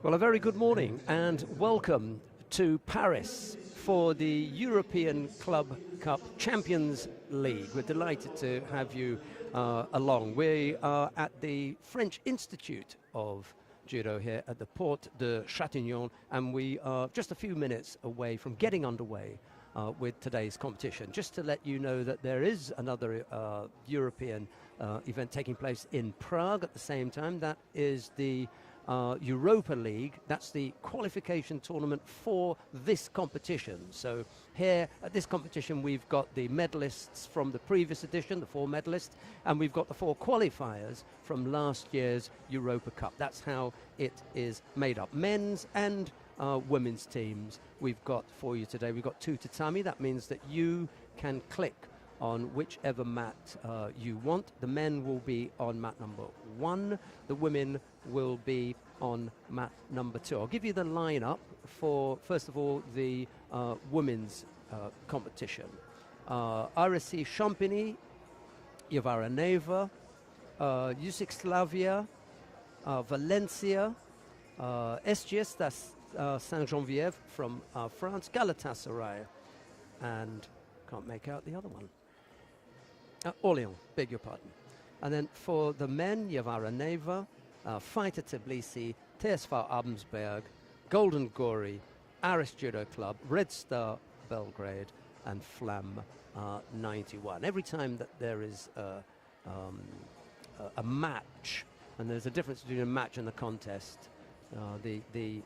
Well, a very good morning and welcome to Paris for the European Club Cup Champions League. We're delighted to have you along. We are at the French Institute of Judo here at the Porte de Châtillon, and we are just a few minutes away from getting underway with today's competition. Just to let you know that there is another European event taking place in Prague at the same time. That is the Europa League. That's the qualification tournament for this competition. So here at this competition we've got the medalists from the previous edition, the 4 medalists, and we've got the 4 qualifiers from last year's Europa Cup. That's how it is made up. Men's and women's teams we've got for you today. We've got 2 tatami. That means that you can click on whichever mat you want. The men will be on mat number 1. The women will be on mat number 2. I'll give you the lineup for, first of all, the women's competition. RSC Champigny, Yavara Neva, Yugoslavia, Valencia, SGS, that's Saint-Geneviève from France, Galatasaray, and can't make out the other one. Orléans, beg your pardon. And then for the men, Yavara Neva, Fighter Tbilisi, TSV Abensberg, Golden Gory, Aris Judo Club, Red Star Belgrade, and Flam 91. Every time that there is a match, and there's a difference between a match and a contest, the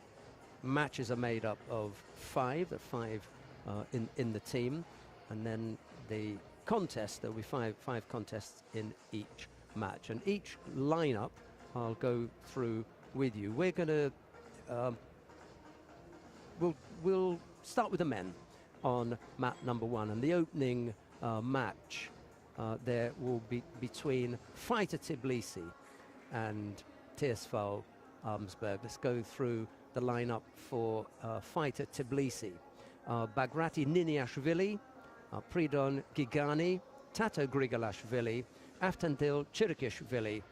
matches are made up of 5, the 5 in the team, and then the contest, there'll be five contests in each match, and each lineup I'll go through with you. We're going to we'll start with the men on mat number 1, and the opening match there will be between Fighter Tbilisi and TSV Abensberg. Let's go through the lineup for Fighter Tbilisi. Bagrati Niniashvili, Pridon Gigani, Tato Grigalashvili, Aftandil Chirikishvili,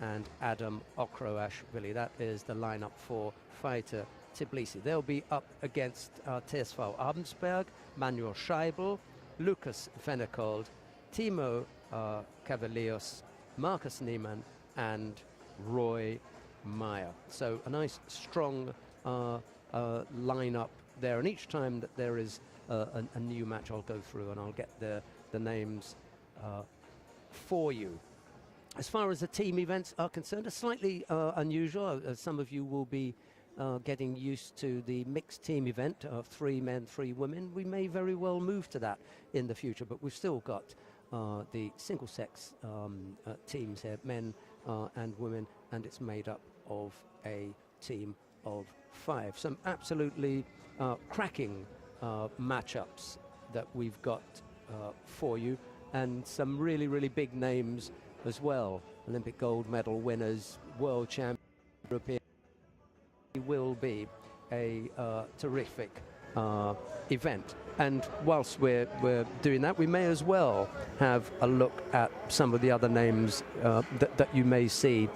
and Adam Okroashvili. That is the lineup for Fighter Tbilisi. They'll be up against TSV Abensberg, Manuel Scheibel, Lucas Venekold, Timo Cavalios, Marcus Niemann, and Roy Meyer. So a nice strong lineup there, and each time that there is a new match I'll go through and I'll get the names for you. As far as the team events are concerned, it's slightly unusual. Some of you will be getting used to the mixed team event of 3 men, 3 women. We may very well move to that in the future, but we've still got the single-sex teams here, men and women, and it's made up of a team of 5. Some absolutely cracking matchups that we've got for you, and some really, really big names as well. Olympic gold medal winners, world champion, European. It will be a terrific event. And whilst we're doing that, we may as well have a look at some of the other names that you may see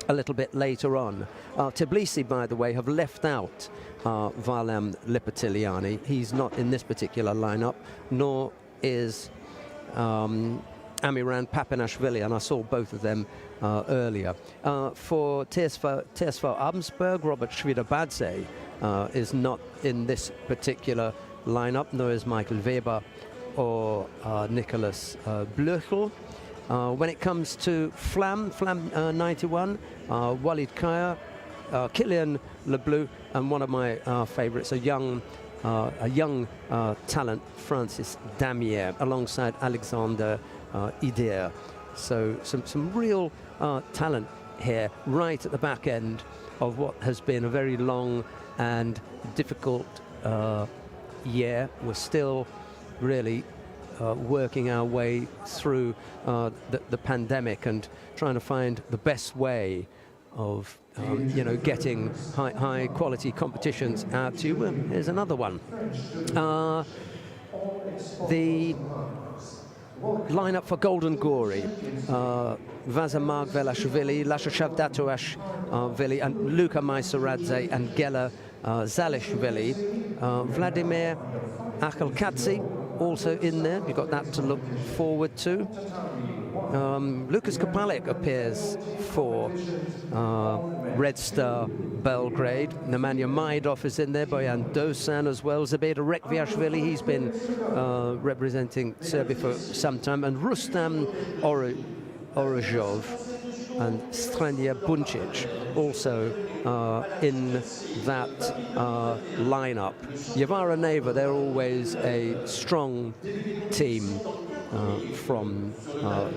a little bit later on. Tbilisi, by the way, have left out Valem Lipatiliani. He's not in this particular lineup, nor is Amiran Papinashvili, and I saw both of them earlier. For TSV Abensberg, Robert Shvidabadze is not in this particular lineup, nor is Michael Weber or Nicholas Blöchel. When it comes to Flam 91, Walid Kaya, Kylian Lebleu, and one of my favorites, a young talent, Francis Damier, alongside Alexander Idir. So some real talent here right at the back end of what has been a very long and difficult year. We're still really working our way through the pandemic and trying to find the best way of getting high quality competitions out to you. Here's another one. The Line up for Golden Gory. Vazamag Velashvili, Lasha Shavdatoashvili, and Luka Maisaradze and Gela Zalishvili. Vladimir Akelkadze also in there. You've got that to look forward to. Lucas Kapalik appears for Red Star Belgrade. Nemanja Majdov is in there. Bojan Dosan as well. Zabeda Rekviashvili, he's been representing Serbia for some time. And Rustam Orozhov and Stranja Buncic also in that lineup. Yavara Neva, they're always a strong team from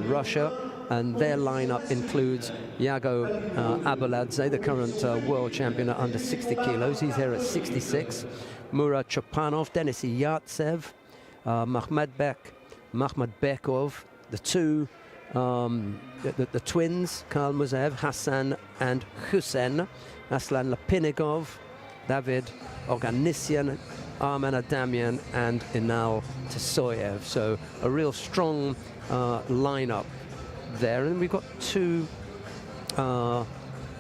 Russia, and their lineup includes Yago Abeladze, the current world champion at under 60 kilos. He's here at 66. Murat Chapanov, Denis Yatsev, Makhmadbekov, the two the twins, Karl Muzev, Hassan and Hussein, Aslan Lapinigov, David Oganisyan, Arman Adamian and Inal Tsoyev. So a real strong lineup there. And we've got two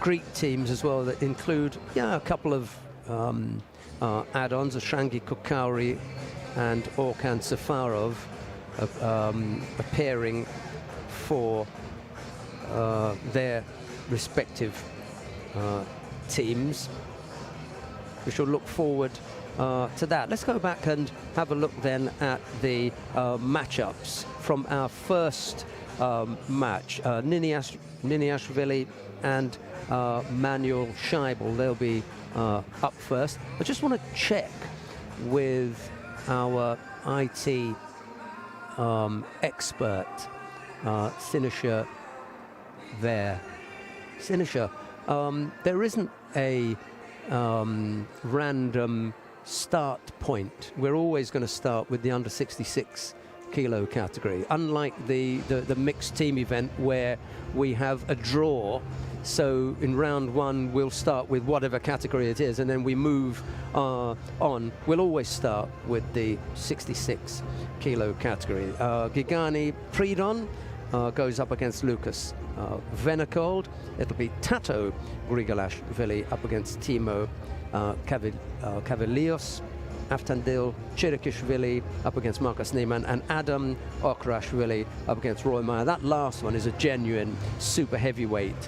Greek teams as well that include a couple of add-ons, Ashrangi Kokauri and Orkan Safarov appearing for their respective teams. We shall look forward to that. Let's go back and have a look then at the matchups from our first match. Niniashvili and Manuel Scheibel, they'll be up first. I just want to check with our IT expert, Sinisha there. Sinisha, there isn't a random start point. We're always going to start with the under 66 kilo category, unlike the mixed team event where we have a draw. So in round one we'll start with whatever category it is, and then we move on. We'll always start with the 66 kilo category. Gigani Pridon goes up against Lucas Venakold. It'll be Tato Grigolashvili up against Timo Kavilios. Aftandil Chirikishvili up against Marcus Neiman, and Adam Okrashvili up against Roy Meyer. That last one is a genuine super heavyweight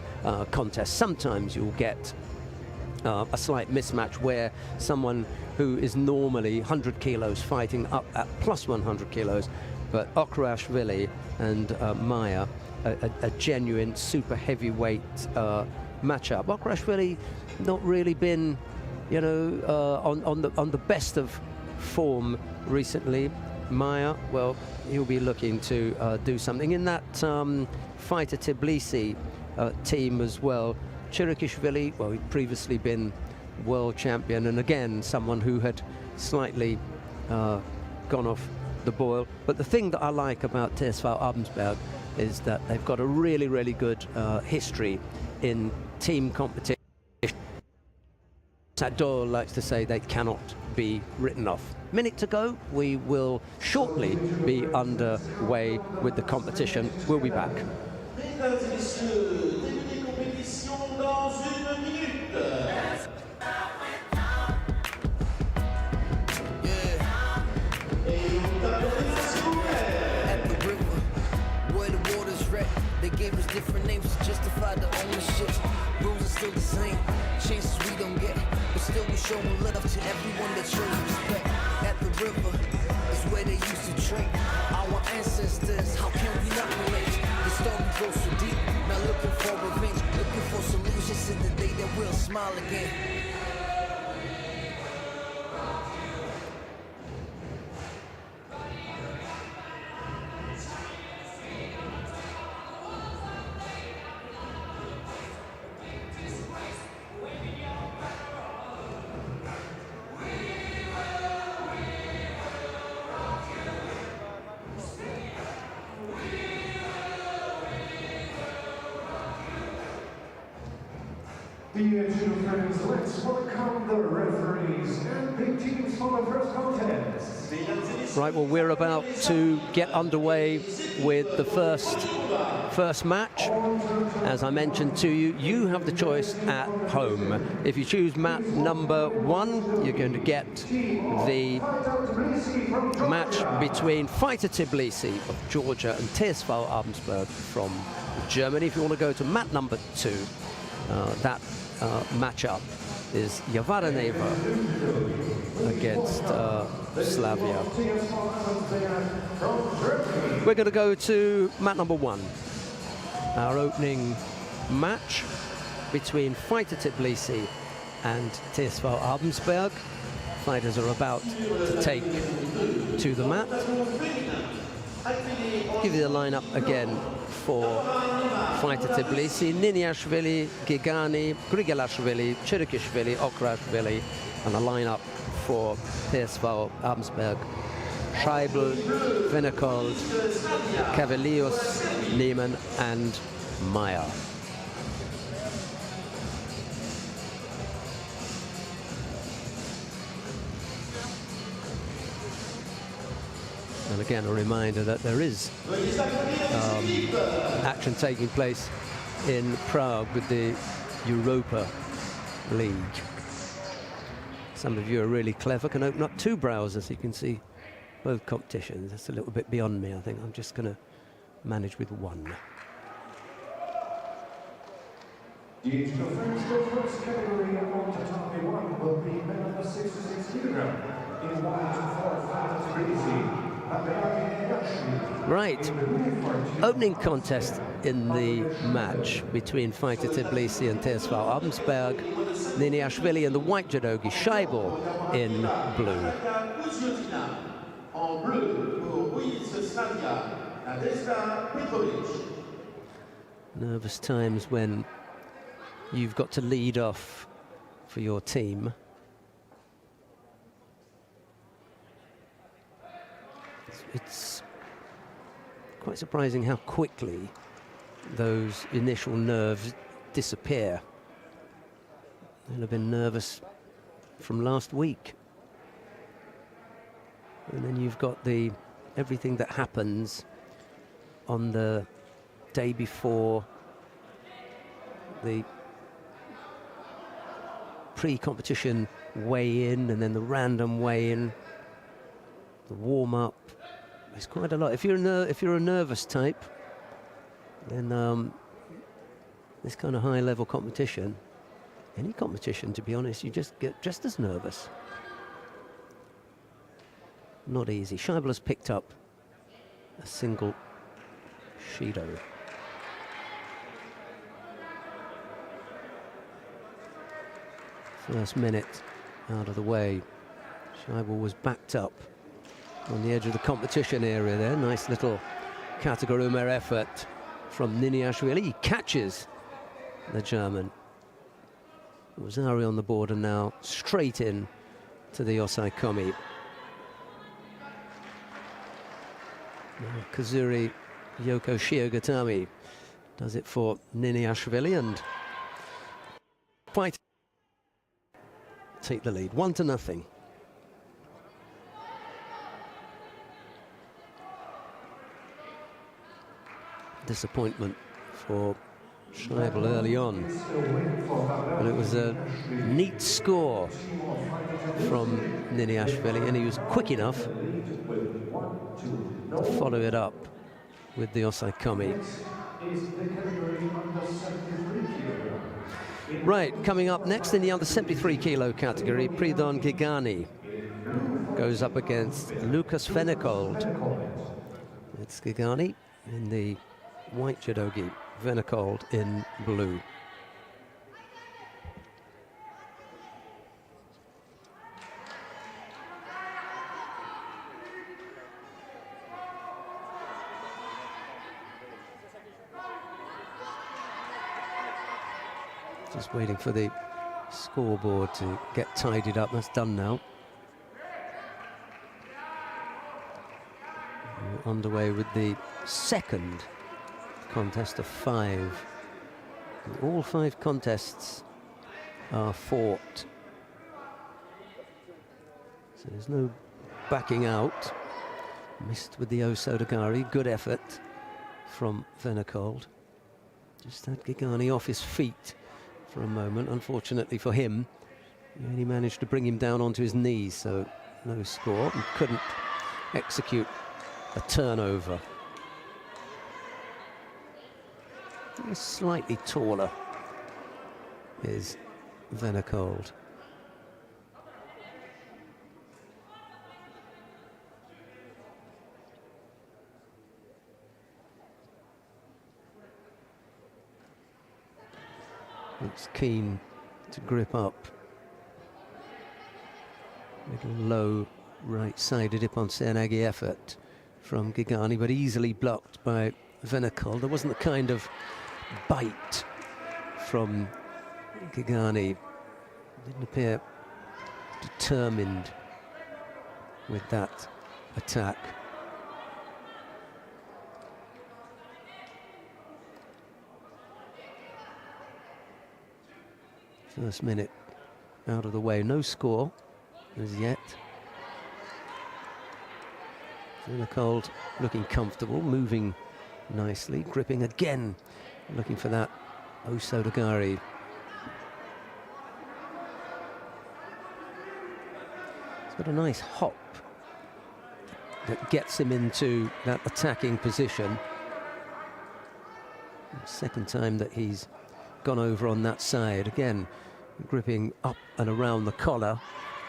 contest. Sometimes you'll get a slight mismatch where someone who is normally 100 kilos fighting up at plus 100 kilos, but Okrashvili and Meyer, a genuine super heavyweight matchup. Okrashvili not really been, you know, on the best of form recently. Meyer, well, he'll be looking to do something in that Fighter Tbilisi team as well. Chirikishvili, well, he'd previously been world champion, and again someone who had slightly gone off the boil. But the thing that I like about TSV Abensberg is that they've got a really, really good history in team competition. Sador likes to say they cannot be written off. Minute to go, we will shortly be underway with the competition. We'll be back. They gave us different names to justify the ownership. Rules are still the same, chances we don't get, but still we're showing love to everyone that shows respect. At the river is where they used to train our ancestors. How can we not relate? The story goes so deep, not looking for revenge, looking for solutions in the day that we'll smile again. Judo friends, let's welcome the referees and big teams for the first contest. Right, well, we're about to get underway with the first match. As I mentioned to you, you have the choice at home. If you choose mat number 1, you're going to get the match between Fighter Tbilisi of Georgia and TSV Abensberg from Germany. If you want to go to mat number 2, that matchup is Javaraneva against Slavia. We're going to go to mat number 1, our opening match between Fighter Tbilisi and TSV Abensberg. Fighters are about to take to the mat. Give you the lineup again for Fighter Tbilisi: Niniashvili, Gigani, Grigelashvili, Chirikishvili, Okrashvili, and a lineup for TSV Abensberg: Scheibel, Venekold, Cavalius, Niemann, and Meyer. And again, a reminder that there is action taking place in Prague with the Europa League. Some of you are really clever, can open up 2 browsers. You can see both competitions. That's a little bit beyond me, I think. I'm just going to manage with one. The first category on tatami 1 will be men under 66 kilogram in 1 to 4 Fighter Tbilisi. Right, opening contest in the match between Fighter Tbilisi and TSV Abensberg. Niniashvili in the white judogi, Scheibel in blue. Nervous times when you've got to lead off for your team. It's quite surprising how quickly those initial nerves disappear. They'll have been nervous from last week. And then you've got everything that happens on the day before the pre-competition weigh-in, and then the random weigh-in, the warm-up. It's quite a lot. If you're a nervous type, then this kind of high-level competition, any competition, to be honest, you just get just as nervous. Not easy. Scheibel has picked up a single Shido. First minute out of the way. Scheibel was backed up on the edge of the competition area there. Nice little Katagurumer effort from Niniashvili. He catches the German. Rosari on the board, and now straight in to the Osai Komi. Kazuri Yoko Shiogatami does it for Niniashvili, and fight take the lead, 1-0. Disappointment for Scheibel early on, and it was a neat score from Niniashvili, and he was quick enough to follow it up with the Osai Komi. Right, coming up next in the under 73 kilo category, Pridon Gigani goes up against Lucas Venekold. It's Gigani in the white judogi, Venekold in blue. Just waiting for the scoreboard to get tidied up. That's done now. We're underway with the second contest of 5. All 5 contests are fought, so there's no backing out. Missed with the Osodagari. Good effort from Venacold. Just had Gigani off his feet for a moment. Unfortunately for him, he only managed to bring him down onto his knees, so no score. And couldn't execute a turnover. He's slightly taller is Venacold. Looks keen to grip up. Little low right-sided Ippon Seoinage effort from Gigani, but easily blocked by Venacold. There wasn't the kind of bite from Gigani. Didn't appear determined with that attack. First minute out of the way, no score as yet. Venacold looking comfortable, moving nicely, gripping again, looking for that Osodagari. He's got a nice hop that gets him into that attacking position. Second time that he's gone over on that side. Again, gripping up and around the collar,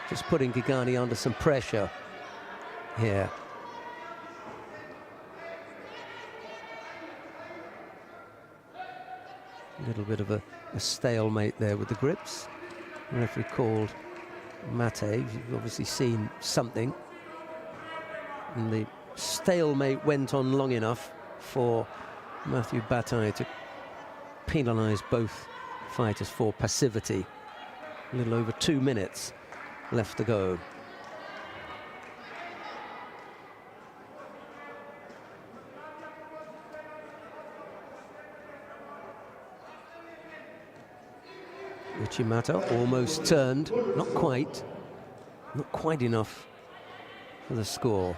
just putting Gigani under some pressure here. A little bit of a stalemate there with the grips. The referee called Mate. You've obviously seen something. And the stalemate went on long enough for Mathieu Bataille to penalise both fighters for passivity. A little over 2 minutes left to go. Uchimata almost turned, not quite enough for the score.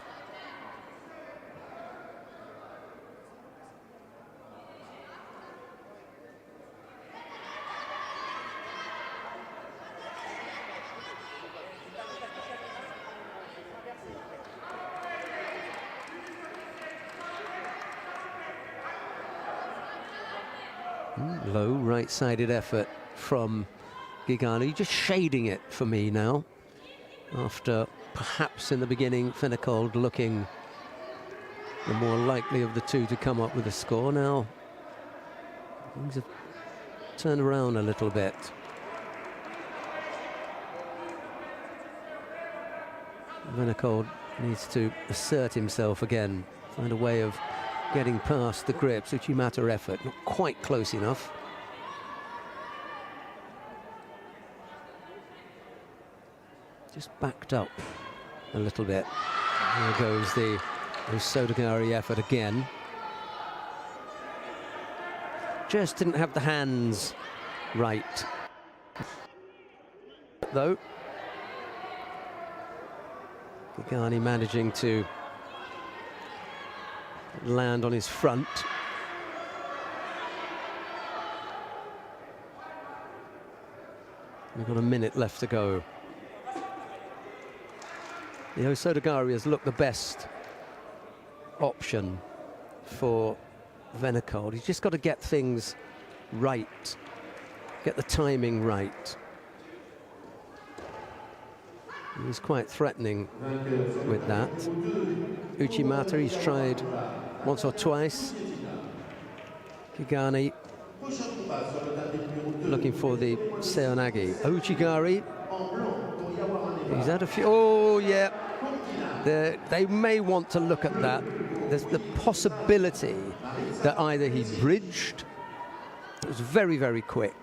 Low right-sided effort from Gigani, just shading it for me now, after perhaps in the beginning Venacold looking the more likely of the two to come up with a score. Now things have turned around a little bit. Venacold needs to assert himself again, find a way of getting past the grips. Uchimata effort, not quite close enough. Just backed up a little bit. There goes the Osodagari effort again. Just didn't have the hands right, though. Gigani managing to land on his front. We've got a minute left to go. The Osodagari has looked the best option for Venacold. He's just got to get things right, get the timing right. He was quite threatening with that. Uchimata, he's tried once or twice. Gigani looking for the Seoinage. Uchigari, he's had a few. Oh, yeah. They may want to look at that. There's the possibility that either he bridged, it was very, very quick.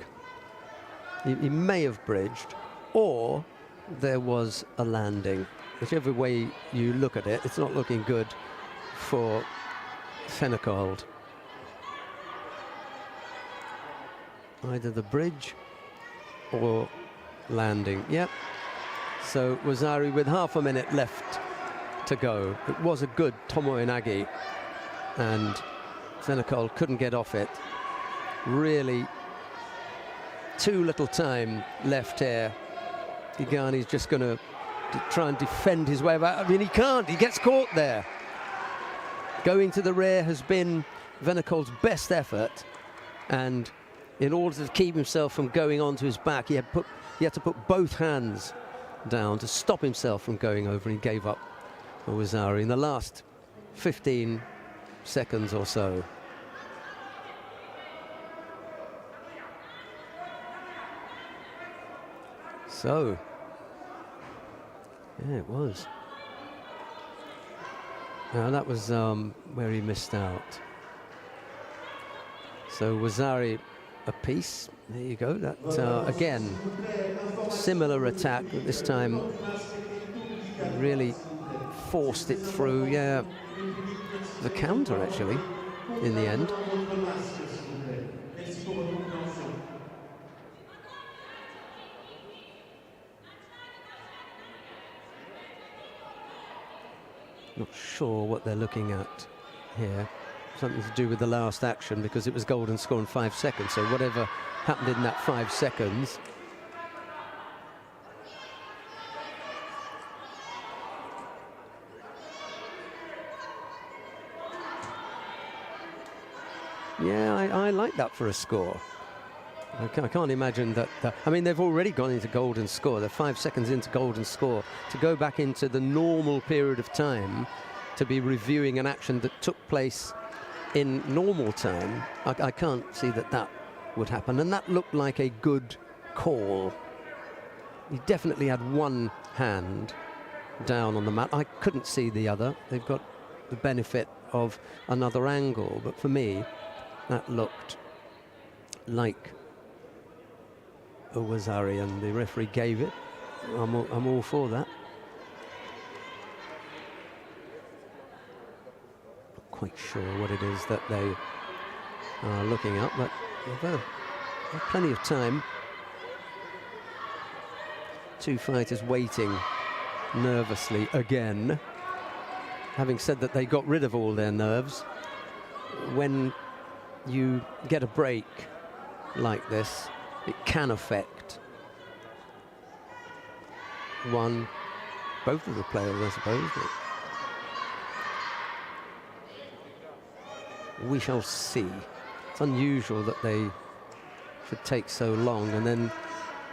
He may have bridged, or there was a landing. Whichever way you look at it, it's not looking good for Venacold. Either the bridge or landing. Yep. So Wazari with half a minute left to go. It was a good Tomoe-nage, and Venikold couldn't get off it. Really too little time left here. Gigani's just going to try and defend his way about. I mean, he can't. He gets caught there. Going to the rear has been Venikold's best effort, and in order to keep himself from going onto his back, he had to put both hands down to stop himself from going over, and he gave up Owazari in the last 15 seconds or so. So, yeah, it was. Now that was where he missed out. So Owazari a piece. There you go. That again, similar attack, but this time really forced it through. Yeah, the counter actually in the end. Not sure what they're looking at here. Something to do with the last action, because it was golden score in 5 seconds. So whatever happened in that 5 seconds. Yeah, I like that for a score. I can't imagine that. I mean, they've already gone into golden score. They're 5 seconds into golden score. To go back into the normal period of time to be reviewing an action that took place in normal time, I can't see that would happen. And that looked like a good call. He definitely had one hand down on the mat. I couldn't see the other. They've got the benefit of another angle, but for me, that looked like Owazari, and the referee gave it. I'm all for that. Not quite sure what it is that they are looking at, but they've had plenty of time. Two fighters waiting nervously again. Having said that, they got rid of all their nerves. When you get a break like this, it can affect both of the players, I suppose. But we shall see. It's unusual that they should take so long, and then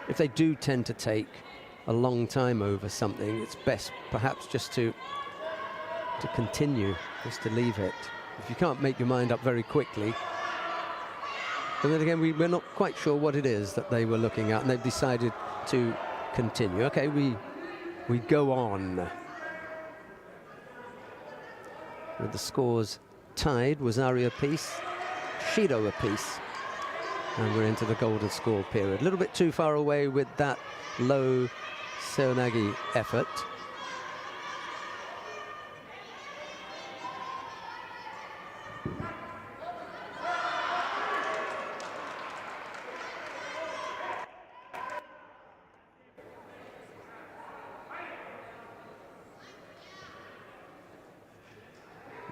if they do tend to take a long time over something, it's best perhaps just to continue, just to leave it. If you can't make your mind up very quickly. And then again, we're not quite sure what it is that they were looking at, and they've decided to continue. Okay, we go on. With the scores tied, Owazari apiece, Shido apiece. And we're into the golden score period. A little bit too far away with that low Seoinage effort.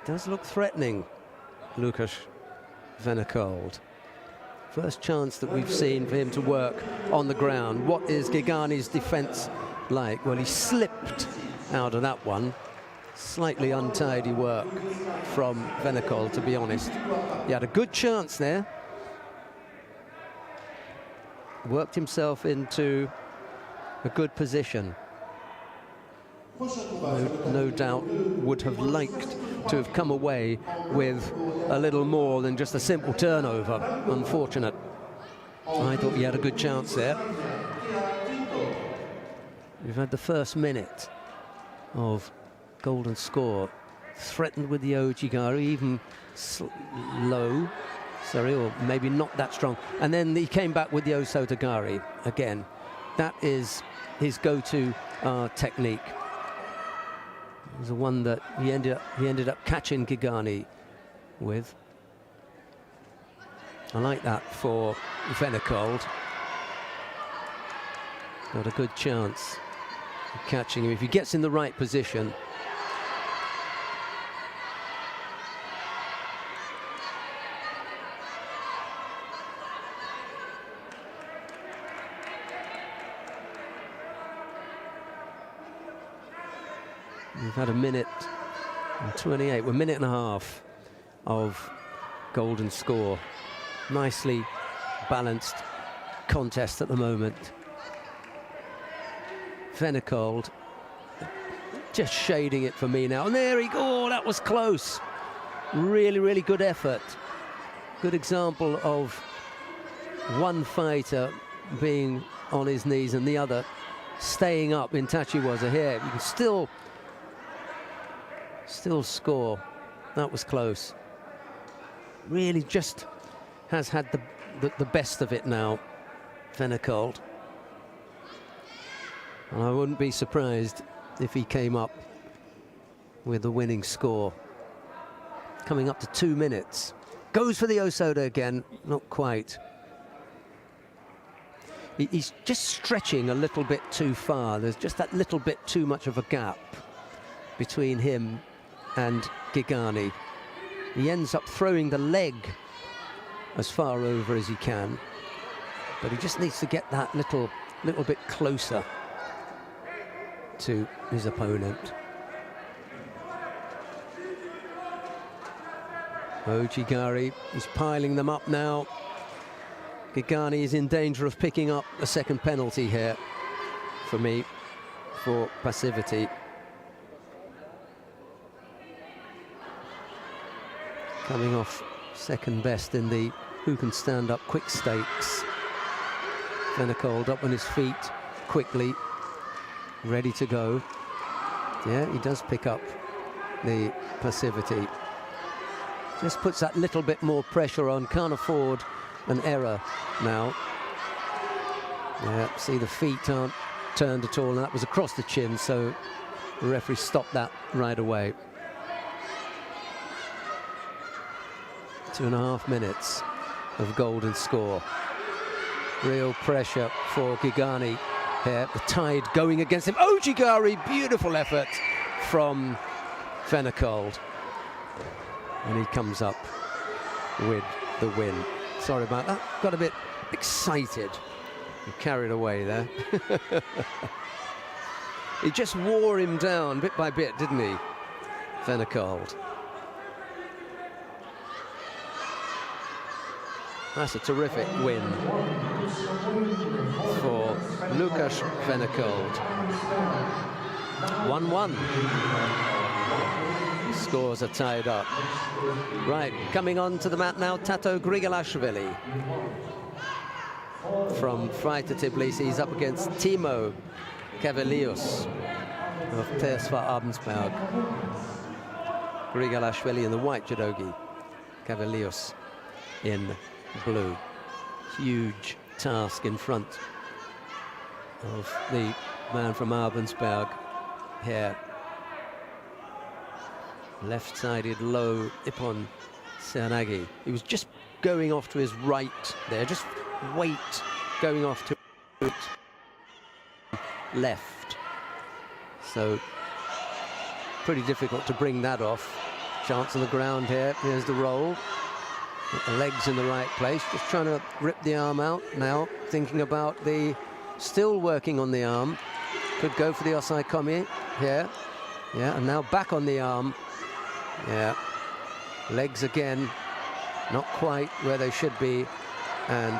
Does look threatening, Łukasz Venikold. First chance that we've seen for him to work on the ground. What is Gigani's defense like? Well, he slipped out of that one. Slightly untidy work from Venikold, to be honest. He had a good chance there. Worked himself into a good position. No doubt would have liked to have come away with a little more than just a simple turnover. Unfortunate. I thought he had a good chance there. We've had the first minute of golden score. Threatened with the Ojigari, even low, sorry, or maybe not that strong. And then he came back with the Osotogari again. That is his go-to technique. It was the one that he ended up catching Gigani with. I like that for Venikold. Got a good chance of catching him. If he gets in the right position, We've had a minute and 28, we're a minute and a half of golden score. Nicely balanced contest at the moment. Venecold just shading it for me now. And there he goes, oh, that was close. Really, really good effort. Good example of one fighter being on his knees and the other staying up in Tachiwaza here. You can still score. That was close. Really just has had the best of it now, Venecold. And I wouldn't be surprised if he came up with the winning score. Coming up to 2 minutes. Goes for the Osoda again, not quite. He's just stretching a little bit too far. There's just that little bit too much of a gap between him and Gigani. He ends up throwing the leg as far over as he can, but he just needs to get that little bit closer to his opponent. Ojigari is piling them up now. Gigani is in danger of picking up a second penalty here for me for passivity. Coming off second best in the who can stand up quick stakes. Venecold up on his feet quickly, ready to go. Yeah, he does pick up the passivity. Just puts that little bit more pressure on, can't afford an error now. Yeah, see the feet aren't turned at all, and that was across the chin, so the referee stopped that right away. 2.5 minutes of golden score. Real pressure for Gigani here. The tide going against him. Ojigari, beautiful effort from Venecold. And he comes up with the win. Sorry about that. Got a bit excited and carried away there. He just wore him down bit by bit, didn't he, Venecold? That's a terrific win for Lukasz Venecold. 1-1. Scores are tied up. Right, coming on to the mat now, Tato Grigolashvili from Fighter Tbilisi. He's up against Timo Cavalius of TSV Abensberg. Grigolashvili in the white judogi, Cavalius in blue. Huge task in front of the man from Abensberg here. Left-sided low Ippon Seoinage. He was just going off to his right there, just weight going off to left. So pretty difficult to bring that off. Chance on the ground here. Here's the roll. Get the legs in the right place. Just trying to rip the arm out now. Thinking about the, still working on the arm. Could go for the Osai Komi here. Yeah, and now back on the arm. Yeah, legs again, not quite where they should be, and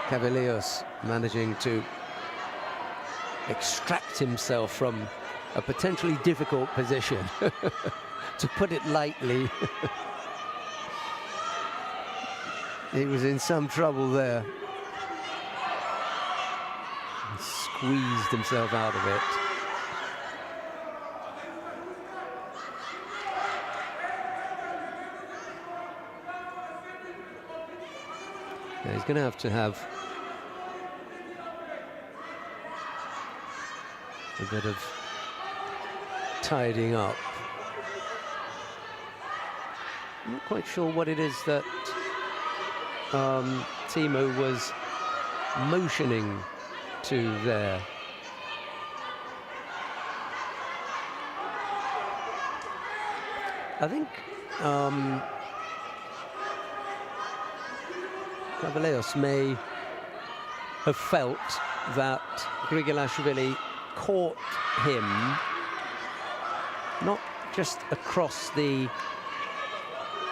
Cavalius managing to extract himself from a potentially difficult position, to put it lightly. He was in some trouble there. He squeezed himself out of it. Yeah, he's going to have a bit of tidying up. I'm not quite sure what it is that Timo was motioning to there. I think Cavalius may have felt that Grigolashvili caught him not just across the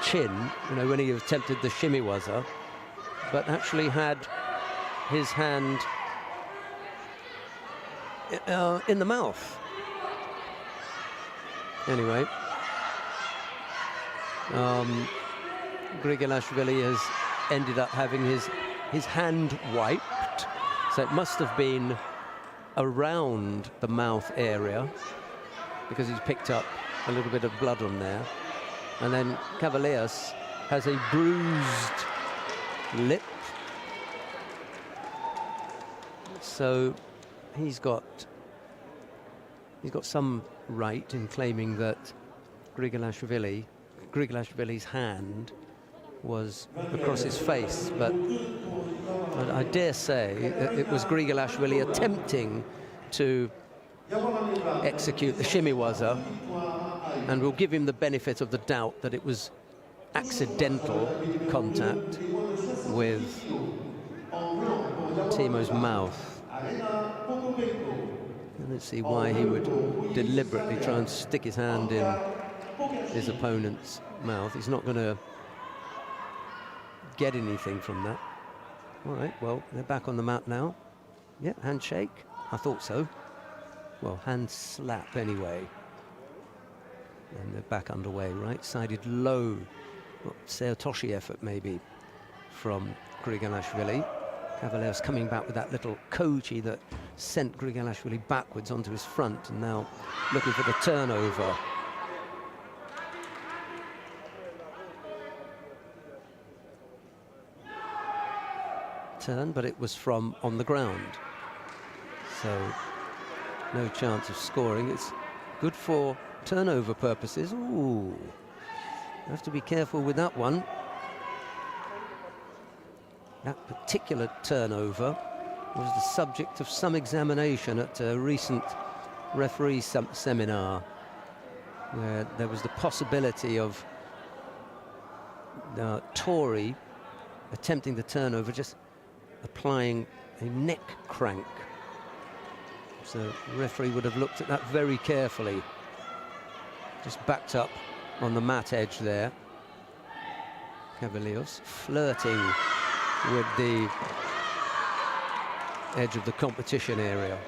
chin, you know, when he attempted the shimiwaza, but actually had his hand in the mouth. Anyway, Grigilashvili has ended up having his hand wiped, so it must have been around the mouth area because he's picked up a little bit of blood on there. And then Cavaliers has a bruised lip, so he's got some right in claiming that Grigilashvili's hand was across his face, but I dare say it was Grigilashvili attempting to execute the shimiwaza, and we'll give him the benefit of the doubt that it was accidental contact with Timo's mouth. And let's see why he would deliberately try and stick his hand in his opponent's mouth. He's not going to get anything from that. All right, well, they're back on the mat now. Yeah, handshake. I thought so. Well, hand slap anyway. And they're back underway. Right-sided low, Seotoshi effort maybe from Grigilashvili. Cavaliers coming back with that little koji that sent Grigilashvili backwards onto his front, and now looking for the turnover. Turn, but it was from on the ground, so no chance of scoring. It's good for turnover purposes. Ooh, have to be careful with that one. That particular turnover was the subject of some examination at a recent referee seminar, where there was the possibility of Tori attempting the turnover, just applying a neck crank. So the referee would have looked at that very carefully. Just backed up on the mat edge there. Cavaliers flirting with the edge of the competition area.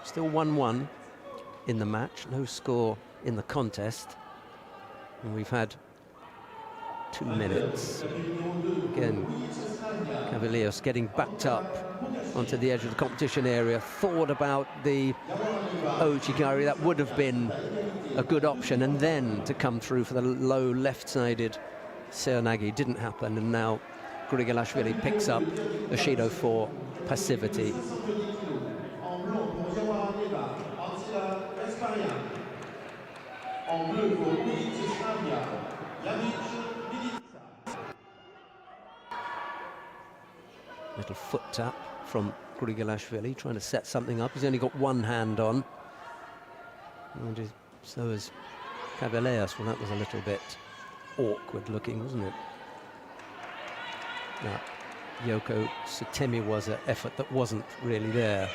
Still 1-1 in the match, no score in the contest. And we've had 2 minutes. Again, Cavaliers getting backed up onto the edge of the competition area. Thought about the Ochigari, that would have been a good option, and then to come through for the low left-sided Seonagi didn't happen, and now Grigilashvili picks up Ashido for passivity. Little foot tap from Grigilashvili, trying to set something up. He's only got one hand on. And so is Cavaliers. Well, that was a little bit awkward looking, wasn't it? That Yoko Sutemi was an effort that wasn't really there.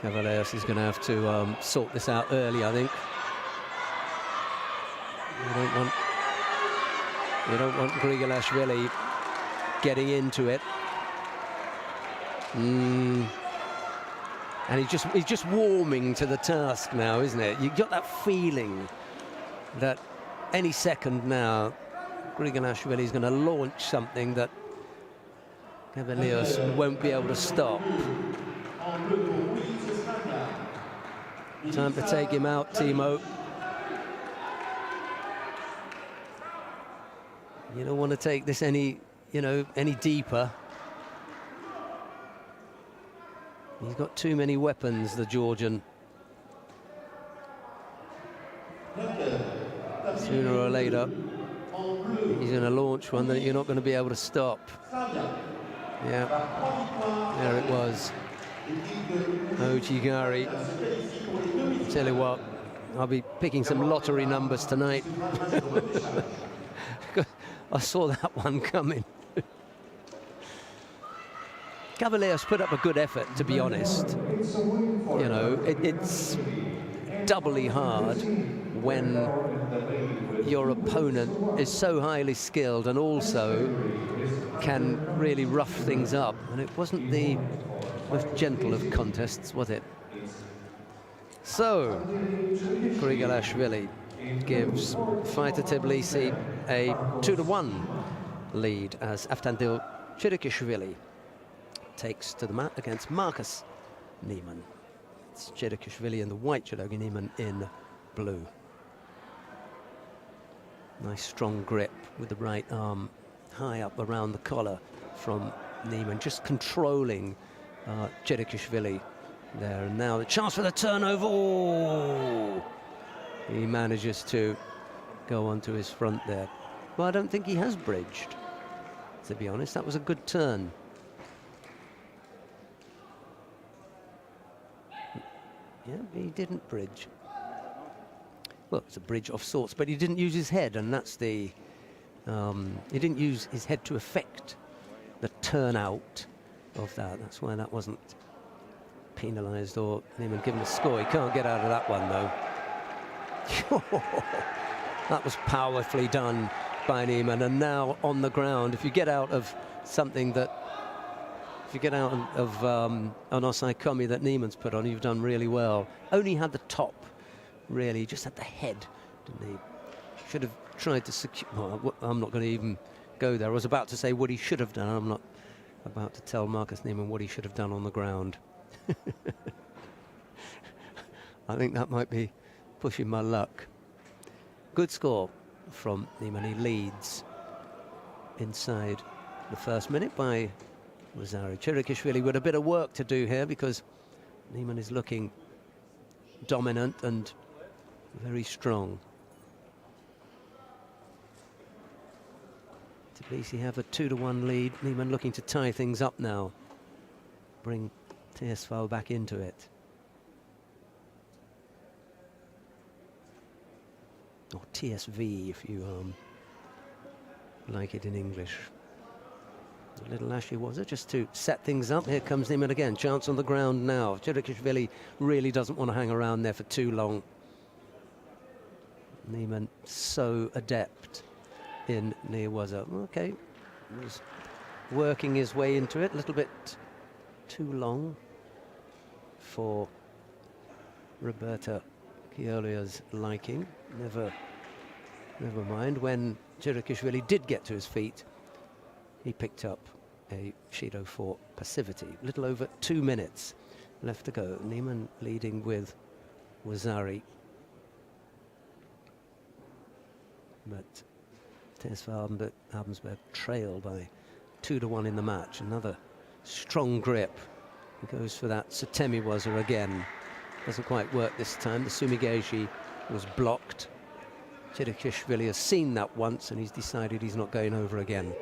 Cavaliers is going to have to sort this out early, I think. You don't want Grigilashvili getting into it. And he's just warming to the task now, isn't it? You got that feeling that any second now Grigilashvili is going to launch something that Cavaliers won't be able to stop. Time to take him out, Timo. You don't want to take this any deeper. He's got too many weapons, the Georgian. Sooner or later, he's going to launch one that you're not going to be able to stop. Yeah, there it was. Ojigari. Tell you what, I'll be picking some lottery numbers tonight. I saw that one coming. Cavaliers put up a good effort, to be honest. You know, it's doubly hard when your opponent is so highly skilled and also can really rough things up. And it wasn't the most gentle of contests, was it? So, Grigalashvili gives fighter Tbilisi a 2-1 lead as Avtandil Chirikishvili takes to the mat against Marcus Niemann. It's Chirikishvili in the white, Judogi Niemann in blue. Nice strong grip with the right arm high up around the collar from Niemann, just controlling Chirikishvili there. And now the chance for the turnover. Oh! He manages to go onto his front there. Well, I don't think he has bridged, to be honest. That was a good turn. Yeah, he didn't bridge. Well, it's a bridge of sorts, but he didn't use his head, and that's the... he didn't use his head to affect the turnout of that. That's why that wasn't penalised or even given a score. He can't get out of that one, though. That was powerfully done by Niemann, and now on the ground, if you get out of something that... If you get out of an Osai Komi that Niemann's put on, you've done really well. Only had the top, really, just had the head, didn't he? Should have tried to secure... Well, I'm not going to even go there. I was about to say what he should have done. I'm not about to tell Marcus Niemann what he should have done on the ground. I think that might be pushing my luck. Good score from Niemann. He leads inside the first minute by Wazari. Chirikishvili with a bit of work to do here because Niemann is looking dominant and very strong. Tbilisi have a 2-1 lead. Niemann looking to tie things up now. Bring TSV back into it. Or TSV if you like it in English. A little Ashley was it just to set things up. Here comes Niemann again. Chance on the ground now. Chirikishvili really doesn't want to hang around there for too long. Niemann so adept in Newaza. Okay, he's working his way into it. A little bit too long for Roberta Chiolia's liking. Never mind. When Chirikishvili did get to his feet, he picked up a Shido for passivity. A little over 2 minutes left to go. Niemann leading with Wazari. But TSV Abensberg trail by 2-1 in the match. Another strong grip. He goes for that Satemi Waza again. Doesn't quite work this time. The Sumigeji was blocked. Chirikishvili has seen that once and he's decided he's not going over again.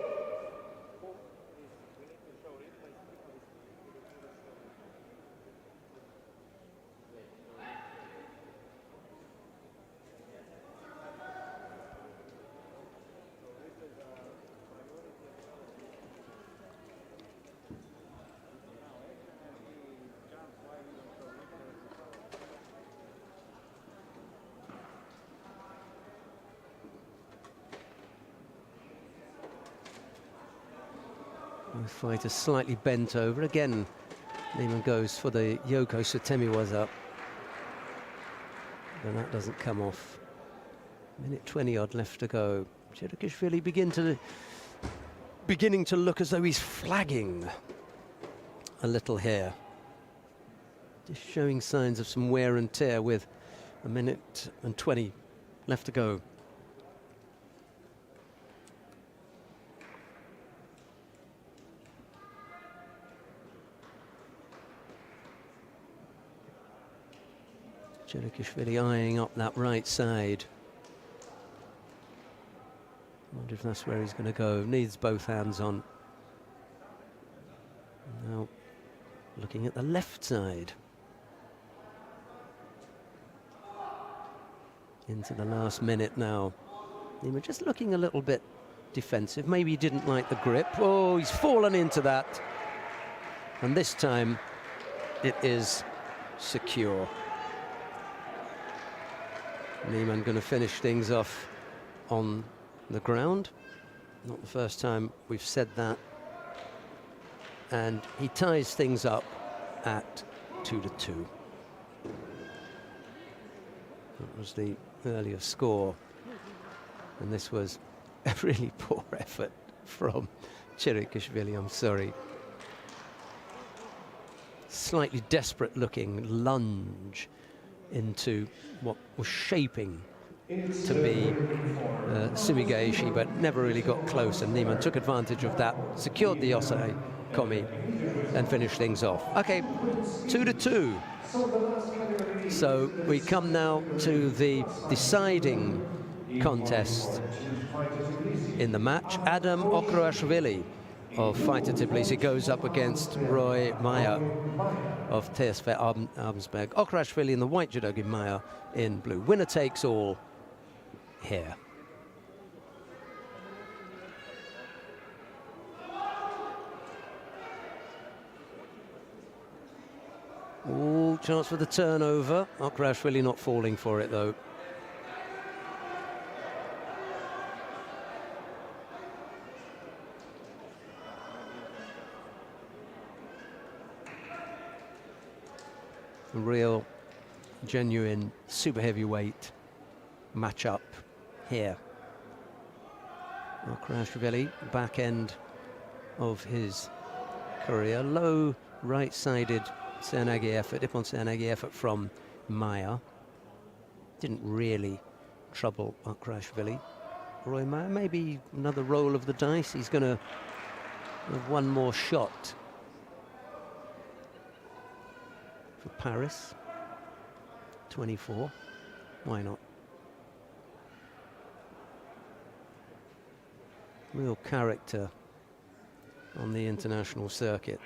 Fighter slightly bent over. Again, Niemann goes for the Yoko Satemi Waza. But that doesn't come off. Minute 20 odd left to go. Chirikishvili beginning to look as though he's flagging a little here. Just showing signs of some wear and tear with a minute and 20 left to go. Chirikishvili eyeing up that right side. And if that's where he's going to go, needs both hands on. Now, looking at the left side. Into the last minute now. Nima just looking a little bit defensive. Maybe he didn't like the grip. Oh, he's fallen into that. And this time, it is secure. Neiman going to finish things off on the ground. Not the first time we've said that. And he ties things up at 2-2. That was the earlier score. And this was a really poor effort from Chirikishvili, I'm sorry. Slightly desperate looking lunge into what was shaping to be Sumigaeshi, but never really got close, and Neiman took advantage of that, secured the Osei Komi and finished things off. Okay, 2-2. So we come now to the deciding contest in the match. Adam Okrashvili of Fighter Tbilisi goes up against Roy Maya of TSV Abensberg. Okrashvili in the white, Judogi Maya in blue. Winner takes all here. Ooh, chance for the turnover. Okrashvili not falling for it though. A real, genuine, super heavyweight matchup here. Okrashvili, back end of his career, low right-sided Seoinage effort, Ippon Seoinage effort from Maya. Didn't really trouble Okrashvili. Roy Maya, maybe another roll of the dice. He's going to have one more shot for Paris. 24. Why not? Real character on the international circuit.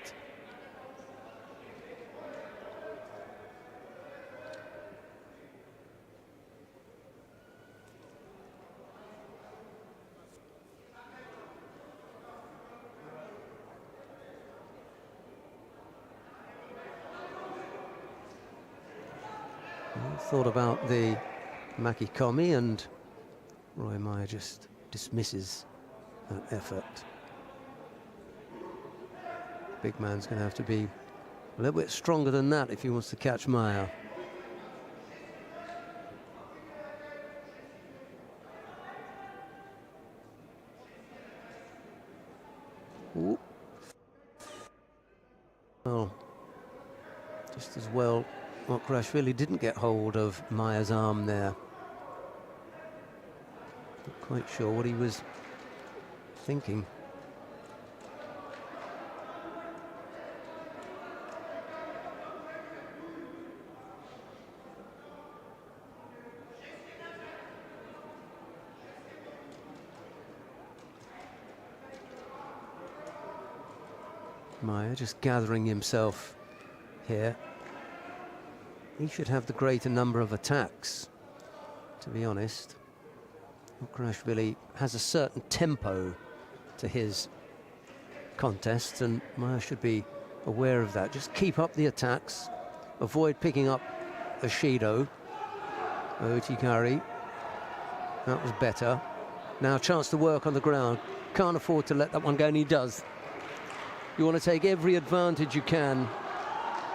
Thought about the Maki Komi, and Roy Maya just dismisses that effort. Big man's going to have to be a little bit stronger than that if he wants to catch Maya. Ooh. Well, just as well Okrashvili didn't get hold of Maya's arm there. Not quite sure what he was thinking. Maya just gathering himself here. He should have the greater number of attacks, to be honest. Okrashvili has a certain tempo to his contests, and Maya should be aware of that. Just keep up the attacks, avoid picking up a Shido. Otikari, that was better. Now a chance to work on the ground. Can't afford to let that one go, and he does. You want to take every advantage you can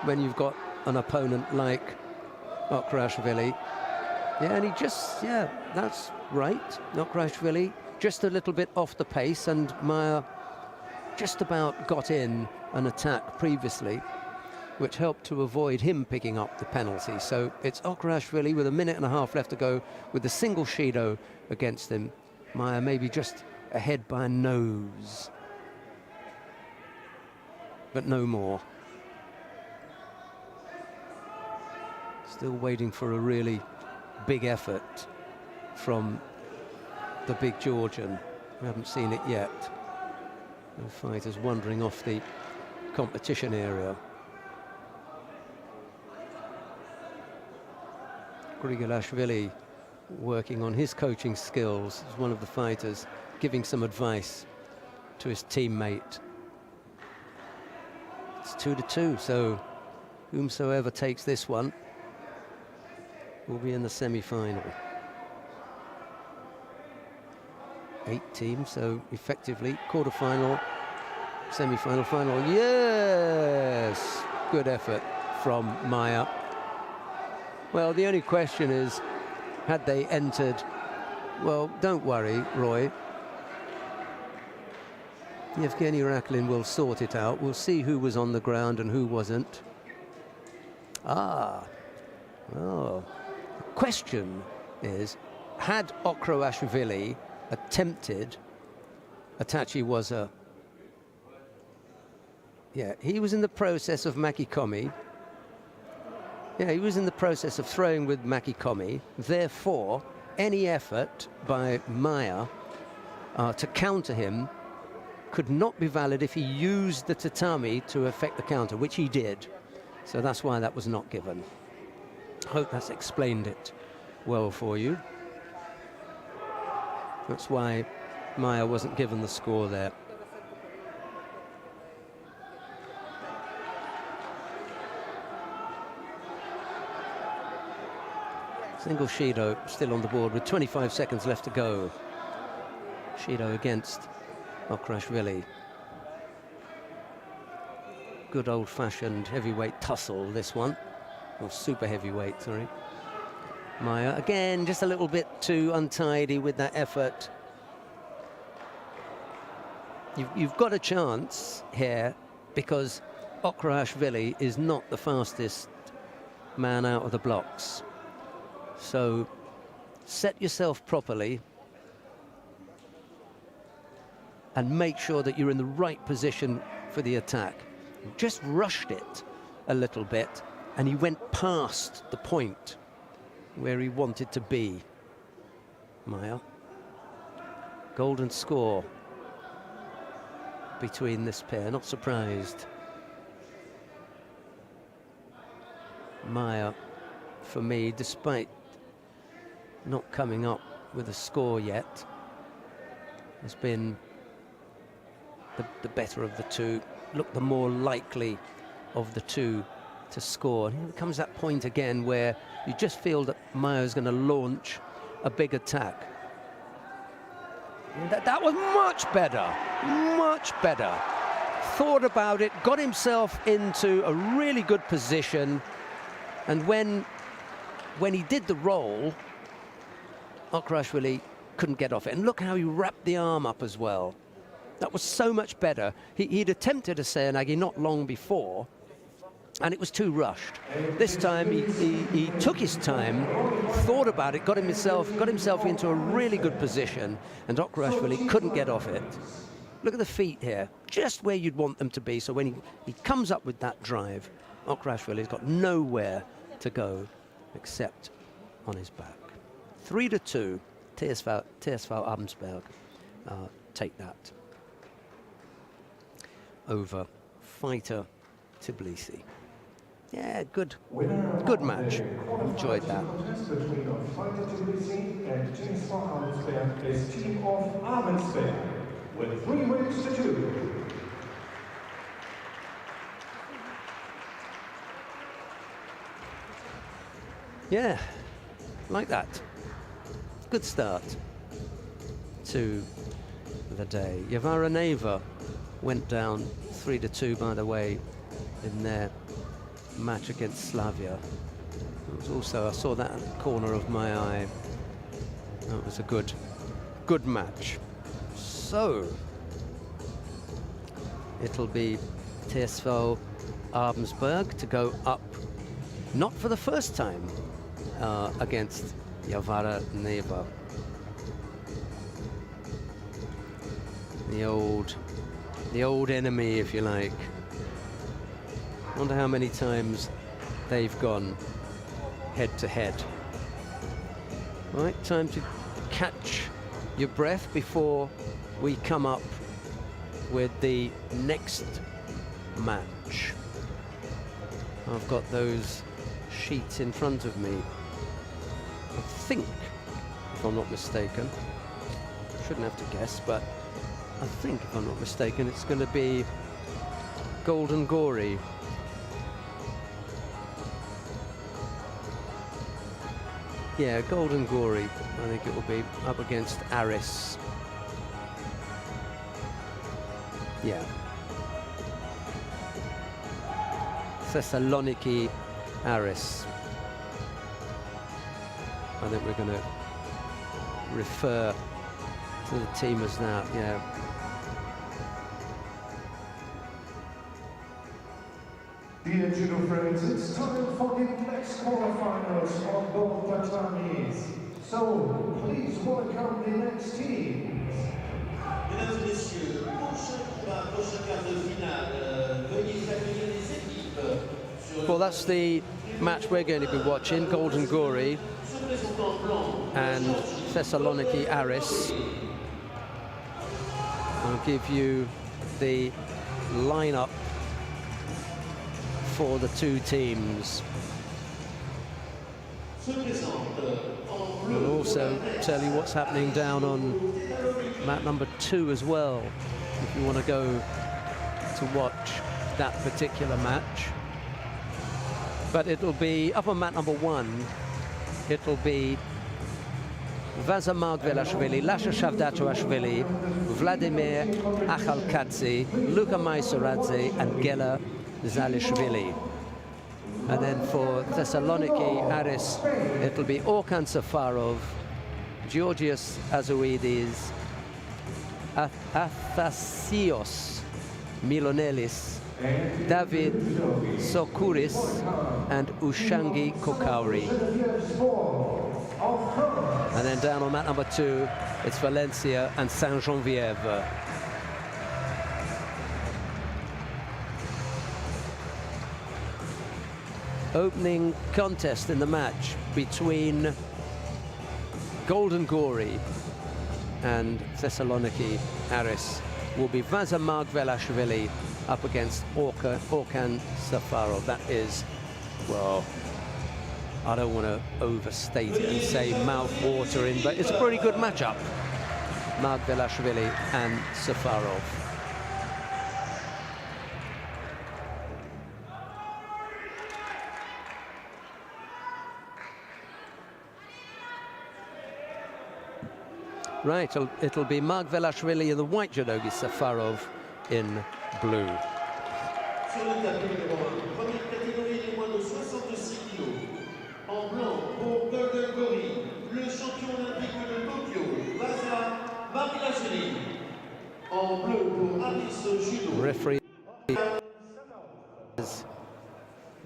when you've got an opponent like Okrashvili. Yeah, and he just, yeah, that's right. Okrashvili just a little bit off the pace, and Maya just about got in an attack previously, which helped to avoid him picking up the penalty. So it's Okrashvili with a minute and a half left to go with a single Shido against him. Maya maybe just ahead by a nose, but no more. Still waiting for a really big effort from the big Georgian. We haven't seen it yet. The fighters wandering off the competition area. Grigorashvili working on his coaching skills as one of the fighters, giving some advice to his teammate. It's 2-2, so whomsoever takes this one will be in the semi-final. 8 teams, so effectively quarter-final, semi-final, final. Yes! Good effort from Maya. Well, the only question is, had they entered... Well, don't worry, Roy. Yevgeny Raklin will sort it out. We'll see who was on the ground and who wasn't. Ah. Oh. The question is, had Okrashvili attempted Itachi was a... Yeah, he was in the process of Makikomi. Yeah, he was in the process of throwing with Makikomi. Therefore, any effort by Maya to counter him could not be valid if he used the tatami to effect the counter, which he did. So that's why that was not given. Hope that's explained it well for you. That's why Maya wasn't given the score there. Single Shido still on the board with 25 seconds left to go. Shido against Okrashvili. Good old-fashioned heavyweight tussle, this one. Or super heavyweight, sorry. Maya, again, just a little bit too untidy with that effort. You've got a chance here because Okrashvili is not the fastest man out of the blocks. So set yourself properly and make sure that you're in the right position for the attack. You just rushed it a little bit and he went past the point where he wanted to be. Maya. Golden score between this pair, not surprised. Maya, for me, despite not coming up with a score yet, has been the better of the two, looked the more likely of the two to score. And here comes that point again where you just feel that Maya's going to launch a big attack. And that was much better, much better. Thought about it, got himself into a really good position, and when he did the roll, Okrashvili couldn't get off it. And look how he wrapped the arm up as well. That was so much better. He'd attempted a seoinage not long before, and it was too rushed. This time he took his time, thought about it, got himself into a really good position, and Okrashvili couldn't get off it. Look at the feet here, just where you'd want them to be. So when he comes up with that drive, Okrashvili's got nowhere to go except on his back. 3-2, TSV Abensberg take that over Fighter Tbilisi. Yeah, good match. Enjoyed that. Between Fighter Tbilisi and TSV Abensberg is team of Abensberg with 3 wins to 2. Yeah, like that. Good start to the day. Yavara Neva went down 3-2, by the way, in their match against Slavia. It was also, I saw that at the corner of my eye. That was a good match. So it'll be TSV Abensberg to go up, not for the first time, against Yavara Neva. The old enemy, if you like. Wonder how many times they've gone head to head. Right, time to catch your breath before we come up with the next match. I've got those sheets in front of me. I think, if I'm not mistaken, shouldn't have to guess, but I think, if I'm not mistaken, it's going to be Golden Gory. Yeah, Golden Gory. I think it will be up against Aris. Yeah. Thessaloniki Aris. I think we're going to refer to the team as that, yeah. Dear judo friends, it's time for the next quarterfinals on both tatamis. So, please welcome the next teams. Mesdames et messieurs, prochain quart de finale, veuillez accueillir les équipes. Well, that's the match we're going to be watching, Golden Gory and Thessaloniki Aris. I'll give you the lineup for the two teams. We'll also tell you what's happening down on mat number 2 as well, if you want to go to watch that particular match. But it'll be up on mat number 1. It'll be Vaza Margvelashvili, Lasha Shavdatoashvili, Vladimir Akhalkadze, Luka Maisaradze, and Gela Zalishvili. And then for Thessaloniki Aris, it'll be Orkan Safarov, Georgios Azouidis, Athasios Milonelis, David Sokouris, and Ushangi Kokauri. And then down on mat number 2, it's Valencia and Saint-Geneviève. Opening contest in the match between Golden Gory and Thessaloniki Aris will be Vaza Margvelashvili up against Orkan Safarov. That is, well, I don't want to overstate it and say mouth-watering, but it's a pretty good matchup. Margvelashvili and Safarov. Right, it'll be Margvelashvili in the white judogi, Safarov in blue. Sur le tapis numéro 1, première catégorie des moins de 66 kg. En blanc pour Golden Gory, le champion olympique de Tokyo, Vaza Margvelashvili. En bleu pour Aris Judo. Referee is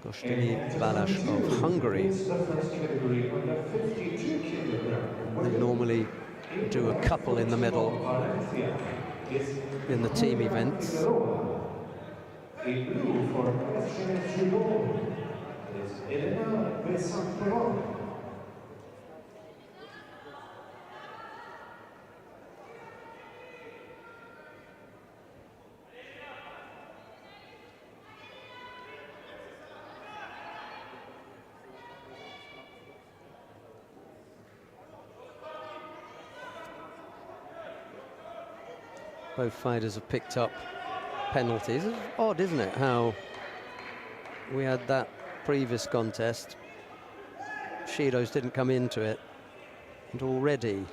Gostini Balash of Hungary. They normally do a couple in the middle in the team events. Both fighters have picked up penalties. It's odd, isn't it, how we had that previous contest. Shidos didn't come into it, and already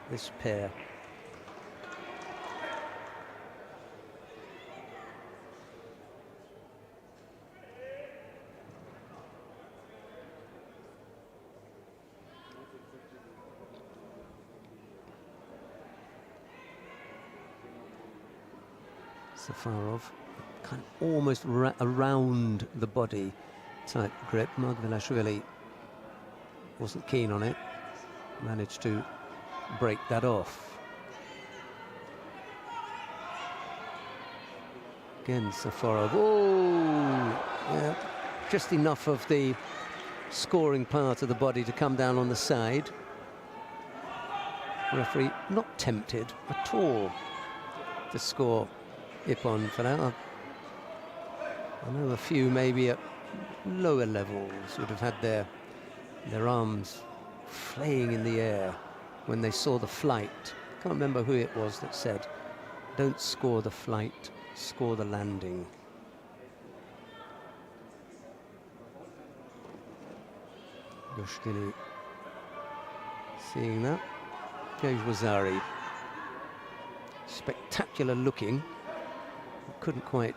this pair. Safarov, kind of almost around the body type grip. Margvelashvili wasn't keen on it, managed to break that off. Again, Safarov, oh, yeah, just enough of the scoring part of the body to come down on the side. referee not tempted at all to score Ippon for that. I know a few maybe at lower levels would have had their arms flaying in the air when they saw the flight. Can't remember who it was that said, "Don't score the flight, score the landing." Yoshikini seeing that. Goes Wazari. Spectacular looking. Couldn't quite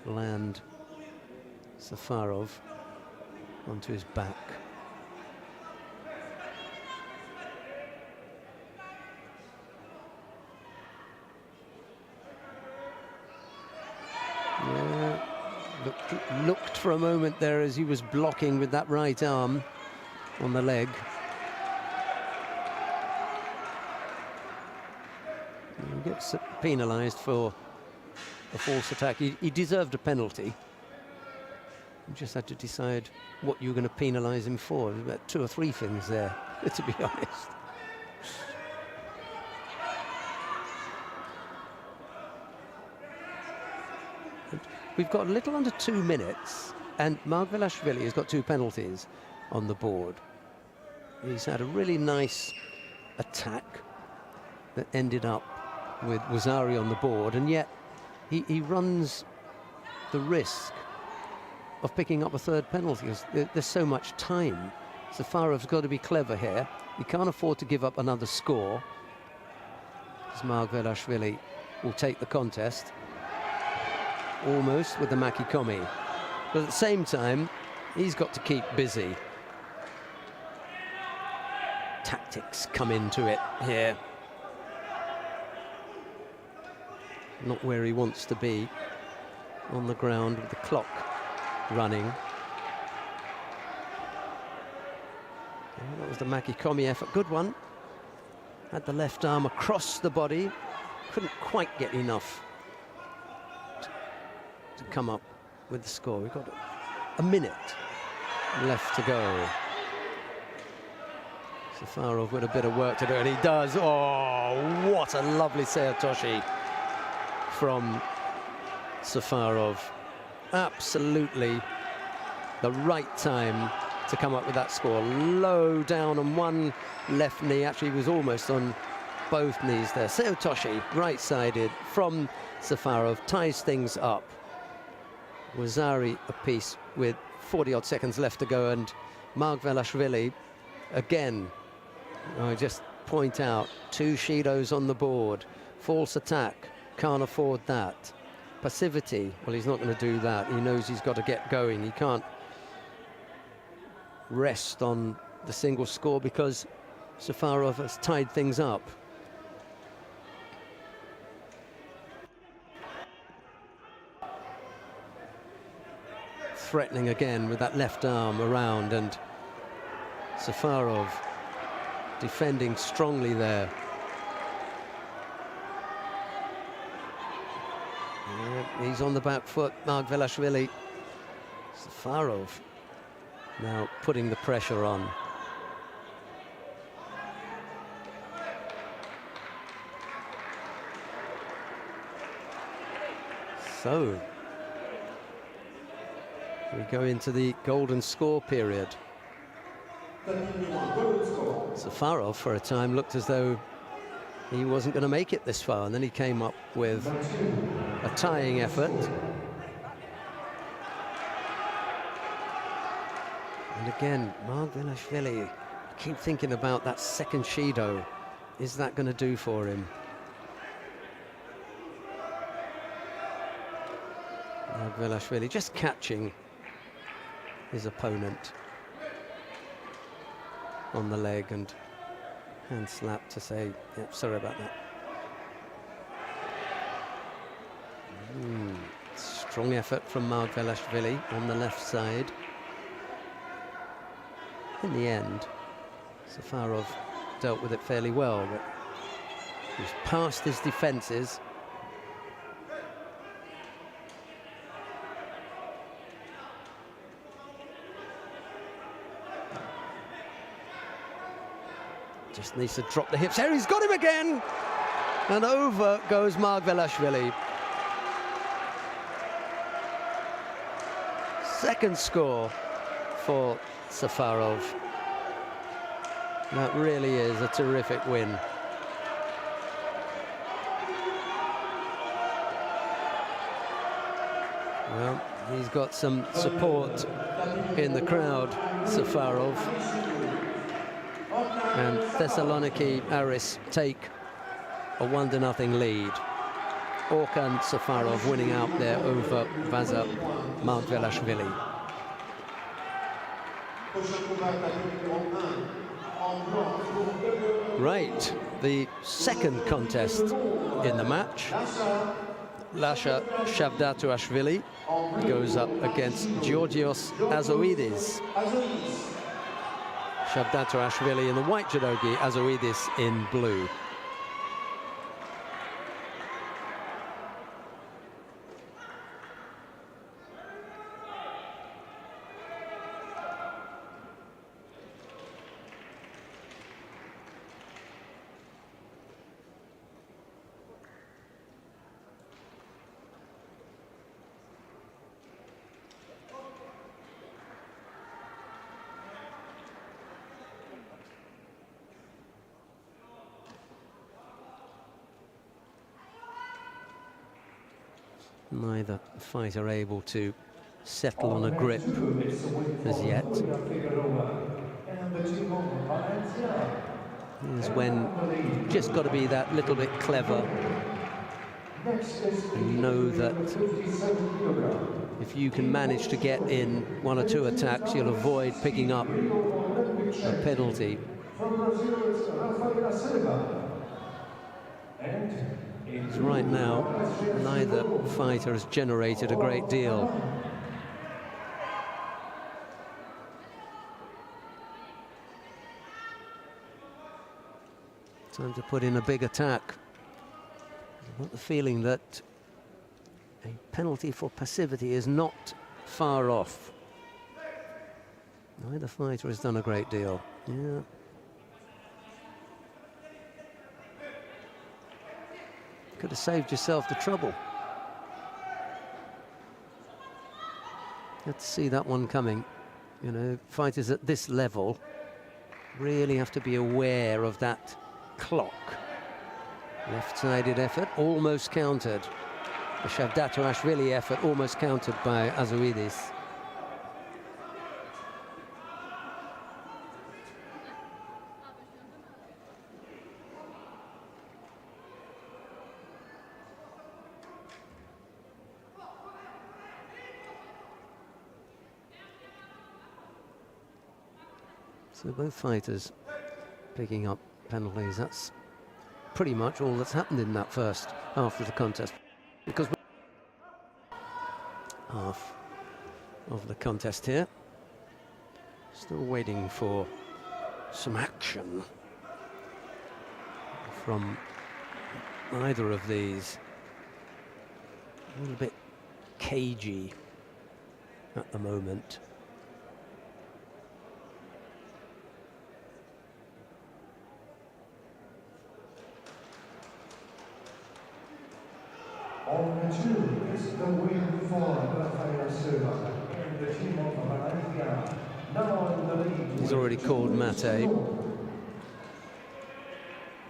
land Safarov onto his back. Yeah, looked for a moment there as he was blocking with that right arm on the leg. He gets penalised for a false attack. He deserved a penalty. You just had to decide what you were going to penalise him for. There's about 2 or 3 things there, to be honest. And we've got a little under 2 minutes, and Margvelashvili has got 2 penalties on the board. He's had a really nice attack that ended up with Wazari on the board, and yet he runs the risk of picking up a 3rd penalty because there's so much time. Safarov's got to be clever here. He can't afford to give up another score, as Margvelashvili will take the contest almost with the Makikomi, but at the same time he's got to keep busy. Tactics come into it here. Not where he wants to be on the ground with the clock running. Oh, that was the Makikomi effort. Good one. Had the left arm across the body. Couldn't quite get enough to come up with the score. We've got a minute left to go. Safarov with a bit of work to do, and he does. Oh, what a lovely Seotoshi from Safarov. Absolutely the right time to come up with that score. Low down on one left knee. Actually, he was almost on both knees there. Seotoshi, right-sided from Safarov, ties things up. Wazari a piece with 40-odd seconds left to go, and Margvelashvili again. I just point out 2 Shidos on the board. False attack, can't afford that. Passivity, well, he's not going to do that. He knows he's got to get going. He can't rest on the single score because Safarov has tied things up. Threatening again with that left arm around, and Safarov defending strongly there. Yeah, he's on the back foot, Margvelashvili. Safarov now putting the pressure on. So we go into the golden score period. Safarov for a time looked as though he wasn't going to make it this far, and then he came up with a tying effort. And again, Margvelashvili, I keep thinking about that second Shido. Is that going to do for him? Margvelashvili just catching his opponent on the leg and hand slap to say, yep, sorry about that. Strong effort from Margvelashvili on the left side. In the end, Safarov dealt with it fairly well, but he's past his defences. Just needs to drop the hips. There, he's got him again! And over goes Margvelashvili. Second score for Safarov. That really is a terrific win. Well, he's got some support in the crowd, Safarov. And Thessaloniki Aris take a 1-0 lead. Orkan Safarov winning out there over Vaza Margvelashvili. Right, the second contest in the match. Lasha Shavdatuashvili goes up against Georgios Azoidis. Shavdatuashvili in the white judogi, Azoidis in blue. Neither fighter able to settle on a grip as yet. Here's when you've just got to be that little bit clever and know that if you can manage to get in 1 or 2 attacks, you'll avoid picking up a penalty. Right now, neither fighter has generated a great deal. Time to put in a big attack. I've got the feeling that a penalty for passivity is not far off. Neither fighter has done a great deal. Yeah. Could have saved yourself the trouble. Had to see that one coming. You know, fighters at this level really have to be aware of that clock. Left-sided effort, almost countered. The Shavdatuashvili effort almost countered by Azoidis. So both fighters picking up penalties. That's pretty much all that's happened in that first half of the contest, because half of the contest here. Still waiting for some action from either of these. A little bit cagey at the moment. On the 2 is the win for Rafael Silva and the team of Valencia. Now in the lead. He's already called Mate.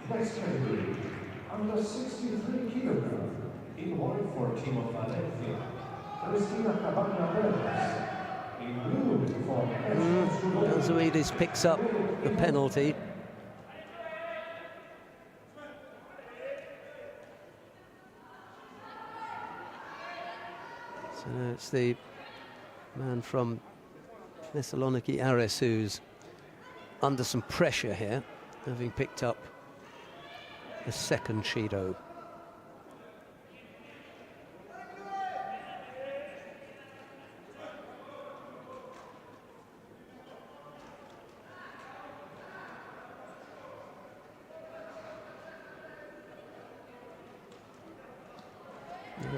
Next category, under 63 kilograms, in white for team of Valencia. Cristina Cabana-Veras. In blue for Azoidis picks up the penalty. So now it's the man from Thessaloniki Aris who's under some pressure here, having picked up a second Judo.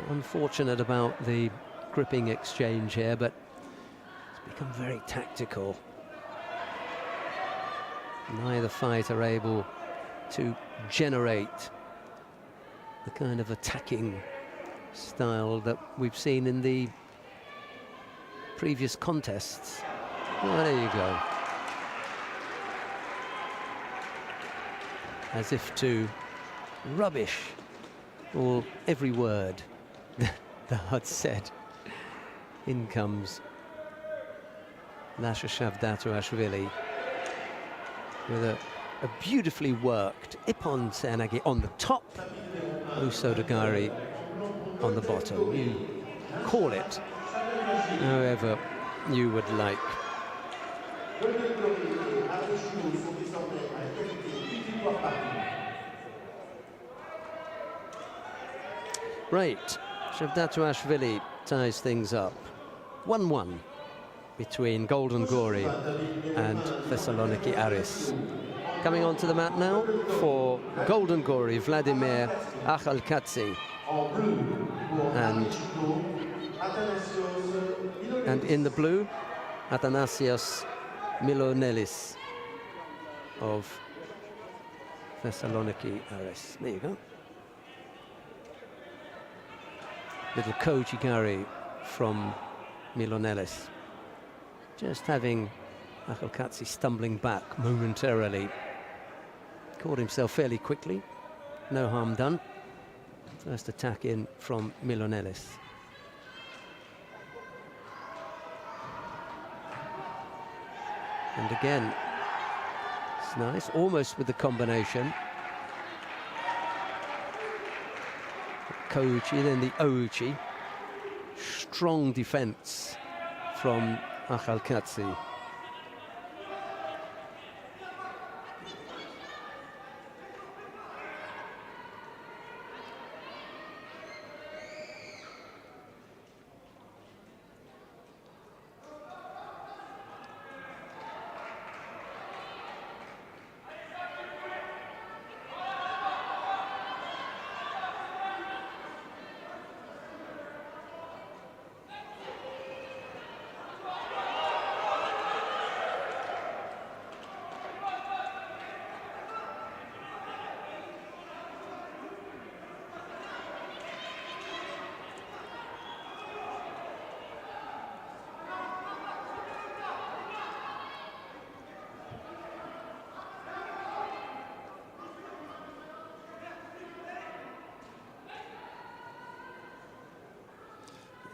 Unfortunate about the gripping exchange here, but it's become very tactical. Neither fighter able to generate the kind of attacking style that we've seen in the previous contests. Well, there you go. As if to rubbish every word that I'd said. In comes Lasha Shavdatuashvili with a beautifully worked Ippon Seoinage on the top, Usodagari on the bottom. You call it however you would like. Right, Shavdatuashvili ties things up. 1-1 between Golden Gory and Thessaloniki Aris. Coming onto the mat now for Golden Gory, Vladimir Achalkatsi. And in the blue, Athanasios Milonelis of Thessaloniki Aris. There you go. Little Kojigari from Milonelis. Just having Achalkatsi stumbling back momentarily. Caught himself fairly quickly. No harm done. First attack in from Milonelis. And again, it's nice, almost with the combination. Kouchi, then the Ouchi. Strong defense from Achalkatsi.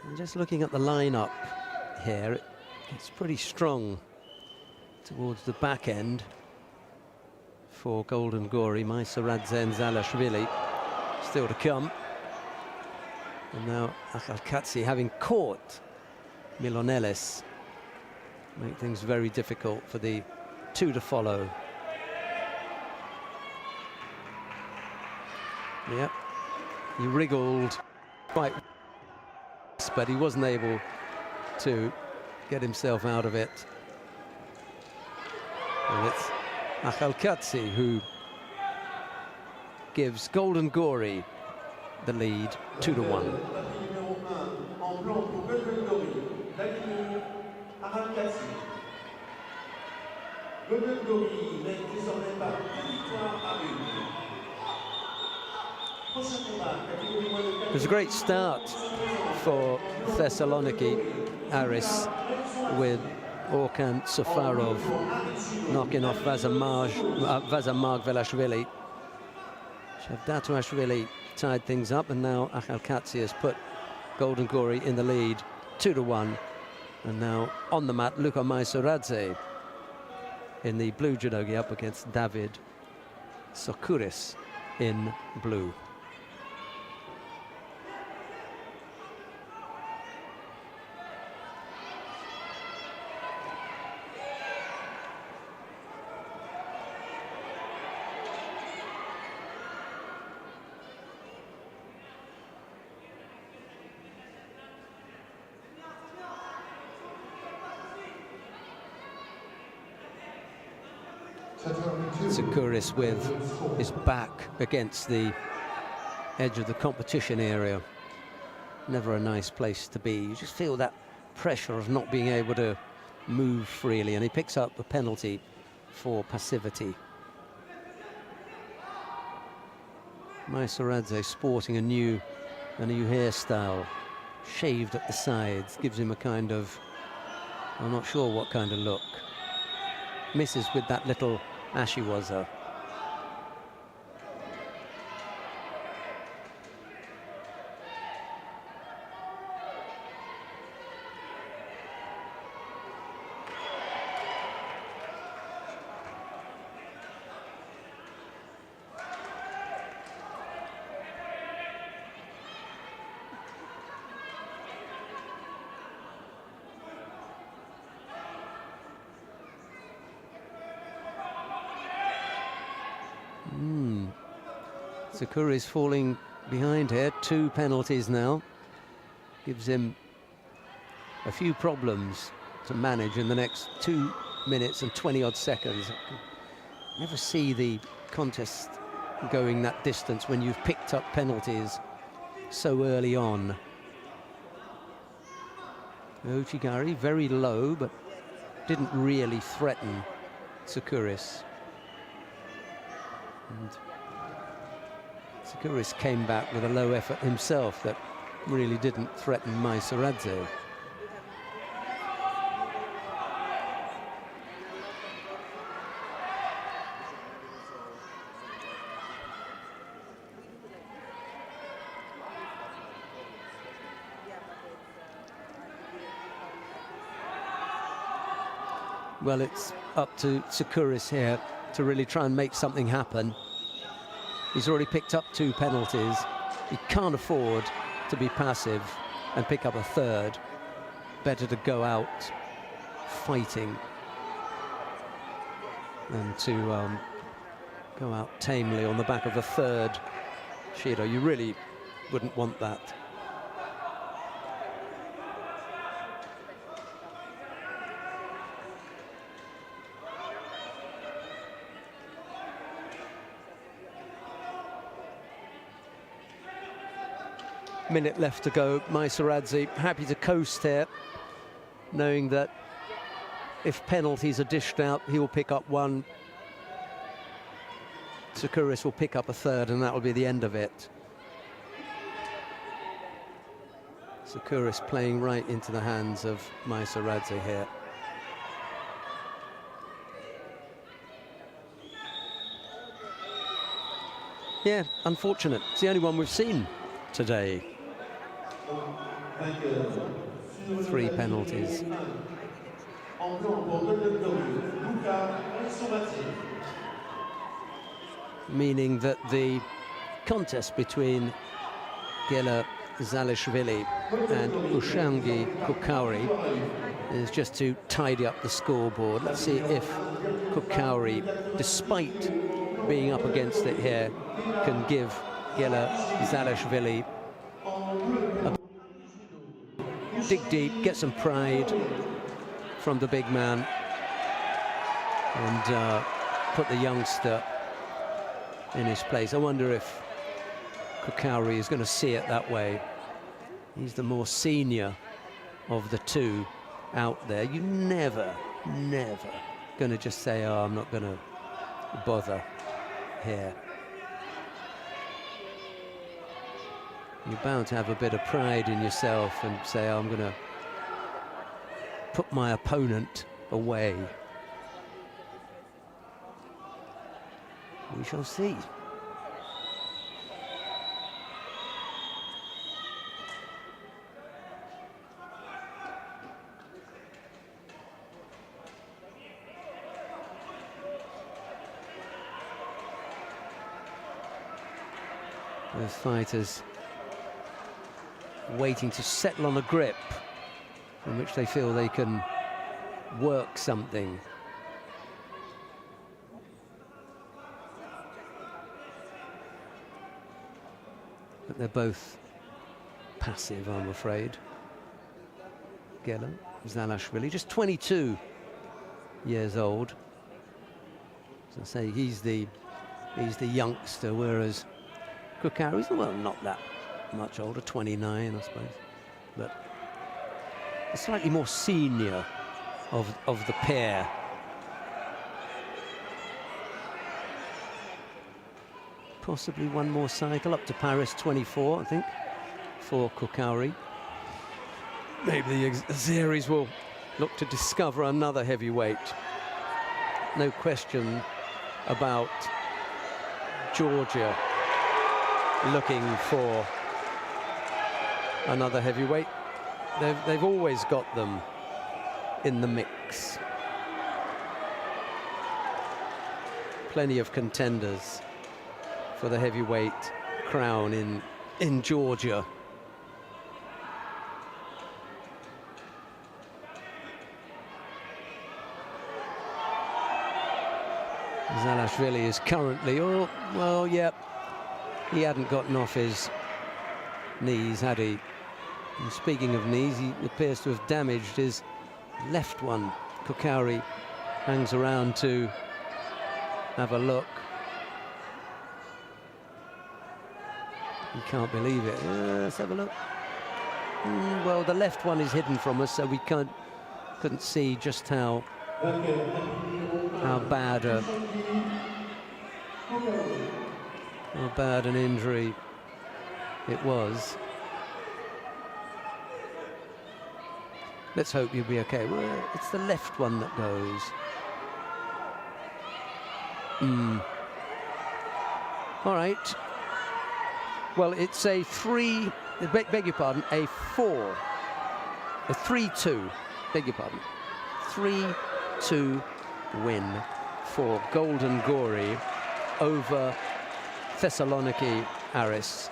And just looking at the lineup here, it's pretty strong towards the back end for Golden Gory. Maisaradze Zalashvili still to come. And now Achalkatsi, having caught Milonelis, make things very difficult for the two to follow. Yep, he wriggled quite, but he wasn't able to get himself out of it. And it's Achalkatsi who gives Golden Gory the lead 2-1. It was a great start for Thessaloniki Aris with Orkan Safarov knocking off Vazamag Velashvili. Shavdatuashvili tied things up, and now Achalkatsi has put Golden Gory in the lead 2-1. And now on the mat, Luka Maisaradze in the blue judogi up against David Sokuris in blue. Sokuris with his back against the edge of the competition area. Never a nice place to be. You just feel that pressure of not being able to move freely, and he picks up a penalty for passivity. Maisaradze sporting a new hairstyle, shaved at the sides, gives him a kind of, I'm not sure what kind of look. Misses with that little ashiwaza. Sakura's falling behind here. 2 penalties now. Gives him a few problems to manage in the next 2 minutes and 20-odd seconds. Never see the contest going that distance when you've picked up penalties so early on. Uchigari very low, but didn't really threaten Sakuris. And Sakuris came back with a low effort himself that really didn't threaten Maisaradze. Well, it's up to Sakuris here to really try and make something happen. He's already picked up 2 penalties. He can't afford to be passive and pick up a 3rd. Better to go out fighting than to go out tamely on the back of a 3rd Shido. You really wouldn't want that. Minute left to go. Maisaradze happy to coast here, knowing that if penalties are dished out, he will pick up 1. Sakuris will pick up a 3rd, and that will be the end of it. Sakuris playing right into the hands of Maisaradze here. Yeah, unfortunate. It's the only one we've seen today. 3 penalties. Meaning that the contest between Gela Zalishvili and Ushangi Kokauri is just to tidy up the scoreboard. Let's see if Kokauri, despite being up against it here, can give Gela Zalishvili dig deep, get some pride from the big man, and put the youngster in his place. I wonder if Kokauri is going to see it that way. He's the more senior of the 2 out there. You never going to just say, oh, I'm not going to bother here. You're bound to have a bit of pride in yourself and say, oh, I'm going to put my opponent away. We shall see. Both fighters waiting to settle on a grip from which they feel they can work something. But they're both passive, I'm afraid. Gela Zalishvili, just 22 years old. As I say, he's the youngster, whereas Kokauri's, well, not that much older, 29, I suppose, but a slightly more senior of the pair. possibly one more cycle up to Paris 24, I think, for Kokauri. Maybe the series will look to discover another heavyweight. No question about Georgia looking for another heavyweight. They've always got them in the mix. Plenty of contenders for the heavyweight crown in Georgia. Zalashvili is currently, oh, well, yeah, he hadn't gotten off his knees, had he? And speaking of knees, he appears to have damaged his left one. Kokauri hangs around to have a look. You can't believe it. Let's have a look. Well, the left one is hidden from us, so we couldn't see just how bad an injury it was. Let's hope you'll be okay. Well, it's the left one that goes. All right. Well, it's a beg your pardon, a 3-2, beg your pardon, 3-2 win for Golden Gory over Thessaloniki Aris.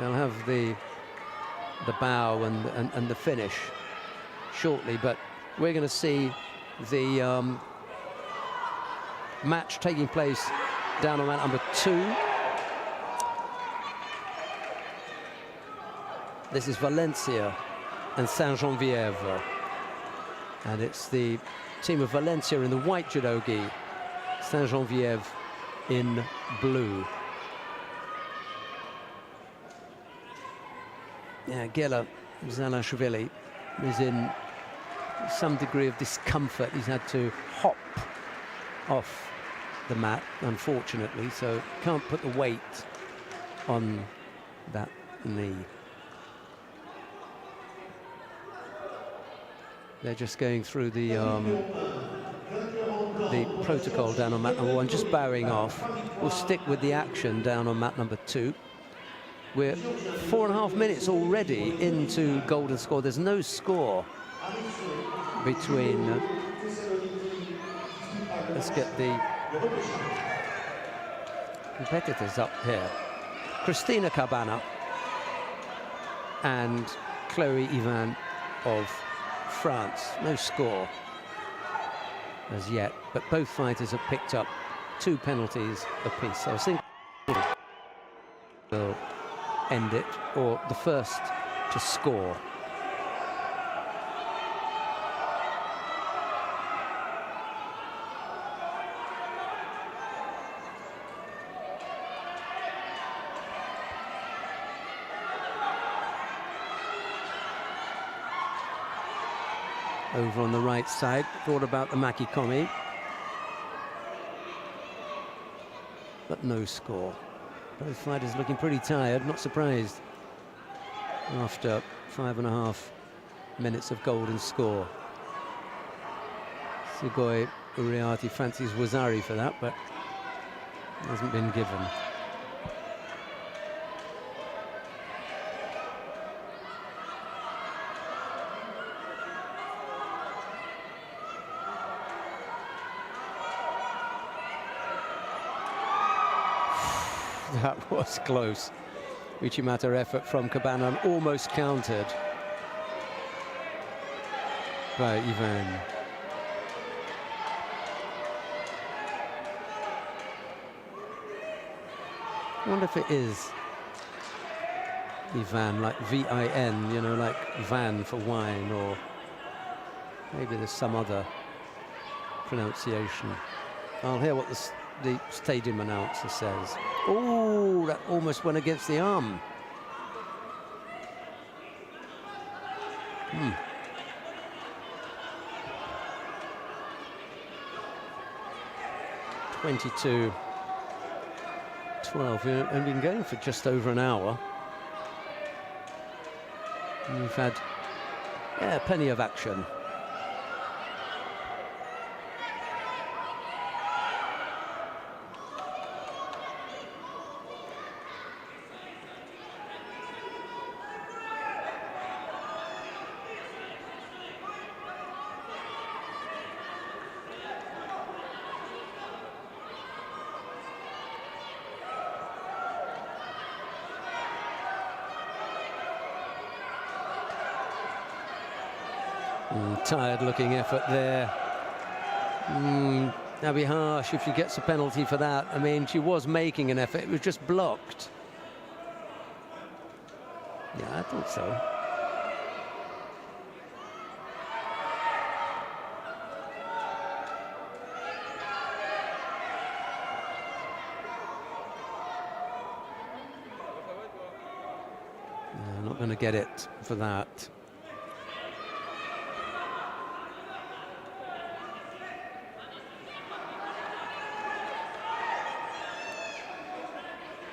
They'll have the bow and the finish shortly, but we're going to see the match taking place down on mat number 2. This is Valencia and Saint-Geneviève, and it's the team of Valencia in the white judogi, Saint-Geneviève in blue. Yeah, Gela Zalashvili is in some degree of discomfort. He's had to hop off the mat, unfortunately, so can't put the weight on that knee. They're just going through the protocol down on mat number 1, just bowing off. We'll stick with the action down on mat number 2. We're 4.5 minutes already into golden score. There's no score between let's get the competitors up here. Christina Cabana and Chloe Ivan of France. No score as yet, but both fighters have picked up 2 penalties apiece. So I think we'll end it, or the first to score. Over on the right side, thought about the Makikomi, but no score. Both fighters looking pretty tired, not surprised after 5.5 minutes of golden score. Sugoi Uriarte fancies Wazari for that, but hasn't been given. That was close. Uchimata effort from Cabana and almost countered by Ivan. I wonder if it is Ivan, like V-I-N, you know, like van for wine, or maybe there's some other pronunciation. I'll hear what the stadium announcer says. Oh, that almost went against the arm. 22-12. We've been going for just over an hour. And we've had, yeah, plenty of action. Tired-looking effort there. That'd be harsh if she gets a penalty for that. I mean, she was making an effort. It was just blocked. Yeah, I thought so. No, not going to get it for that.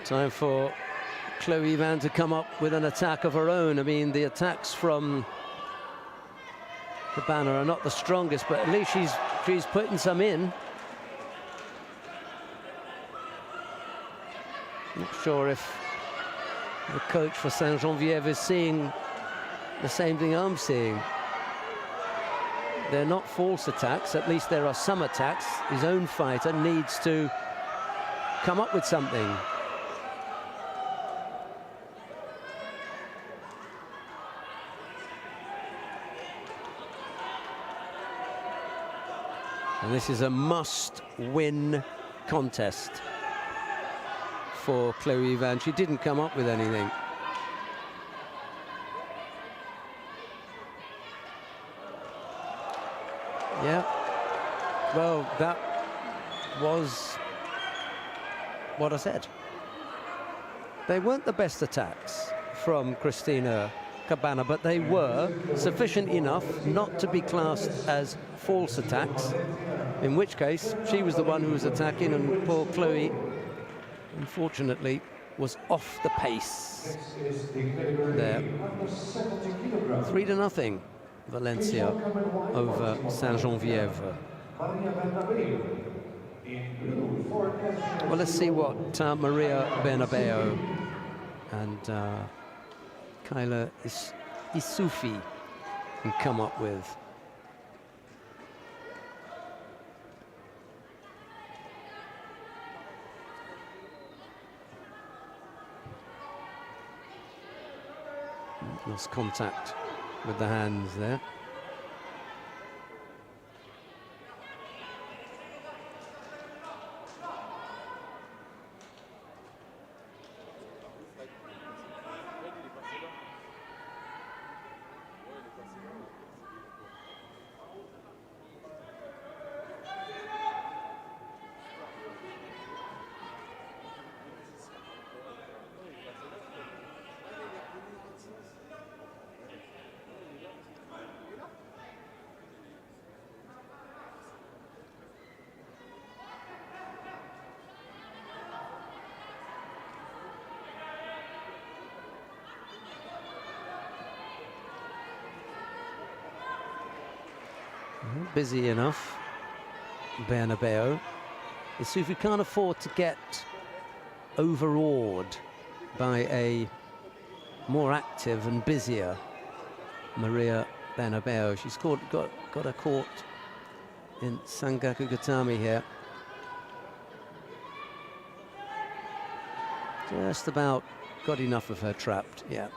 Time for Chloe Van to come up with an attack of her own. I mean, the attacks from the banner are not the strongest, but at least she's putting some in. Not sure if the coach for Saint-Geneviève is seeing the same thing I'm seeing. They're not false attacks, at least there are some attacks. His own fighter needs to come up with something. And this is a must-win contest for Chloe Van. She didn't come up with anything. Yeah. Well, that was what I said. They weren't the best attacks from Cristina Cabana, but they were sufficient enough not to be classed as false attacks, in which case she was the one who was attacking, and poor Chloe, unfortunately, was off the pace there. 3-0, Valencia over Saint-Geneviève. Well, let's see what Maria Bernabeu and Kyla Isufi can come up with. Lost contact with the hands there. Busy enough, Bernabeu. Isufi can't afford to get overawed by a more active and busier Maria Bernabeu. She's got her caught in Sangaku Gatami here. Just about got enough of her trapped, yeah.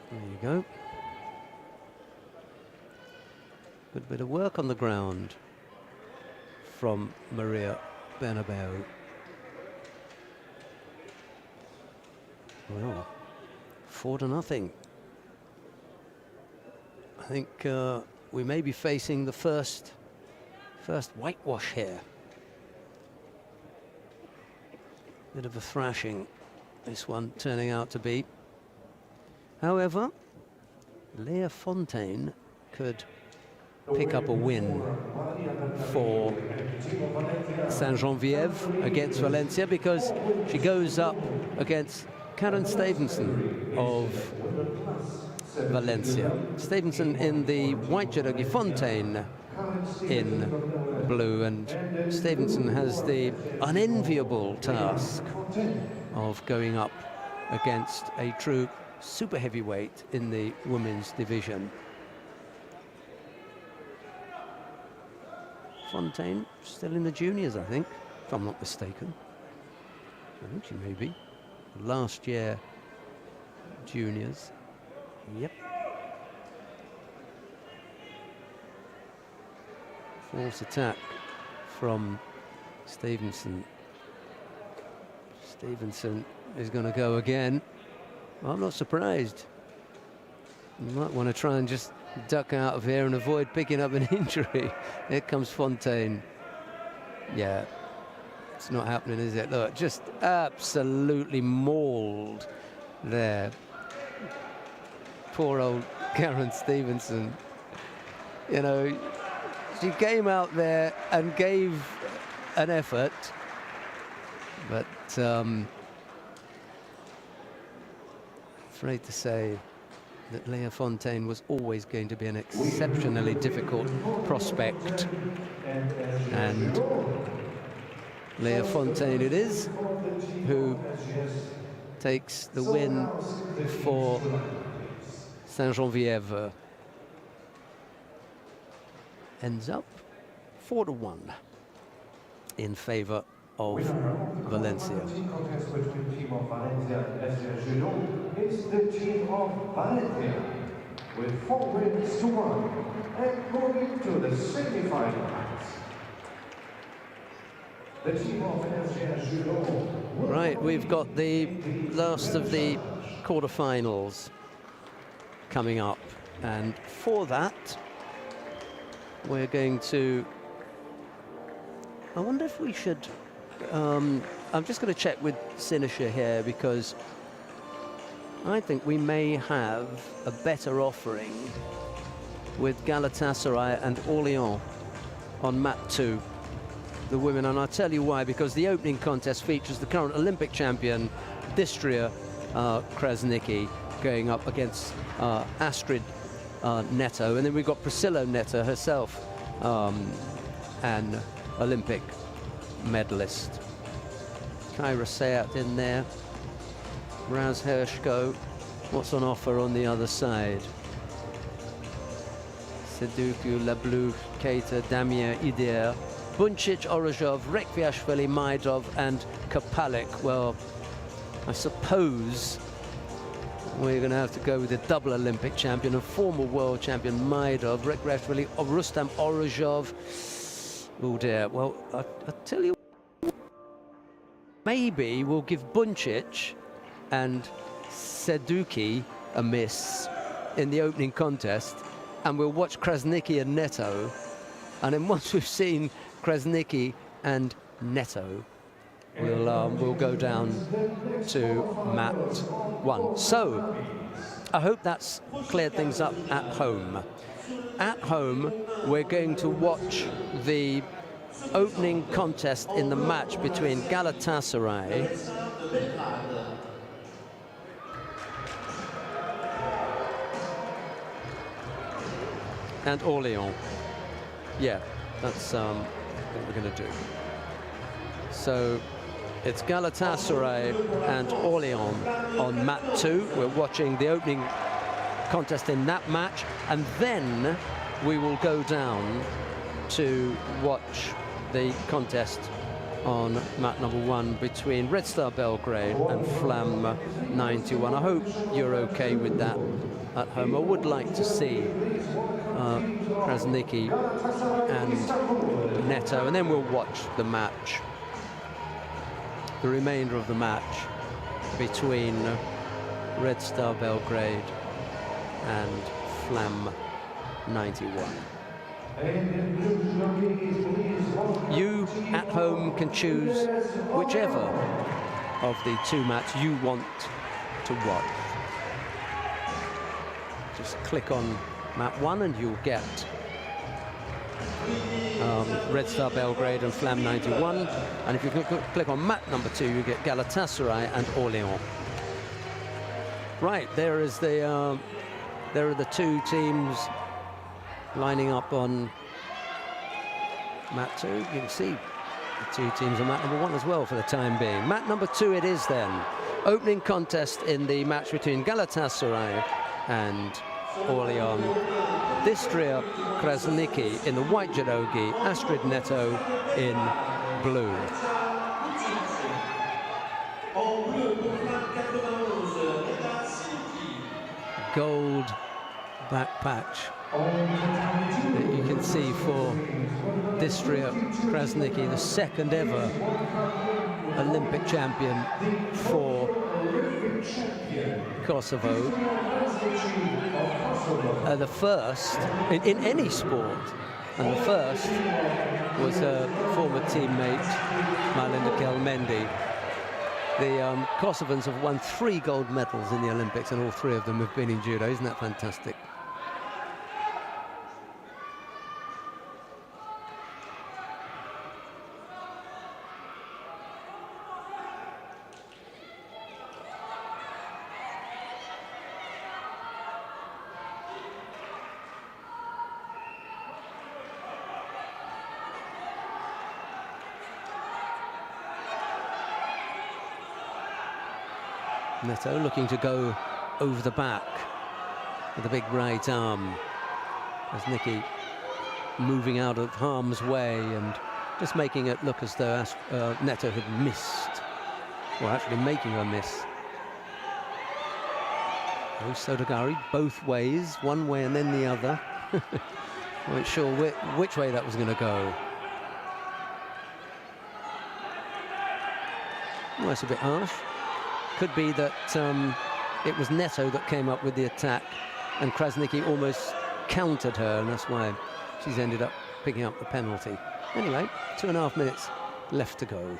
There you go. Good bit of work on the ground from Maria Bernabeu. Well, 4-0. I think we may be facing the first whitewash here. Bit of a thrashing, this one turning out to be. However, Leah Fontaine could pick up a win for Saint-Geneviève against Valencia, because she goes up against Karen Stevenson of Valencia. Stevenson in the white judo, Fontaine in blue, and Stevenson has the unenviable task of going up against a true super heavyweight in the women's division. Fontaine still in the juniors, I think, if I'm not mistaken. I think she may be. Last year, juniors. Yep. False attack from Stevenson. Stevenson is going to go again. Well, I'm not surprised. You might want to try and just duck out of here and avoid picking up an injury. Here comes Fontaine. Yeah, it's not happening, is it? Look, just absolutely mauled there. Poor old Karen Stevenson. You know, she came out there and gave an effort, but afraid to say that Leah Fontaine was always going to be an exceptionally difficult prospect. And Leah Fontaine it is who takes the win for Saint-Geneviève. Ends up 4-1 in favor of Valencia. The contest between the team of Valencia and Judo is the team of Valencia with 4 wins to 1 and moving to the semi-finals. The team of Judo. Right, we've got the last of the quarterfinals coming up, and for that we're going to, I wonder if we should, I'm just going to check with Sinisha here, because I think we may have a better offering with Galatasaray and Orléans on mat 2, the women, and I'll tell you why, because the opening contest features the current Olympic champion Distria Krasnicki going up against Astrid Neto, and then we've got Priscilla Neto herself, an Olympic medalist. Kyra Sayat in there. Raz Hershko. What's on offer on the other side? Seduku, Lablu, Keita, Damien, Idir, Buncic, Orozhov, Rekviashvili, Maidov, and Kapalik. Well, I suppose we're going to have to go with the double Olympic champion and former world champion Maidov, Rekviashvili, Rustam Orozhov. Oh dear. Well, I'll tell you, maybe we'll give Buncic and Seduki a miss in the opening contest, and we'll watch Krasnicki and Neto, and then once we've seen Krasnicki and Neto, we'll go down to mat 1. So I hope that's cleared things up at home. At home, we're going to watch the opening contest in the match between Galatasaray and Orléans. Yeah, that's what we're going to do. So it's Galatasaray and Orléans on mat 2. We're watching the opening contest in that match, and then we will go down to watch the contest on mat number 1 between Red Star Belgrade and Flam 91. I hope you're okay with that at home. I would like to see Krasnicki and Neto, and then we'll watch the match, the remainder of the match between Red Star Belgrade and Flam 91. You at home can choose whichever of the 2 matches you want to watch. Just click on mat 1 and you'll get Red Star Belgrade and Flam 91. And if you click on mat number 2, you get Galatasaray and Orléans. Right, there are the two teams lining up on mat 2. You can see the two teams on mat number 1 as well for the time being. Mat number 2 it is then. Opening contest in the match between Galatasaray and Orléans. Distria Krasniki in the white judo gi, Astrid Neto in blue. Gold back patch that you can see for Distria Krasniki, the second ever Olympic champion for Kosovo. The first in any sport, and the first was a former teammate, Marlinda Kelmendi. The Kosovans have won 3 gold medals in the Olympics, and all 3 of them have been in judo. Isn't that fantastic? Neto looking to go over the back with a big right arm, as Nikki moving out of harm's way and just making it look as though Neto had missed, or actually making her miss. Oh, Sotogari both ways, one way and then the other. Weren't sure which way that was going to go. Oh, that's a bit harsh. Could be that it was Neto that came up with the attack and Krasniki almost countered her, and that's why she's ended up picking up the penalty. Anyway, 2.5 minutes left to go.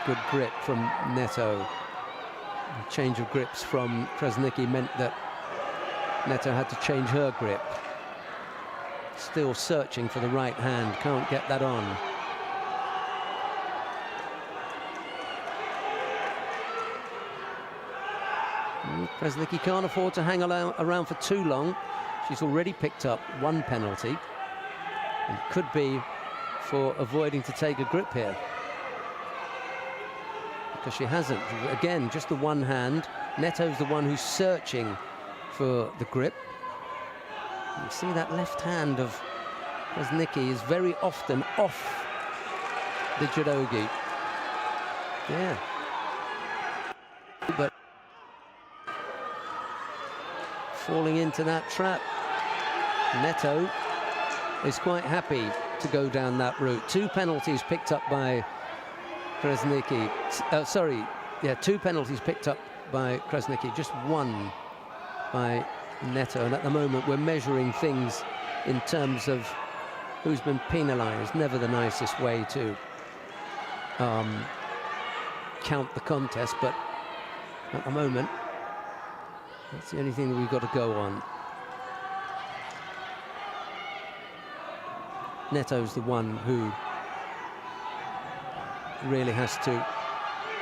Good grip from Neto. The change of grips from Krasniki meant that Neto had to change her grip. Still searching for the right hand, can't get that on. Krasniki can't afford to hang around for too long. She's already picked up 1 penalty, and it could be for avoiding to take a grip here, because she hasn't. Again, just the one hand. Neto's the one who's searching for the grip. You see that left hand of Krasniki is very often off the judogi. Yeah. But falling into that trap. Neto is quite happy to go down that route. 2 penalties picked up by Krasniki. 2 penalties picked up by Krasniki, just 1 by Neto. And at the moment we're measuring things in terms of who's been penalized. Never the nicest way to count the contest, but at the moment that's the only thing that we've got to go on. Neto's the one who really has to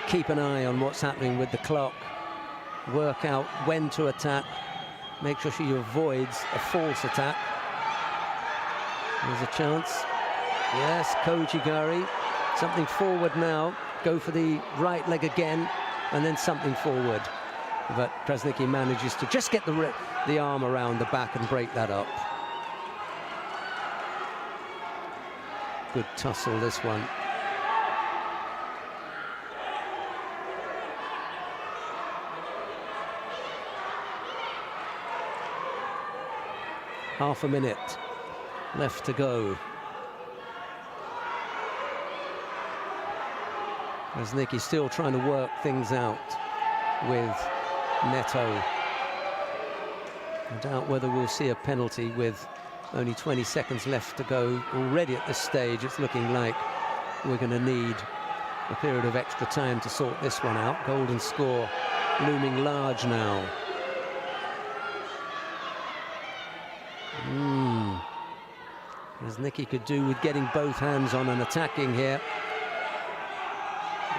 keep an eye on what's happening with the clock, work out when to attack, make sure she avoids a false attack. There's a chance. Yes, Kojigari, something forward now. Go for the right leg again, and then something forward. But Krasniki manages to just get the arm around the back and break that up. Good tussle, this one. Half a minute left to go. Krasniki still trying to work things out with Neto. I doubt whether we'll see a penalty with only 20 seconds left to go. Already at this stage, it's looking like we're going to need a period of extra time to sort this one out. Golden score looming large now. As Nikki could do with getting both hands on and attacking here.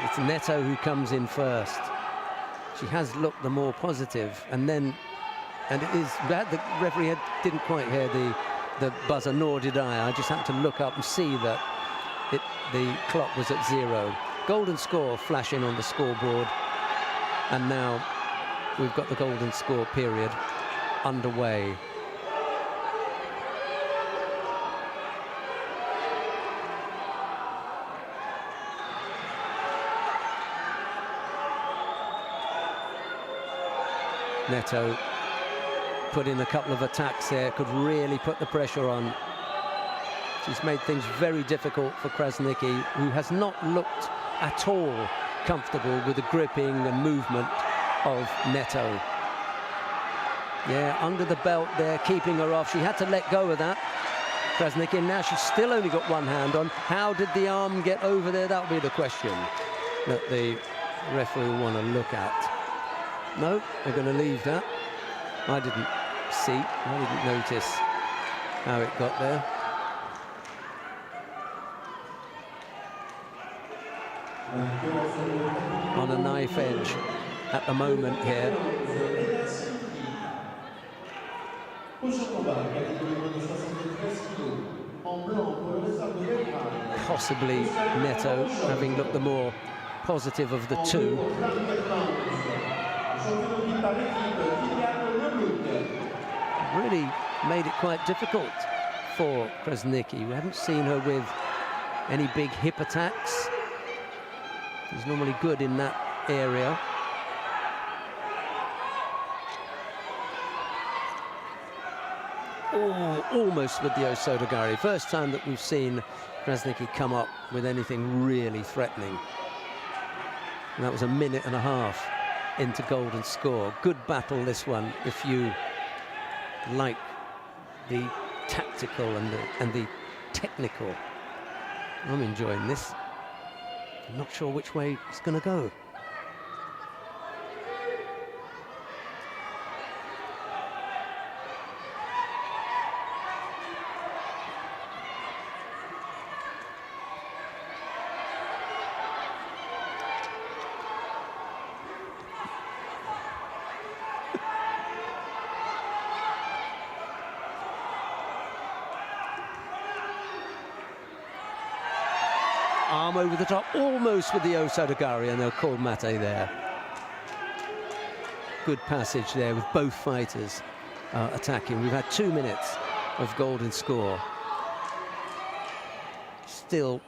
It's Neto who comes in first. She has looked the more positive, and it is bad the referee didn't quite hear the buzzer, nor did I. I just happened to look up and see that the clock was at 0. Golden score flashing on the scoreboard, and now we've got the golden score period underway. Neto put in a couple of attacks there, could really put the pressure on. She's made things very difficult for Krasniqi, who has not looked at all comfortable with the gripping and movement of Neto. Yeah, under the belt there, keeping her off. She had to let go of that, Krasniqi, and now she's still only got one hand on. How did the arm get over there? That'll be the question that the referee will want to look at. No, they're going to leave that. I didn't notice how it got there. On a knife edge at the moment here. Possibly Neto having looked the more positive of the two. Really made it quite difficult for Krasniqi. We haven't seen her with any big hip attacks. She's normally good in that area. Oh, almost with the Osodagari. First time that we've seen Krasniqi come up with anything really threatening. And that was 1.5 minutes into golden score. Good battle, this one, if you like the tactical and the technical. I'm enjoying this. I'm not sure which way it's going to go. Arm over the top, almost with the Osodagari, and they'll call Mate there. Good passage there with both fighters attacking. We've had 2 minutes of golden score. Still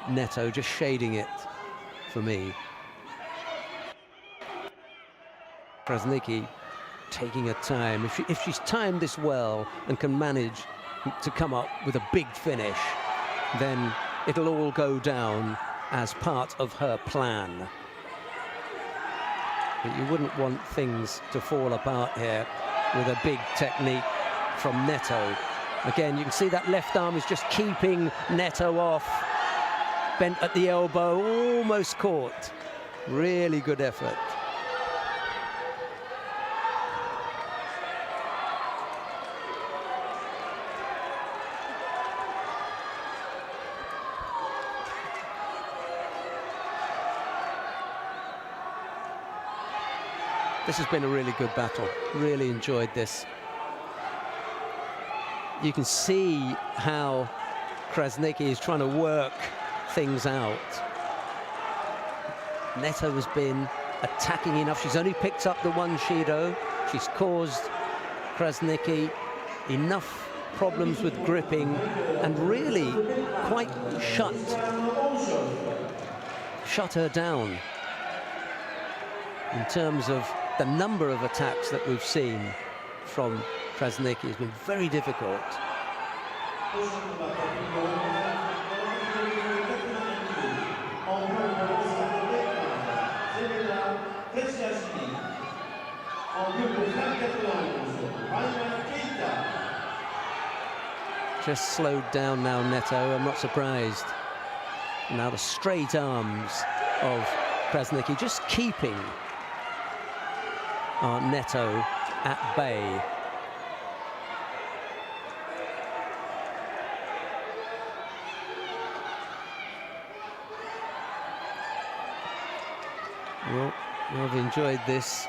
Neto just shading it for me. Krasniqi taking her time. If she's timed this well and can manage to come up with a big finish, then it'll all go down as part of her plan. But you wouldn't want things to fall apart here with a big technique from Neto. Again, you can see that left arm is just keeping Neto off. Bent at the elbow, almost caught. Really good effort. This has been a really good battle. Really enjoyed this. You can see how Krasniqi is trying to work things out. Neto has been attacking enough. She's only picked up the one Judo. She's caused Krasniqi enough problems with gripping and really quite shut her down in terms of the number of attacks that we've seen from Krasniqi. Has been very difficult. Just slowed down now, Neto. I'm not surprised. Now the straight arms of Krasniqi just keeping Neto at bay. Well, I've enjoyed this.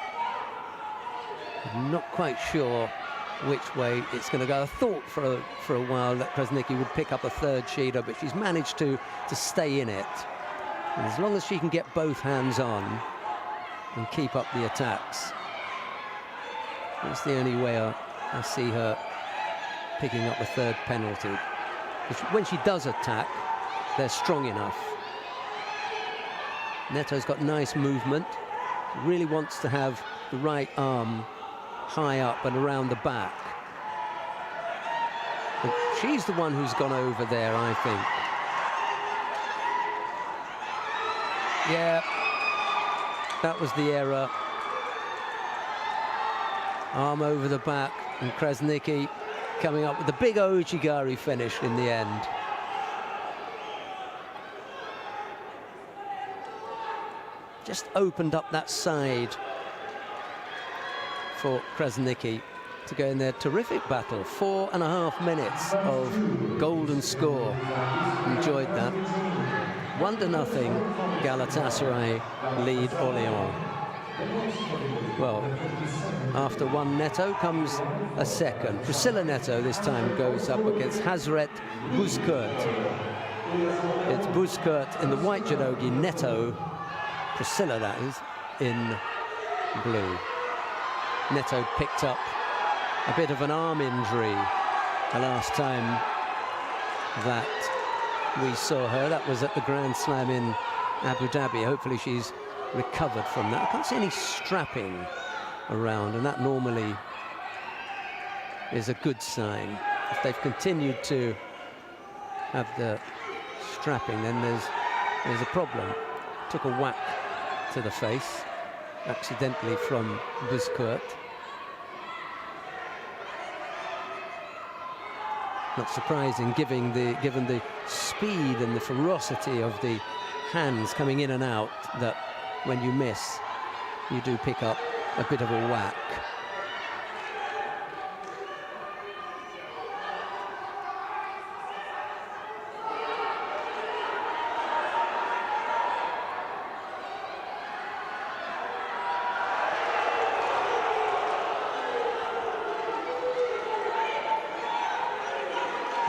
I'm not quite sure which way it's going to go. I thought for a while that Krasniqi would pick up a third Shido, but she's managed to stay in it. And as long as she can get both hands on and keep up the attacks, that's the only way I see her picking up a third penalty. When she does attack, they're strong enough. Neto's got nice movement, really wants to have the right arm high up and around the back. But she's the one who's gone over there, I think. Yeah, that was the error. Arm over the back, and Krasniqi coming up with the big Ouchigari finish in the end. Just opened up that side for Krasniqi to go in there. Terrific battle, 4.5 minutes of golden score. Enjoyed that. 1-0 Galatasaray lead Orléans. Well, after one Neto comes a second. Priscilla Neto this time goes up against Hazret Buzkurt. It's Buzkurt in the white judogi, Neto, Priscilla that is, in blue. Neto picked up a bit of an arm injury the last time that we saw her. That was at the Grand Slam in Abu Dhabi. Hopefully she's recovered from that. I can't see any strapping around, and that normally is a good sign. If they've continued to have the strapping, then there's a problem. Took a whack to the face accidentally from Buzkurt. Not surprising, given the speed and the ferocity of the hands coming in and out, that when you miss, you do pick up a bit of a whack.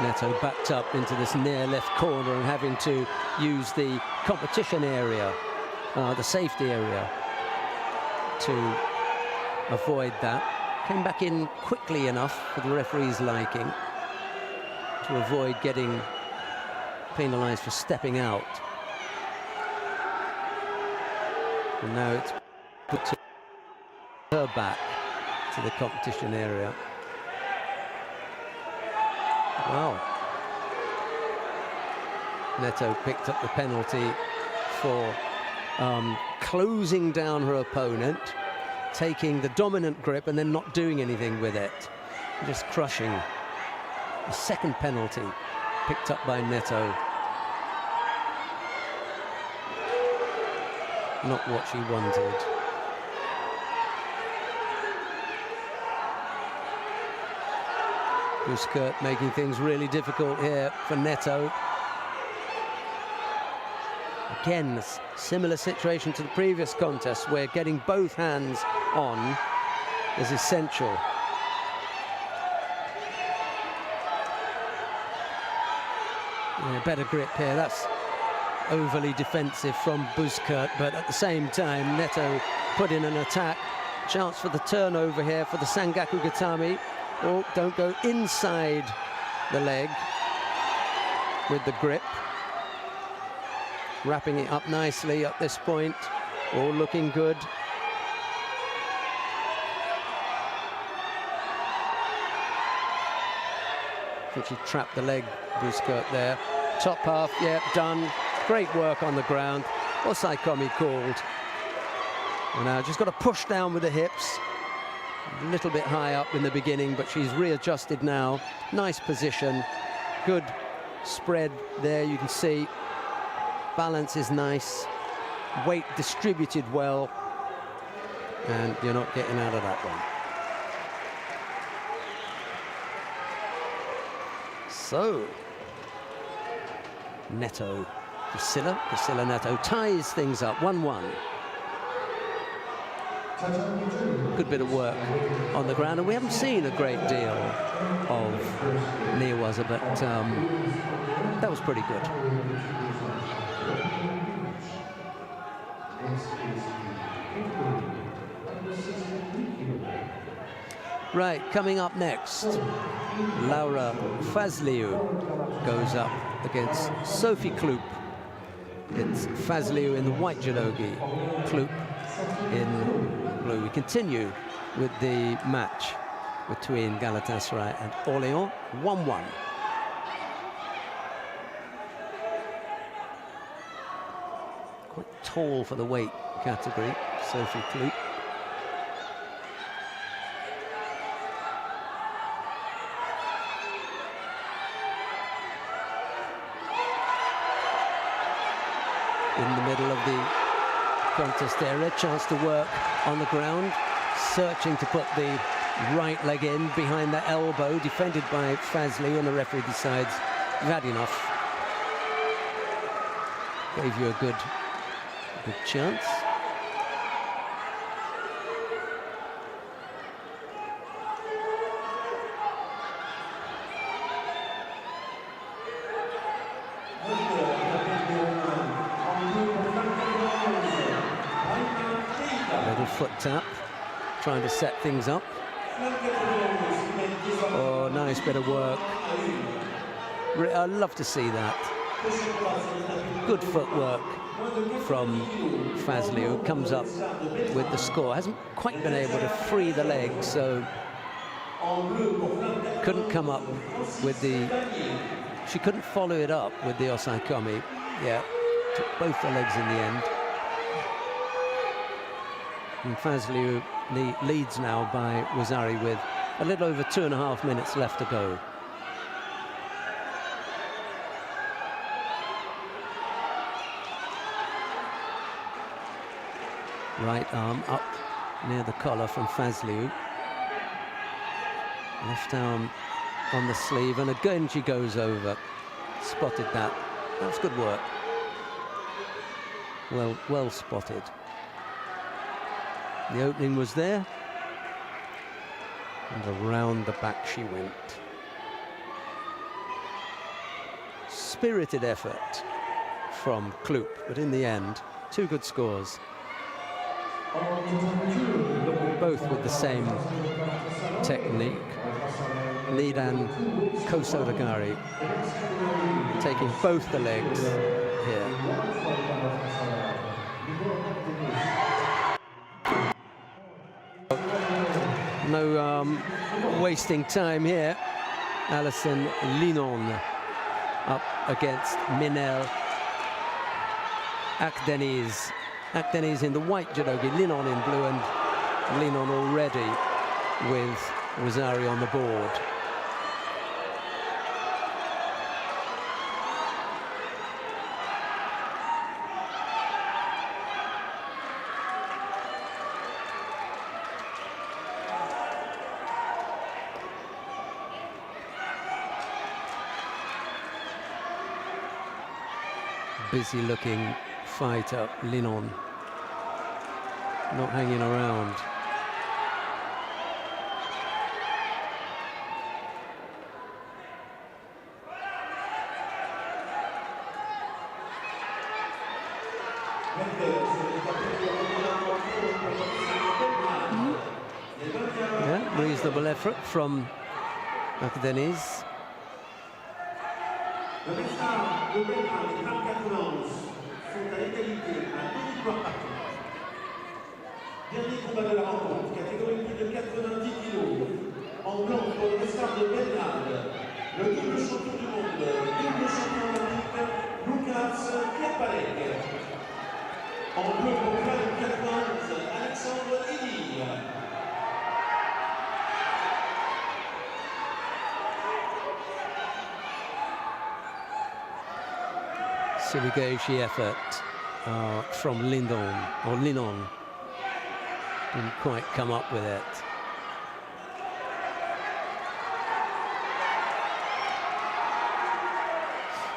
Neto backed up into this near left corner and having to use the competition area, the safety area, to avoid that. Came back in quickly enough for the referee's liking to avoid getting penalised for stepping out. And now it's put to her back to the competition area. Wow. Neto picked up the penalty for closing down her opponent, taking the dominant grip and then not doing anything with it, just crushing. The second penalty picked up by Neto. Not what she wanted. Buzkurt making things really difficult here for Neto. Again, a similar situation to the previous contest, where getting both hands on is essential. Yeah, better grip here. That's overly defensive from Buzkurt, but at the same time, Neto put in an attack. Chance for the turnover here for the Sangaku Gatami. Oh, don't go inside the leg with the grip. Wrapping it up nicely at this point. All looking good. I think she trapped the leg, Buzkurt there. Top half, yeah, done. Great work on the ground. Osaikomi called. And now just got to push down with the hips. A little bit high up in the beginning, but she's readjusted now. Nice position. Good spread there, you can see. balance is nice, weight distributed well, and you're not getting out of that one. So, Neto, Priscilla Neto ties things up, 1-1. Good bit of work on the ground, and we haven't seen a great deal of Niawaza, but that was pretty good. Right, coming up next, Laura Fazliu goes up against Sophie Kloop. It's Fazliu in the white judogi, Kloop in blue. We continue with the match between Galatasaray and Orléans, 1-1. Quite tall for the weight category, Sophie Kloop. In the middle of the contest area, chance to work on the ground, searching to put the right leg in behind the elbow, defended by Fazliu, and the referee decides you've had enough. Gave you a good chance. Foot tap, trying to set things up. Oh, nice bit of work. I love to see that. Good footwork from Fazliu, who comes up with the score. Hasn't quite been able to free the leg, so couldn't come up with the... She couldn't follow it up with the osaikomi. Yeah, took both the legs in the end. And Fazliu leads now by Wazari with a little over 2.5 minutes left to go. Right arm up near the collar from Fazliu. Left arm on the sleeve, and again she goes over. Spotted that. That's good work. Well spotted. The opening was there, and around the back she went. Spirited effort from Kloop, but in the end, 2 good scores. Both with the same technique. Nidan Kosodagari taking both the legs here. No wasting time here. Alison Linon up against Minel Akdeniz. Akdeniz in the white judogi, Linon in blue, and Linon already with Wazari on the board. Busy looking fighter, Linon. Not hanging around. Yeah, reasonable effort from Akdeniz. Le Bestar, le Belgrade et Marc-Catolance sont à égalité à 2 victoires partout. Dernier combat de la rencontre, catégorie plus de 90 kg. En blanc pour le Bestar de Belgrade, le double champion du monde, double champion olympique, Lucas Kerpalek. En bleu pour le 91, Alexandre Idi. Siligeshi effort from Linon. Didn't quite come up with it.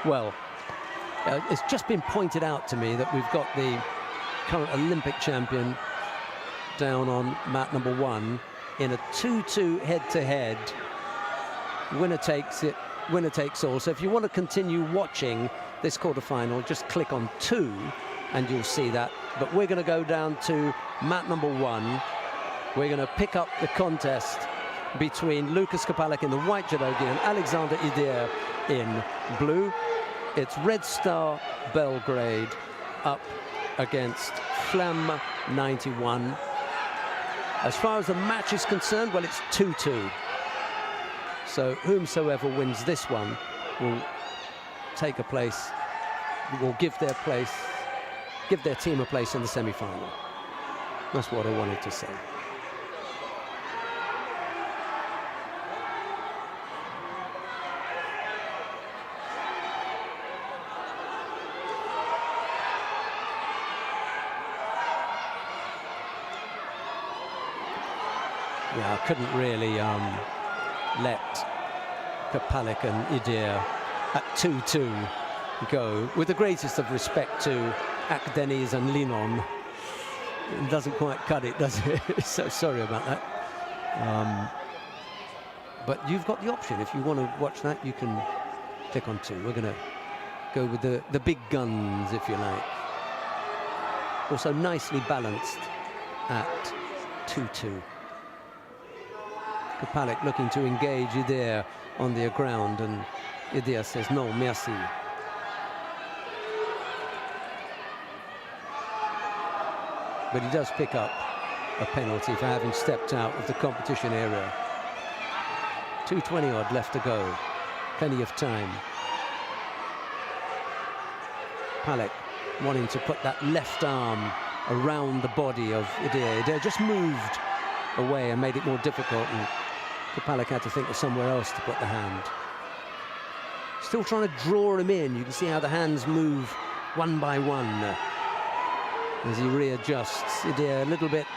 Well, it's just been pointed out to me that we've got the current Olympic champion down on mat number 1 in a 2-2 head-to-head. Winner takes it, winner takes all. So if you want to continue watching this quarterfinal, just click on 2 and you'll see that. But we're going to go down to mat number 1. We're going to pick up the contest between Lukas Kapalik in the white judogi and Alexander Idir in blue. It's Red Star Belgrade up against Flamme 91. As far as the match is concerned, well, it's 2-2. So whomsoever wins this one will take a place, will give their team a place in the semi-final. That's what I wanted to say. Yeah, I couldn't really let Kapalik and Idir at 2-2 go. With the greatest of respect to Akdeniz and Linon, it doesn't quite cut it, does it? So sorry about that. But you've got the option. If you want to watch that, you can click on 2. We're going to go with the big guns, if you like. Also nicely balanced at 2-2. Kapalik looking to engage Idir on the ground, and Idir says, no, merci. But he does pick up a penalty for having stepped out of the competition area. 2:20 odd left to go. Plenty of time. Kapalik wanting to put that left arm around the body of Idir. Idir just moved away and made it more difficult, and Kapalik had to think of somewhere else to put the hand. Still trying to draw him in. You can see how the hands move one by one as he readjusts. Idir a little bit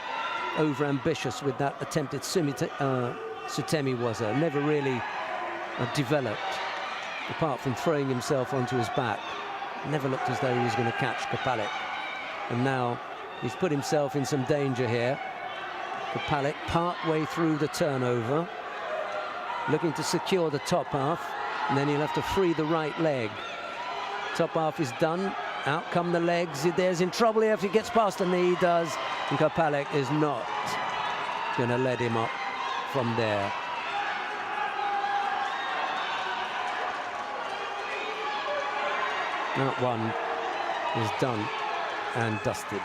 over-ambitious with that attempted Sutemi waza. Never really developed, apart from throwing himself onto his back. Never looked as though he was going to catch Kapalik. And now he's put himself in some danger here. Kapalik part way through the turnover, looking to secure the top half, and then he'll have to free the right leg. Top half is done. Out come the legs. Idir's in trouble here if he gets past the knee. He does. And Kapalik is not going to let him up from there. That one is done and dusted.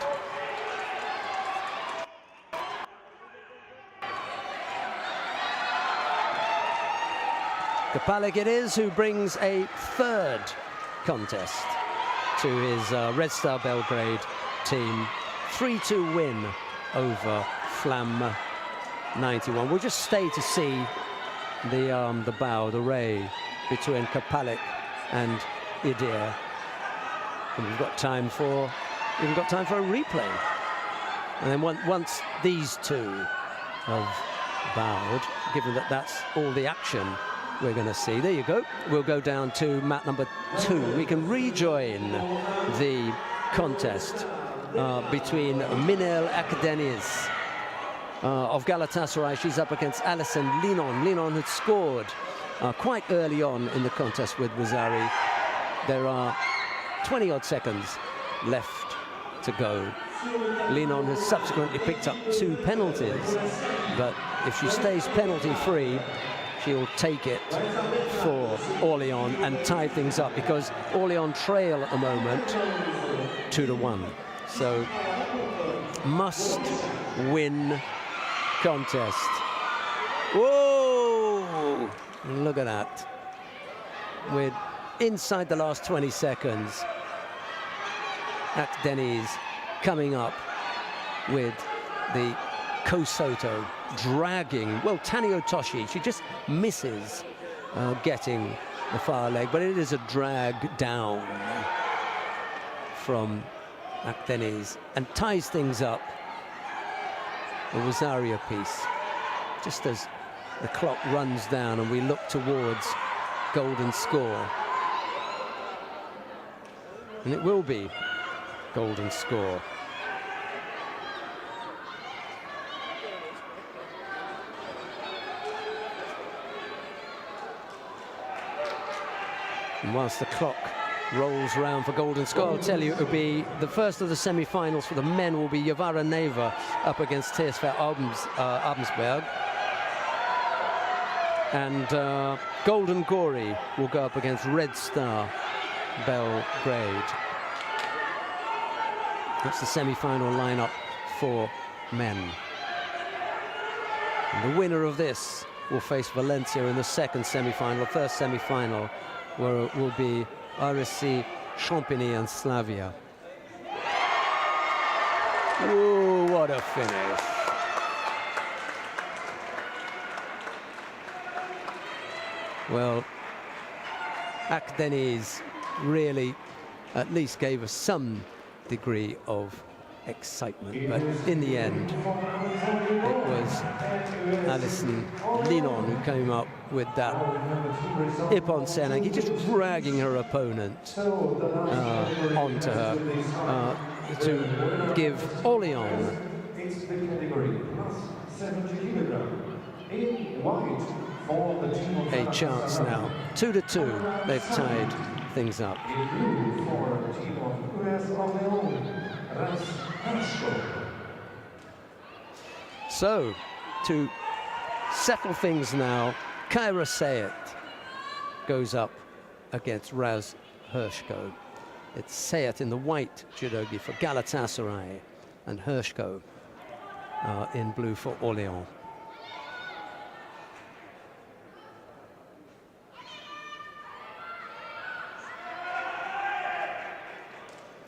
Kapalik it is who brings a 3rd contest to his Red Star Belgrade team. 3-2 win over Flamme 91. We'll just stay to see the bow, the ray between Kapalik and Idir. And we've got time for a replay. And then once these two have bowed, given that that's all the action we're going to see. There you go. We'll go down to mat number 2. We can rejoin the contest between Minel Akdeniz of Galatasaray. She's up against Alison Linon. Linon had scored quite early on in the contest with Wazari. There are 20-odd seconds left to go. Linon has subsequently picked up 2 penalties, but if she stays penalty-free, she'll take it for Orléans and tie things up, because Orléans trail at the moment 2-1. So must win contest. Whoa! Look at that. We're inside the last 20 seconds. Akdeniz coming up with the Kosoto dragging, well, Tani Otoshi, she just misses getting the far leg, but it is a drag down. from Akdeniz and ties things up. A Rosario piece, just as the clock runs down and we look towards golden score. And it will be golden score. And whilst the clock rolls round for golden score, I'll tell you, it will be the first of the semi-finals for the men will be Yavara Neva up against TSV Abensberg. And Golden Gory will go up against Red Star Belgrade. That's the semi-final lineup for men. And the winner of this will face Valencia in the second semi-final. The first semi-final where it will be RSC Champigny and Slavia. Ooh, what a finish. Well, Akdeniz really at least gave us some degree of excitement, but in the end it was Alison Linon who came up with that Ippon Senagi, just dragging her opponent onto her to give Orléans a chance now. 2-2, they've tied things up. So, to settle things now, Kaira Sayet goes up against Raz Hershko. It's Sayet in the white judogi for Galatasaray and Hershko in blue for Orléans.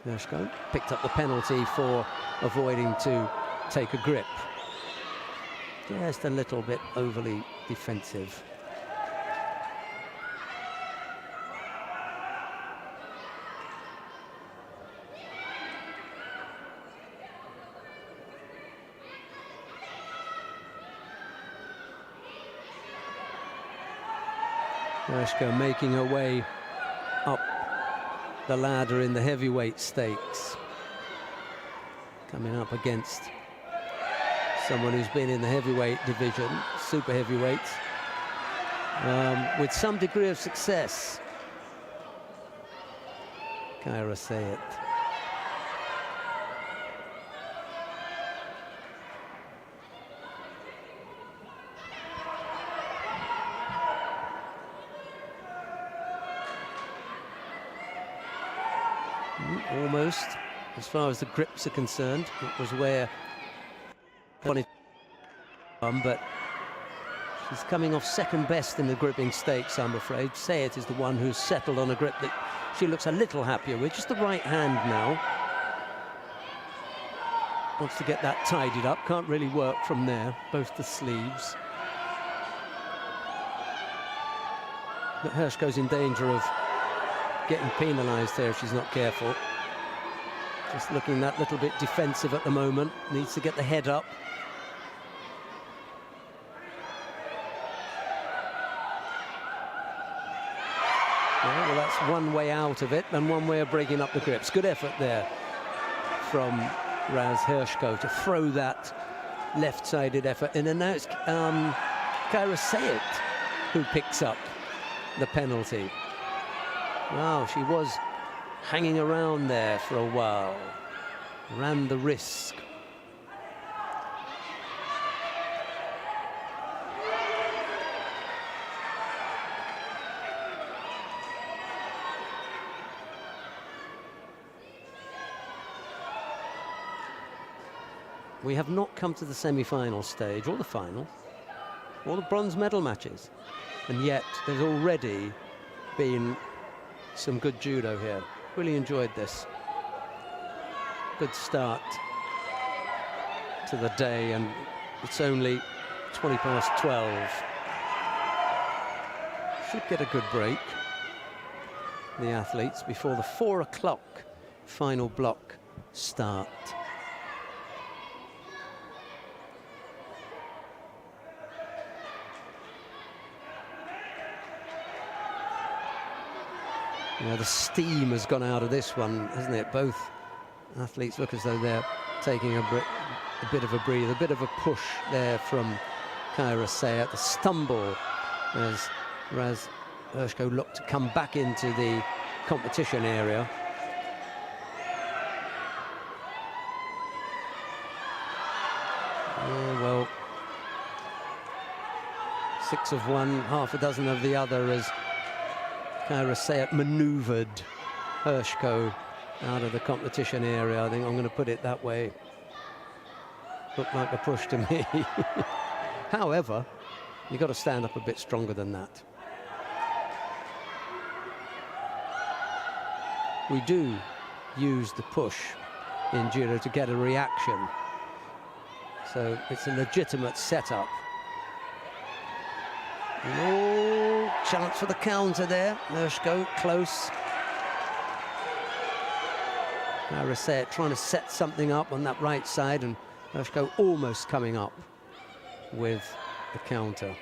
Hershko picked up the penalty for avoiding to take a grip. Just a little bit overly defensive. Hershko making her way up the ladder in the heavyweight stakes, coming up against someone who's been in the heavyweight division, super heavyweights, with some degree of success. Kaira Sayet. Almost, as far as the grips are concerned, it was where wanted, but she's coming off second best in the gripping stakes, I'm afraid. Sayet is the one who's settled on a grip that she looks a little happier with. Just the right hand now. Wants to get that tidied up. Can't really work from there, both the sleeves. But Hershko's in danger of getting penalised there if she's not careful. Just looking that little bit defensive at the moment. Needs to get the head up. Well, that's one way out of it and one way of breaking up the grips. Good effort there from Raz Hershko to throw that left-sided effort in. And now it's Kaira Sayet who picks up the penalty. Wow, she was hanging around there for a while. Ran the risk. We have not come to the semi-final stage, or the final, or the bronze medal matches. And yet, there's already been some good judo here. Really enjoyed this. Good start to the day, and it's only 12:20. Should get a good break, the athletes, before the 4 o'clock final block start. Yeah, the steam has gone out of this one, hasn't it? Both athletes look as though they're taking a bit of a breathe, a bit of a push there from Kyra Sayat. The stumble as Raz Hershko looked to come back into the competition area. Yeah, well, 6 of one, half a dozen of the other, as Kyra Sayat manoeuvred Hershko out of the competition area. I think I'm going to put it that way. Looked like a push to me. However, you've got to stand up a bit stronger than that. We do use the push in judo to get a reaction. So it's a legitimate setup. Oh, chance for the counter there. Hershko close. Kyra Sayat trying to set something up on that right side, and Hershko almost coming up with the counter.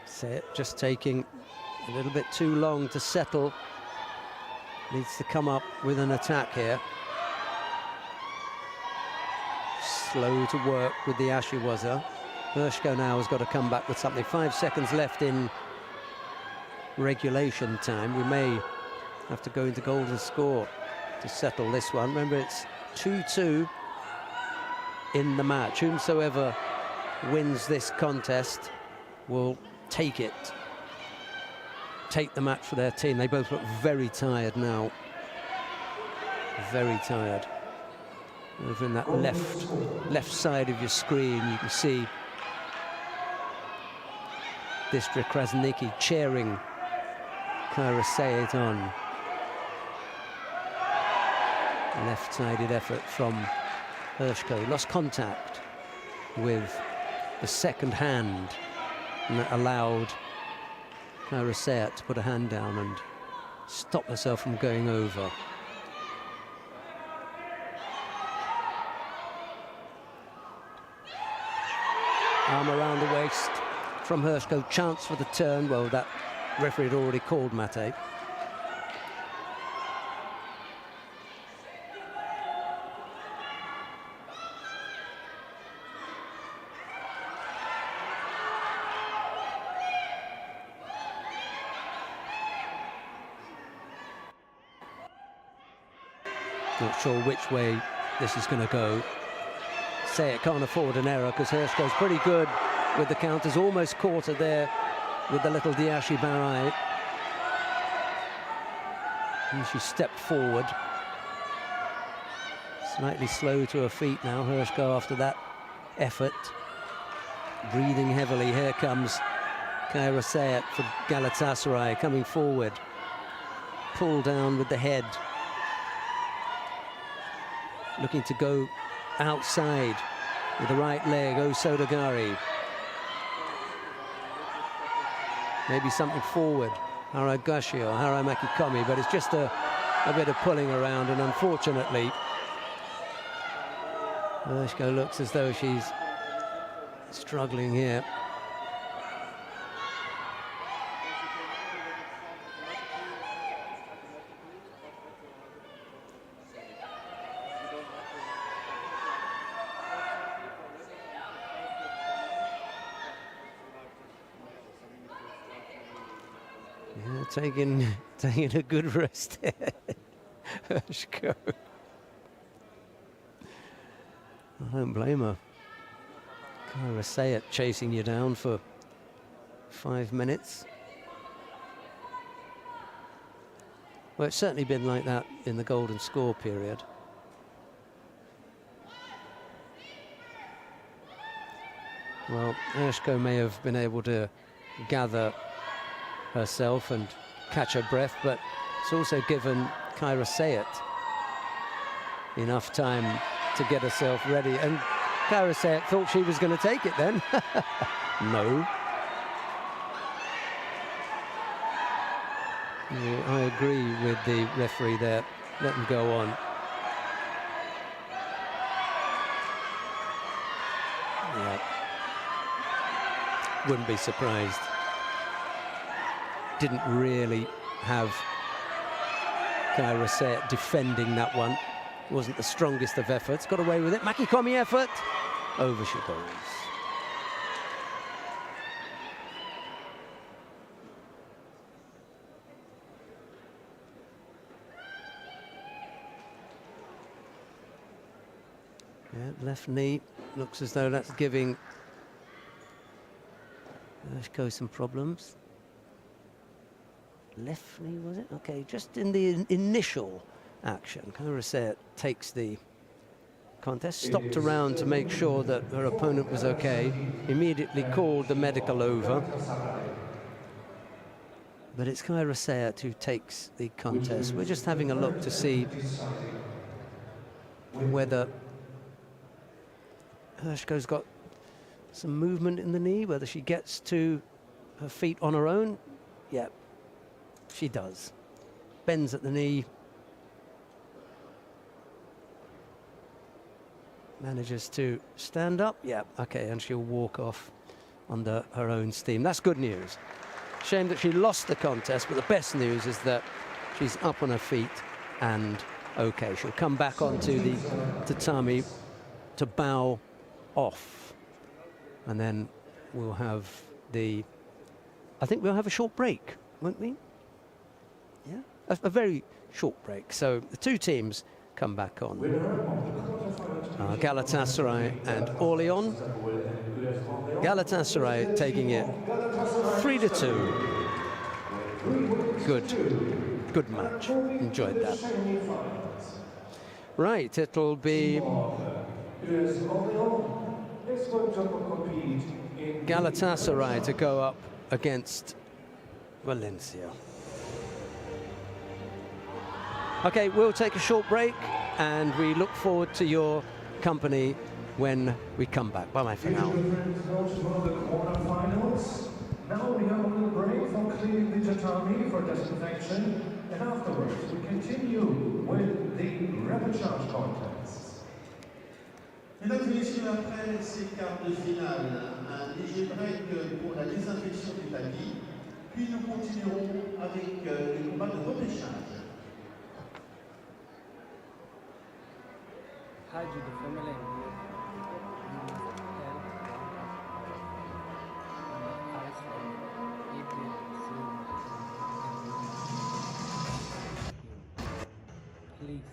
Sayat just taking a little bit too long to settle. Needs to come up with an attack here. Slow to work with the Ashiwaza. Hershko now has got to come back with something. 5 seconds left in regulation time. We may have to go into golden score to settle this one. Remember, it's 2-2 in the match. Whomsoever wins this contest will take it. Take the match for their team. They both look very tired now. Very tired. Over in that left side of your screen, you can see District Krasniki cheering Kyra Sayat on. Left-sided effort from Hershko. Lost contact with the second hand, and that allowed Kyra Sayat to put a hand down and stop herself from going over. Arm around the waist from Hershko. Chance for the turn. Well, that referee had already called Mate. Not sure which way this is going to go. Sayat can't afford an error because Hershko's pretty good with the counters. Almost caught her there with the little Diashi Barai. And she stepped forward. Slightly slow to her feet now, Hershko, after that effort. Breathing heavily. Here comes Kyra Sayat for Galatasaray coming forward. Pull down with the head. Looking to go outside with the right leg, Osodagari. Maybe something forward, Haragashi or Haramaki Komi, but it's just a bit of pulling around, and unfortunately, Hershko looks as though she's struggling here. Taking a good rest there. Hershko. I don't blame her. Kyra Sayat chasing you down for 5 minutes. Well, it's certainly been like that in the golden score period. Well, Hershko may have been able to gather herself and catch her breath, but it's also given Kyra Sayat enough time to get herself ready. And Kyra Sayat thought she was going to take it then. No. Yeah, I agree with the referee there. Let them go on. Yeah. Wouldn't be surprised. Didn't really have Kyra Sayat defending that one. Wasn't the strongest of efforts. Got away with it. Makikomi effort. Over she goes. Yeah, left knee. Looks as though that's giving Ershko some problems. Left knee, was it? Okay, just in the initial action. Kyra Sayat takes the contest, stopped around to make sure that her opponent was okay, immediately called the medical over. But it's Kyra Sayat who takes the contest. We're just having a look to see whether Ershko's got some movement in the knee, whether she gets to her feet on her own. Yeah, she does. Bends at the knee. Manages to stand up. Yeah, okay, and she'll walk off under her own steam. That's good news. Shame that she lost the contest, but the best news is that she's up on her feet and okay. She'll come back onto the tatami to bow off, and then we'll have I think we'll have a short break, won't we? Yeah, a very short break. So the two teams come back on. Galatasaray and Orléans. Galatasaray taking it 3-2. Good match. Enjoyed that. Right, it'll be Galatasaray to go up against Valencia. Okay, we'll take a short break and we look forward to your company when we come back. Bye-bye for now. Now we have a little break for cleaning the tatami for disinfection, and afterwards we continue with the repechage contests. Mesdames et messieurs, après ces quarts de finale, un léger break pour la désinfection du tapis, puis nous continuerons avec les combats de repêchage. Hi, Judo family. Please.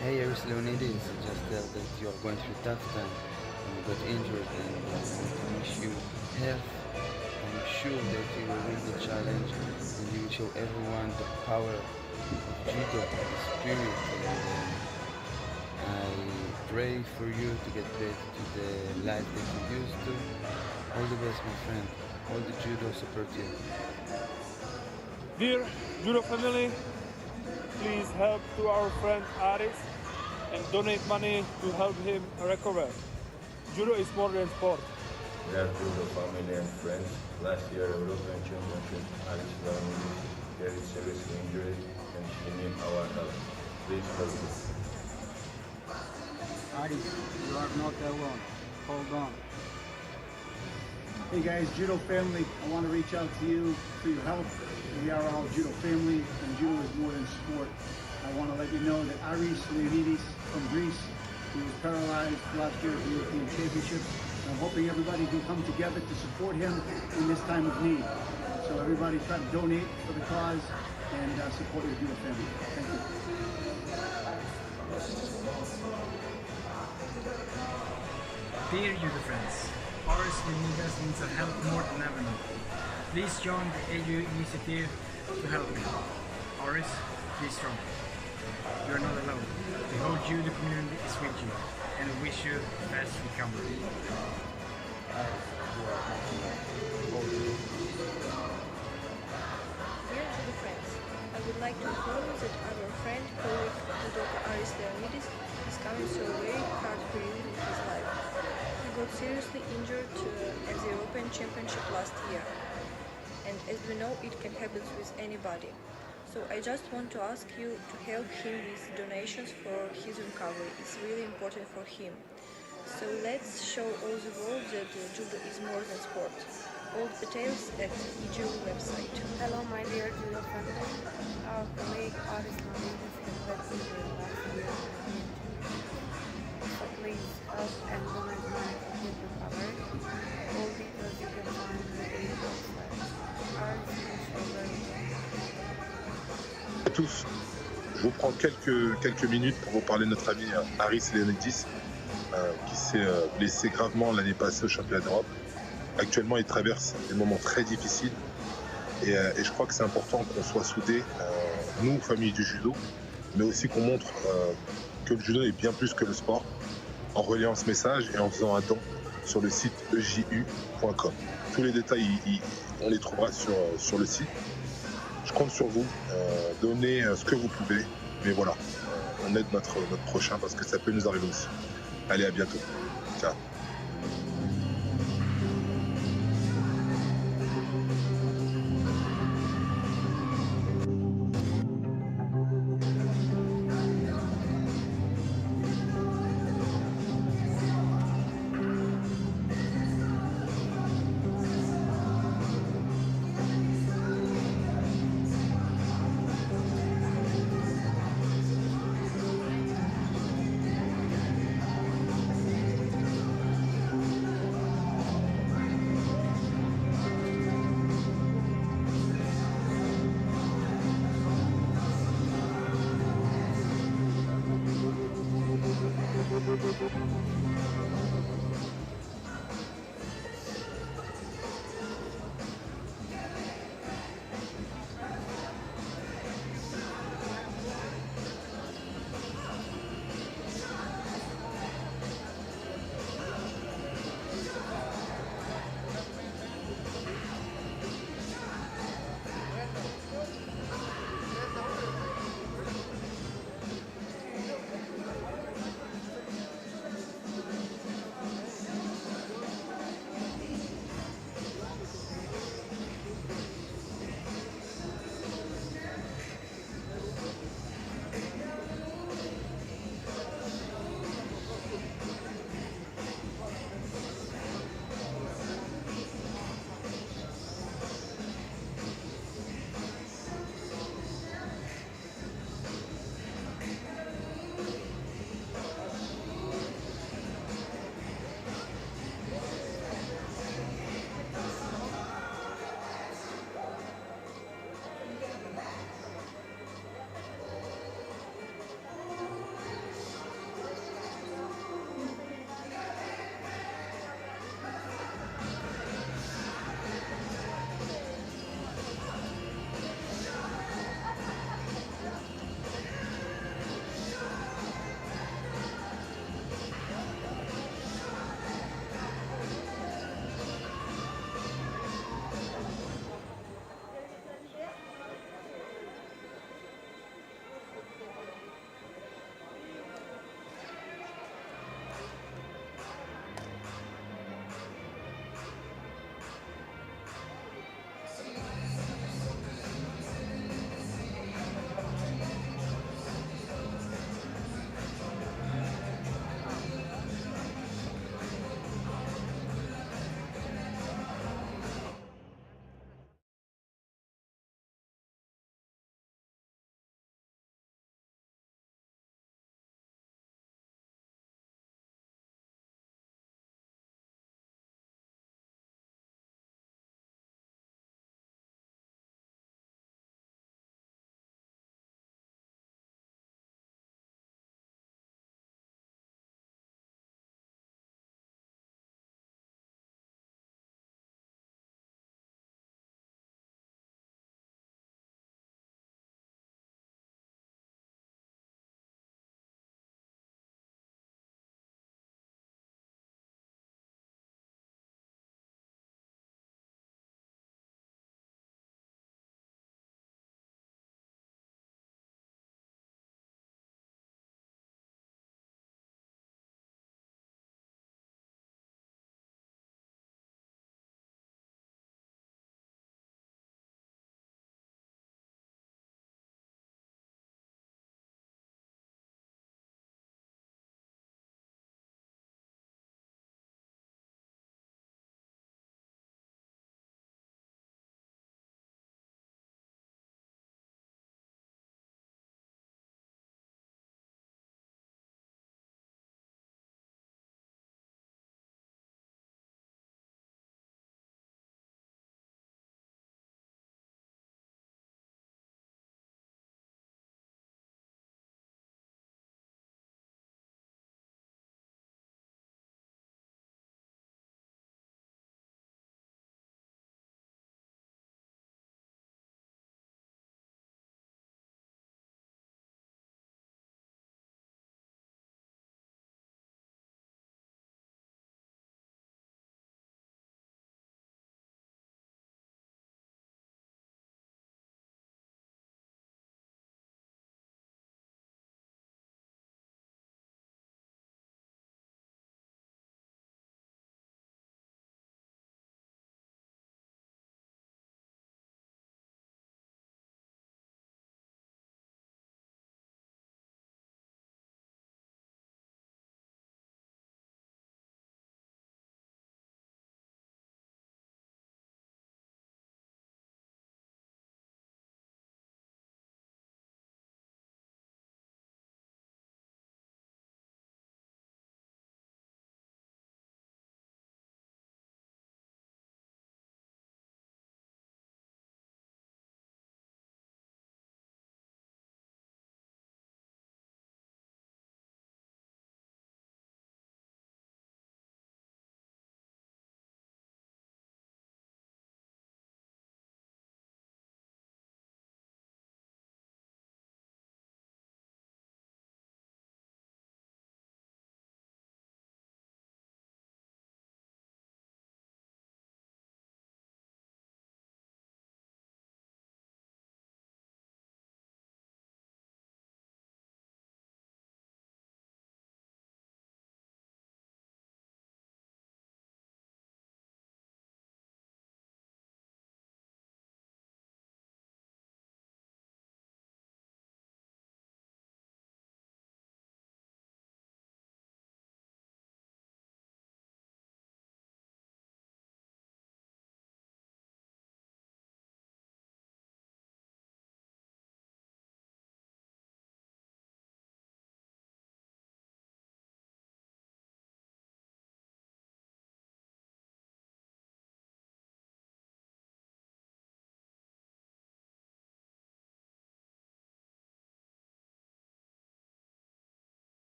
Hey, Iris Leonidas, just that you are going through tough time and you got injured, and I want to wish you health. I'm sure that you will win the challenge and you will show everyone the power of Judo, the spirit, and I pray for you to get back to the life that you used to. All the best, my friend. All the Judo support you. Dear Judo family, please help to our friend Aris and donate money to help him recover. Judo is more than sport. Dear Judo family and friends, last year European Championship, Alice Leonidas very seriously injured and she needs our help. Please help us. Aris, you are not alone. Hold on. Hey guys, Judo family, I want to reach out to you for your help. We are all Judo family, and Judo is more than sport. I want to let you know that Aris Leonidas from Greece, who was paralyzed last year at the European Championship, I'm hoping everybody can come together to support him in this time of need. So everybody try to donate for the cause and support your Judo family. Thank you. Dear Judo friends, Aris Leonidas needs our help more than ever now. Please join the AU initiative to help me. Aris, be strong. You are not alone. The whole Judo community is with you, and we wish you the best recovery. Dear Judo friends, I would like to inform you that our friend, colleague, judoka Aris Leonidas is coming through a very hard period in his life. He got seriously injured at the European Championship last year, and as we know, it can happen with anybody. So I just want to ask you to help him with donations for his recovery. It's really important for him. So let's show all the world that Judo is more than sport. All the details at EJU website. Hello my dear Judo family. Our colleague Aris Leonidas has got injured last year. So please help and donate money for his recovery. All details you can find on the EJU website. Aris is so very À tous, je vous prends quelques minutes pour vous parler de notre ami Aris Leonidas qui s'est blessé gravement l'année passée au championnat d'Europe. Actuellement, il traverse des moments très difficiles et je crois que c'est important qu'on soit soudés, nous, famille du judo, mais aussi qu'on montre que le judo est bien plus que le sport en relayant ce message et en faisant un don sur le site eju.com. Tous les détails, on les trouvera sur le site. Je compte sur vous, donnez ce que vous pouvez, mais voilà, on aide notre prochain parce que ça peut nous arriver aussi. Allez, à bientôt. Ciao.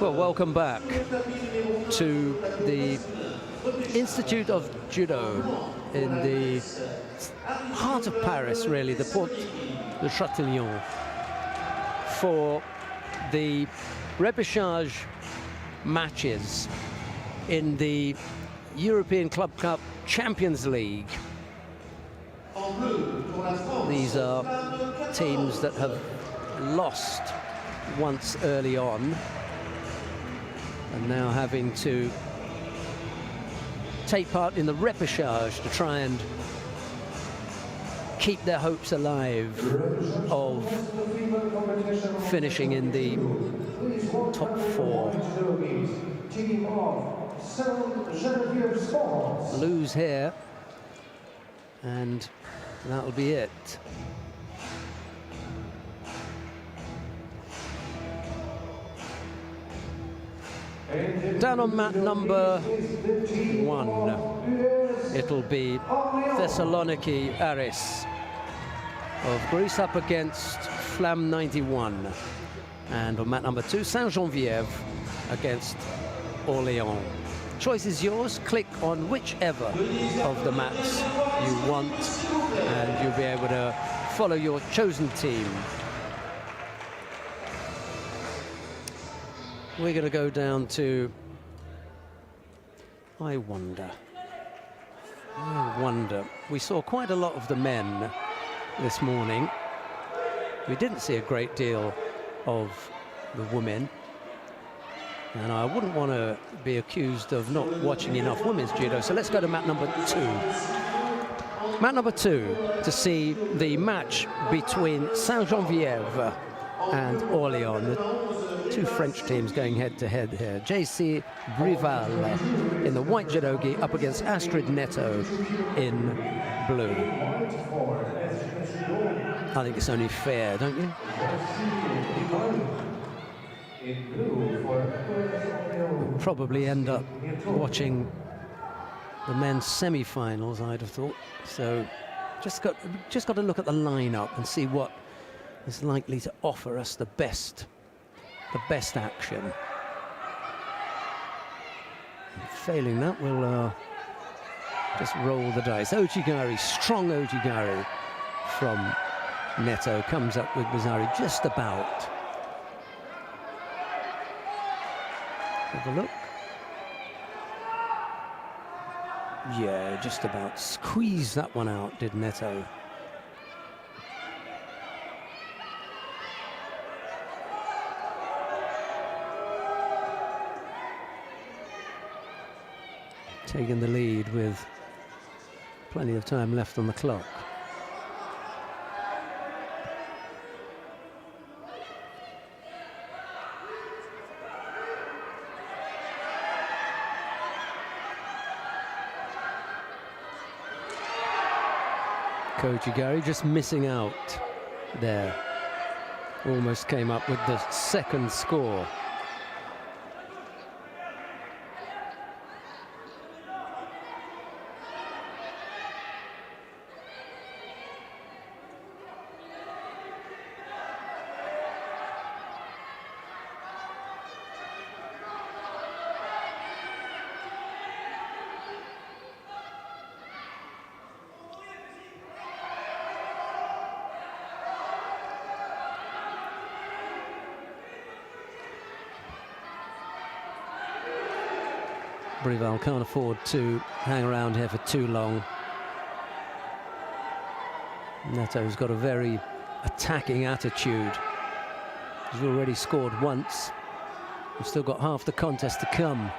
Well, welcome back to the Institute of Judo in the heart of Paris, really, the Porte de Chatillon, for the repêchage matches in the European Club Cup Champions League. These are teams that have lost once early on and now having to take part in the repêchage to try and keep their hopes alive of finishing in the top four. Lose here and that'll be it. Down on mat number 1, it'll be Thessaloniki Aris of Greece up against Flamme 91. And on mat number 2, Saint-Geneviève against Orléans. Choice is yours. Click on whichever of the mats you want and you'll be able to follow your chosen team. We're going to go down to, I wonder. We saw quite a lot of the men this morning. We didn't see a great deal of the women. And I wouldn't want to be accused of not watching enough women's judo. So let's go to mat number 2. Mat number 2 to see the match between Saint-Geneviève and Orléans. The two French teams going head-to-head here. JC Brival in the white judogi up against Astrid Netto in blue. I think it's only fair, don't you? We'll probably end up watching the men's semi-finals, I'd have thought. So just got to look at the lineup and see what is likely to offer us the best action. And failing that, we'll just roll the dice. Ojigari, strong Ojigari from Netto, comes up with Bazari just about. Have a look. Yeah, just about. Squeeze that one out, did Netto. Taking the lead with plenty of time left on the clock. Ojigari just missing out there. Almost came up with the second score. Brival can't afford to hang around here for too long. Netto's got a very attacking attitude. He's already scored once. We've still got half the contest to come.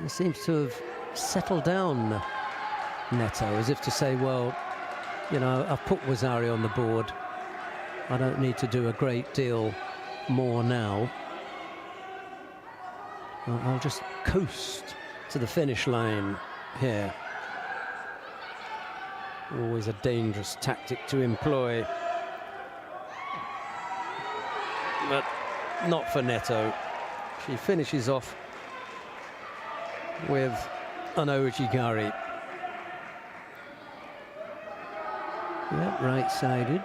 It seems to have settled down Neto, as if to say, well, you know, I've put Wazari on the board. I don't need to do a great deal more now. I'll just coast to the finish line here. Always a dangerous tactic to employ. But not for Neto. She finishes off with an Ojigari. Yep, right-sided.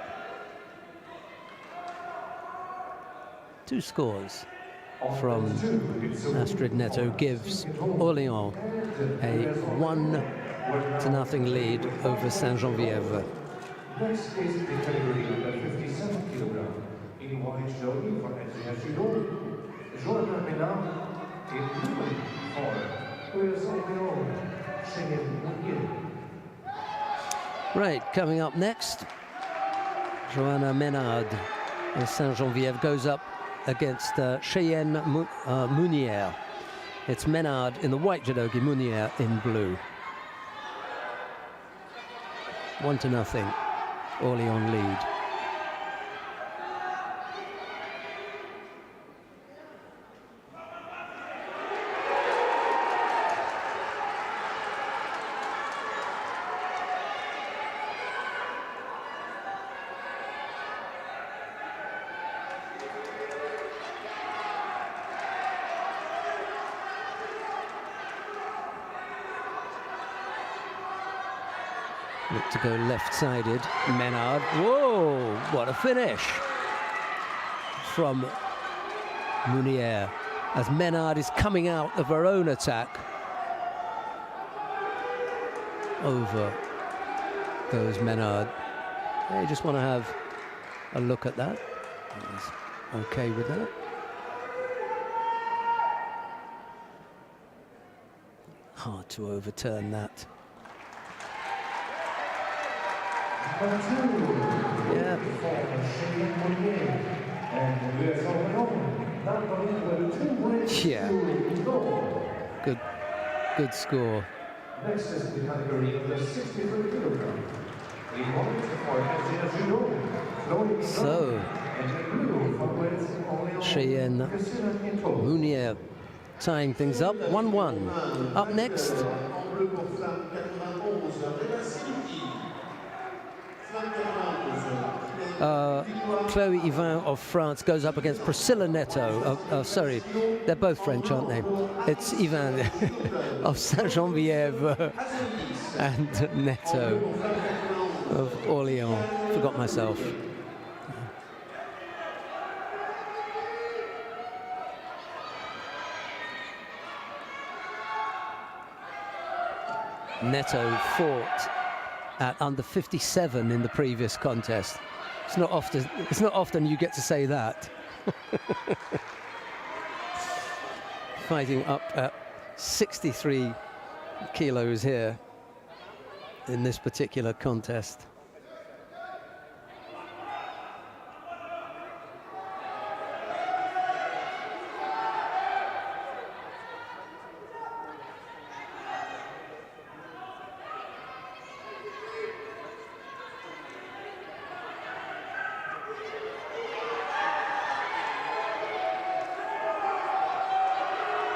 2 scores from Astrid Neto gives Orléans a 1-0 lead over Saint-Geneviève. Next is the category of 57 kg. In white jewelry for Judo, Joanna Menard in blue for Orléans, Cheyenne. Right, coming up next, Joanna Menard of Saint-Geneviève goes up against Cheyenne Mounière. It's Menard in the white judogi, Mounière in blue. 1-0, Orléans lead. Look to go left-sided, Menard. Whoa, what a finish from Mounière as Menard is coming out of her own attack. Over goes Menard. I just want to have a look at that. He's okay with that. Hard to overturn that. Yeah. Yeah. Good score. Next is the category of the 63 kg. So, Cheyenne Mounière tying things up, 1-1. Up next, Chloé Yvain of France goes up against Priscilla Neto. Sorry, they're both French, aren't they? It's Yvain of Saint-Geneviève and Neto of Orléans. Forgot myself. Neto fought at under 57 in the previous contest. It's not often you get to say that. Fighting up at 63 kilos here in this particular contest.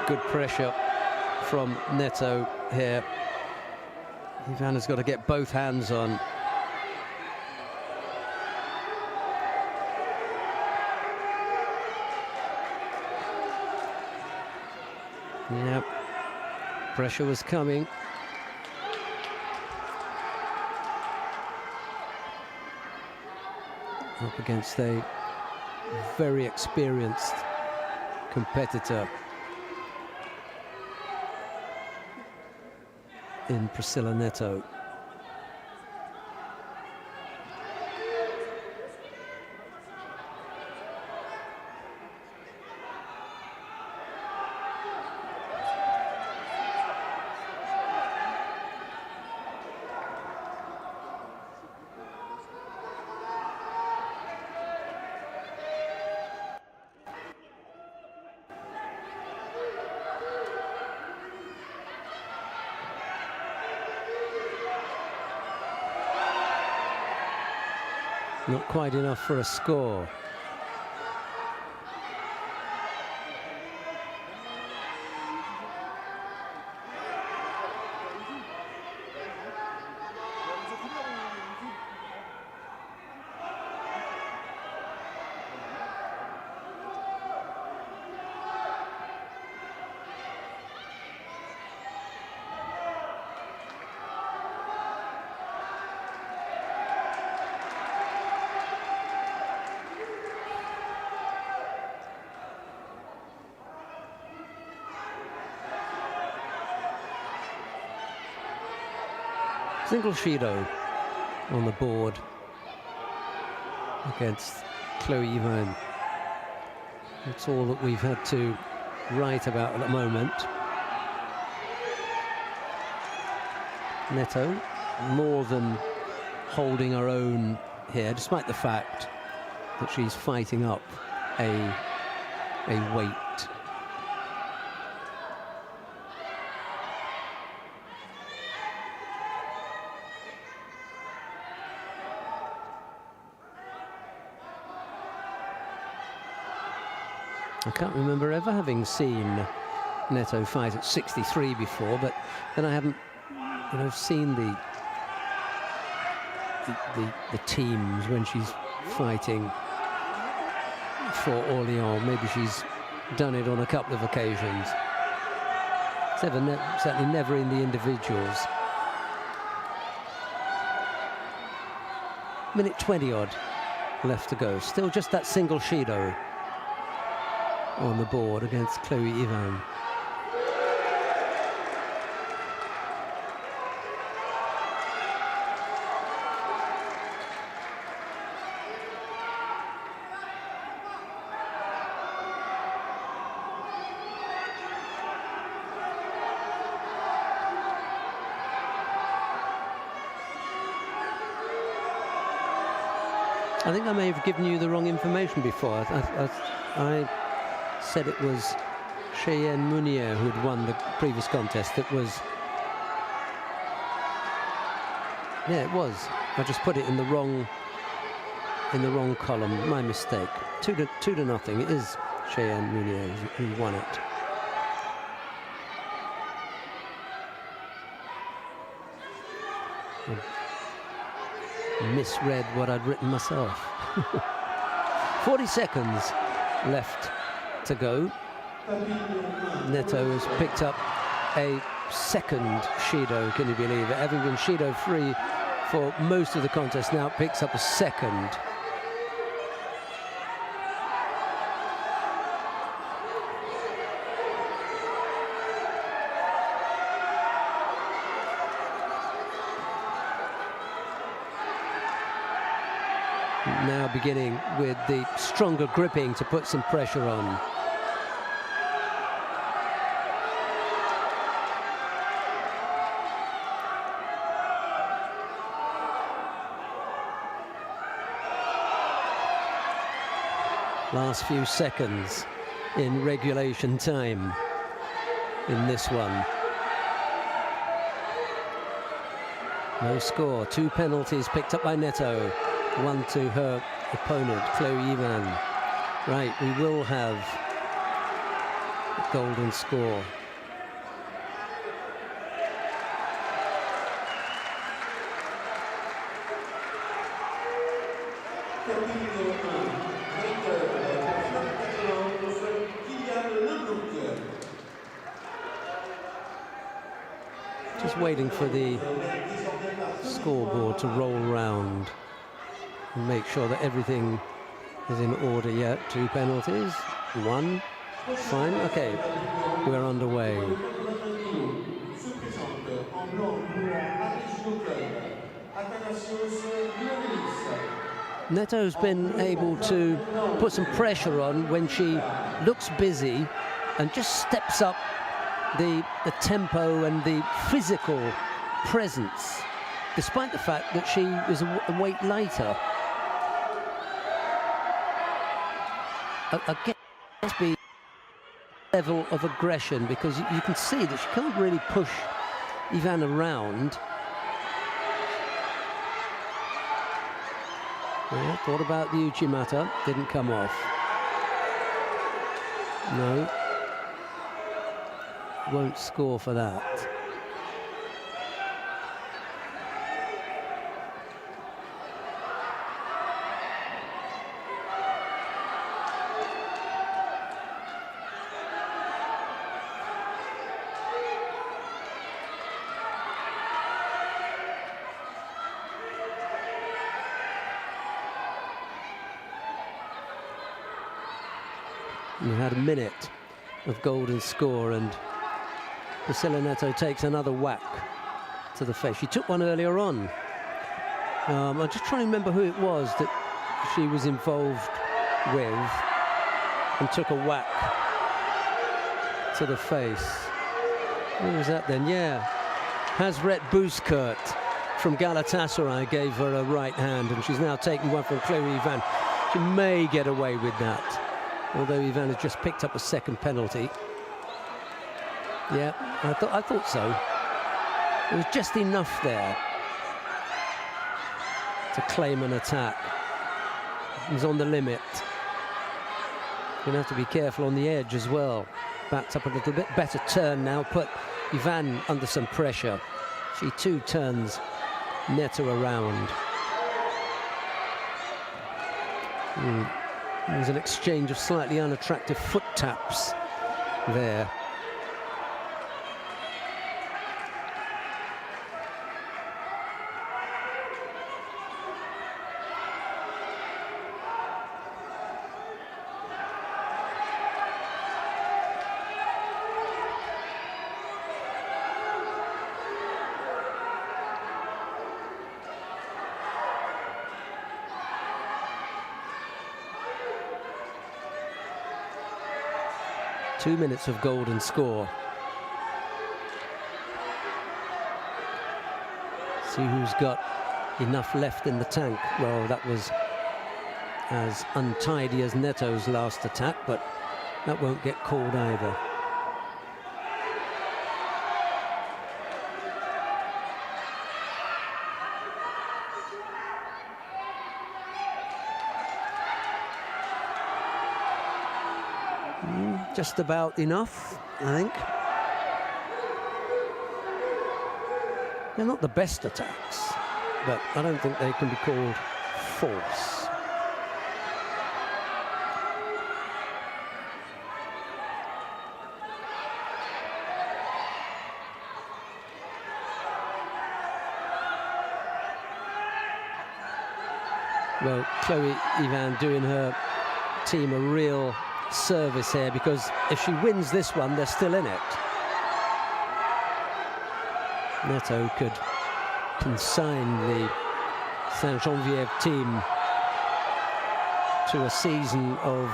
Good pressure from Neto here. Ivana's got to get both hands on. Yep, pressure was coming. Up against a very experienced competitor in Priscilla Neto. Not quite enough for a score. Single Shido on the board against Chloe Yvonne. That's all that we've had to write about at the moment. Neto more than holding her own here, despite the fact that she's fighting up a weight. I can't remember ever having seen Neto fight at 63 before, but then I haven't, seen the teams when she's fighting for Orléans. Maybe she's done it on a couple of occasions. Certainly never in the individuals. Minute 20 odd left to go. Still just that single Shido on the board against Chloe Yvonne. I think I may have given you the wrong information before. I said it was Cheyenne Mounier who had won the previous contest. It was... Yeah, it was. I just put it in the wrong column. My mistake. 2-0. It is Cheyenne Mounier who won it. I misread what I'd written myself. 40 seconds left to go. Neto has picked up a second Shido, can you believe it? Having been Shido free for most of the contest, now picks up a second. Now beginning with the stronger gripping to put some pressure on. Last few seconds in regulation time in this one. No score, 2 penalties picked up by Neto. 1 to her opponent, Chloe Yvonne. Right, we will have a golden score. Just waiting for the scoreboard to roll round. Make sure that everything is in order yet. 2 penalties, 1, fine, okay, we're underway. Neto's been able to put some pressure on when she looks busy and just steps up the tempo and the physical presence, despite the fact that she is a weight lighter. Again, must be level of aggression, because you can see that she can't really push Yvonne around. Yeah, thought about the Uchimata, didn't come off. No. Won't score for that. We had a minute of golden score, and Priscilla Neto takes another whack to the face. She took one earlier on. I'm just trying to remember who it was that she was involved with and took a whack to the face. Who was that then? Yeah, Hazret Buzkurt from Galatasaray gave her a right hand, and she's now taken one from Chloe Ivan. She may get away with that, although Ivan has just picked up a second penalty. Yeah, I thought so. There was just enough there to claim an attack. It was on the limit. Going to have to be careful on the edge as well. Backs up a little bit. Better turn now. Put Ivan under some pressure. She too turns Neto around. There's an exchange of slightly unattractive foot taps there. Two minutes of golden score. See who's got enough left in the tank. Well, that was as untidy as Neto's last attack, but that won't get called either. Just about enough, I think. They're not the best attacks, but I don't think they can be called false. Well, Chloe Ivan doing her team a real service here, because if she wins this one, they're still in it. Neto could consign the Saint-Geneviève team to a season of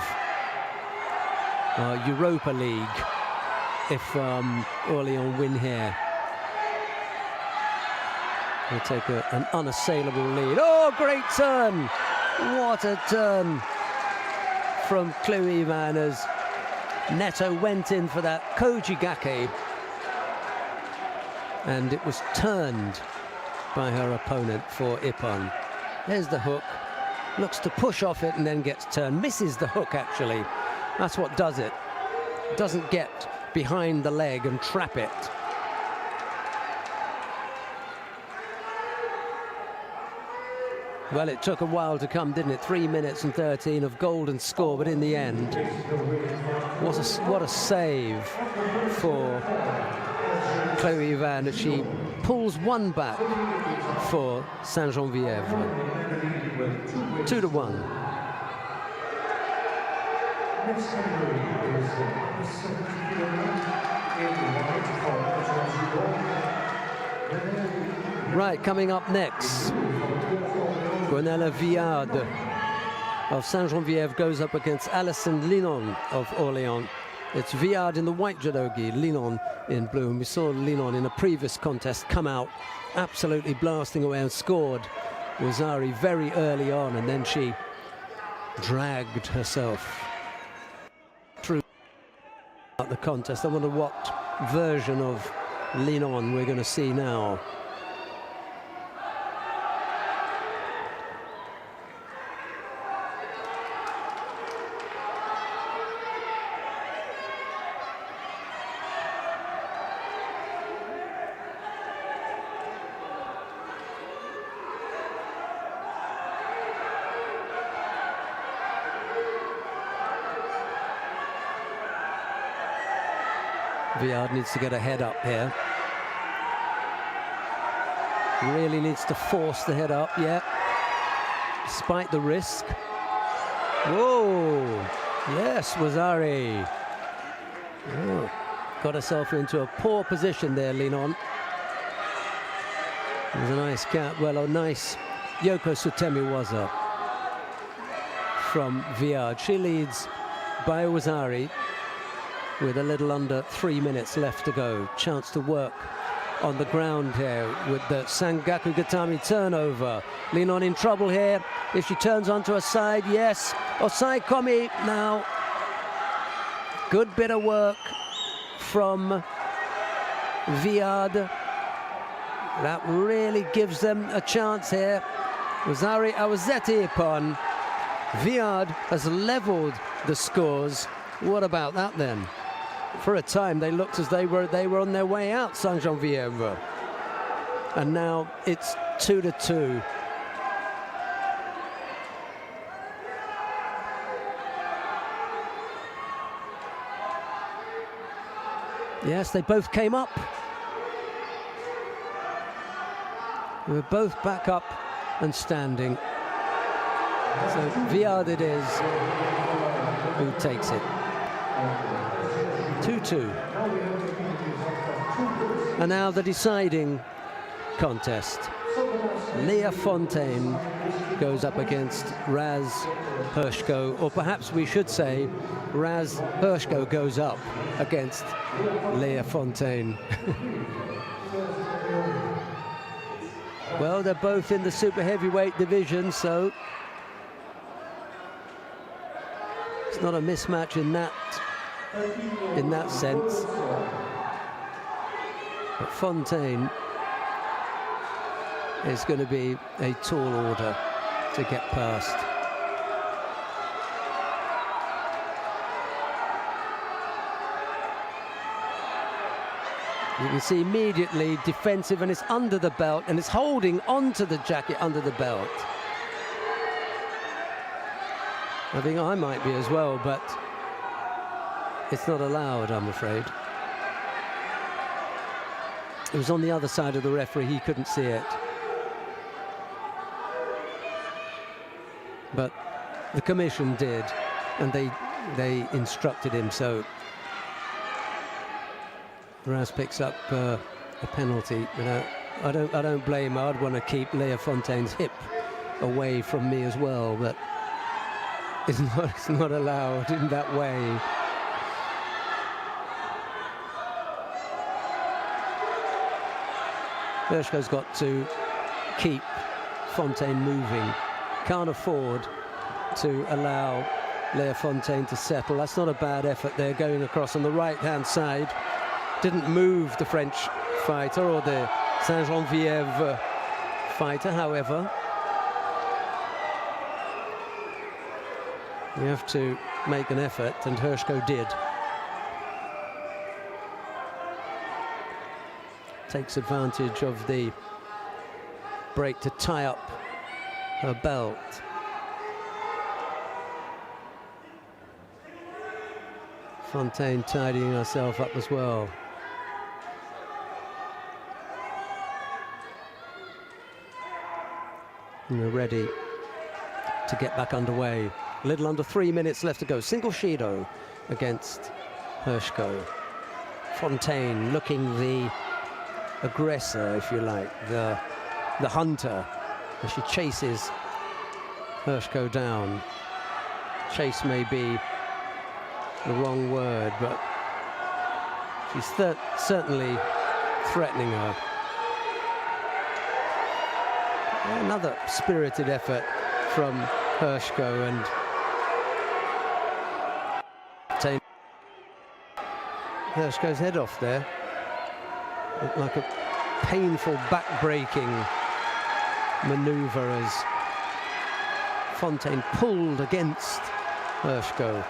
Europa League if Orléans win here. They take an unassailable lead. Oh, great turn! What a turn from Chloe Ivan as Neto went in for that Kojigake, and it was turned by her opponent for Ippon. There's the hook, looks to push off it and then gets turned, misses the hook actually. That's what does it. Doesn't get behind the leg and trap it. Well, it took a while to come, didn't it? 3 minutes and 13 of golden score, but in the end, what a save for Chloe Ivan as she pulls one back for Saint-Geneviève. 2-1. Right, coming up next, Gonella Viard of Saint-Geneviève goes up against Alison Linon of Orléans. It's Viard in the white judogi, Linon in blue. And we saw Linon in a previous contest come out absolutely blasting away and scored Wazari very early on, and then she dragged herself through the contest. I wonder what version of Linon we're going to see now. Viard needs to get a head up here. Really needs to force the head up, yeah. Despite the risk. Whoa! Yes, Wazari. Oh, got herself into a poor position there, Linon. It was a nice count, well, a nice Yoko Sutemiwaza from Viard. She leads by Wazari with a little under 3 minutes left to go. Chance to work on the ground here with the Sangaku Gatami turnover. Linon in trouble here. If she turns onto a side, yes. Osai Komi now. Good bit of work from Viard. That really gives them a chance here. Wazari Awazeti upon. Viard has leveled the scores. What about that then? For a time, they looked as they were on their way out, Saint-Jean-Vièvre. And now it's 2-2. Yes, they both came up. They were both back up and standing. So Viard it is who takes it. 2-2. And now the deciding contest. Leah Fontaine goes up against Raz Hershko, or perhaps we should say Raz Hershko goes up against Leah Fontaine. Well, they're both in the super heavyweight division, so it's not a mismatch in that sense. But Fontaine is going to be a tall order to get past. You can see immediately defensive, and it's under the belt, and it's holding onto the jacket under the belt. I think I might be as well, but it's not allowed, I'm afraid. It was on the other side of the referee, he couldn't see it. But the commission did, and they instructed him, so Raz picks up a penalty. You know, I don't blame her. I'd want to keep Leah Fontaine's hip away from me as well, but it's not allowed in that way. Hershko's got to keep Fontaine moving. Can't afford to allow Leah Fontaine to settle. That's not a bad effort there, going across on the right-hand side. Didn't move the French fighter or the Saint-Jean-Vièvre fighter, however. You have to make an effort, and Hershko did. Takes advantage of the break to tie up her belt. Fontaine tidying herself up as well. And we're ready to get back underway. A little under 3 minutes left to go. Single Shido against Hershko. Fontaine looking the aggressor, if you like, the hunter, as she chases Hershko down. Chase may be the wrong word, but she's certainly threatening her. Another spirited effort from Hershko, and take Hershko's head off there. Looked like a painful back-breaking maneuver as Fontaine pulled against Hershko.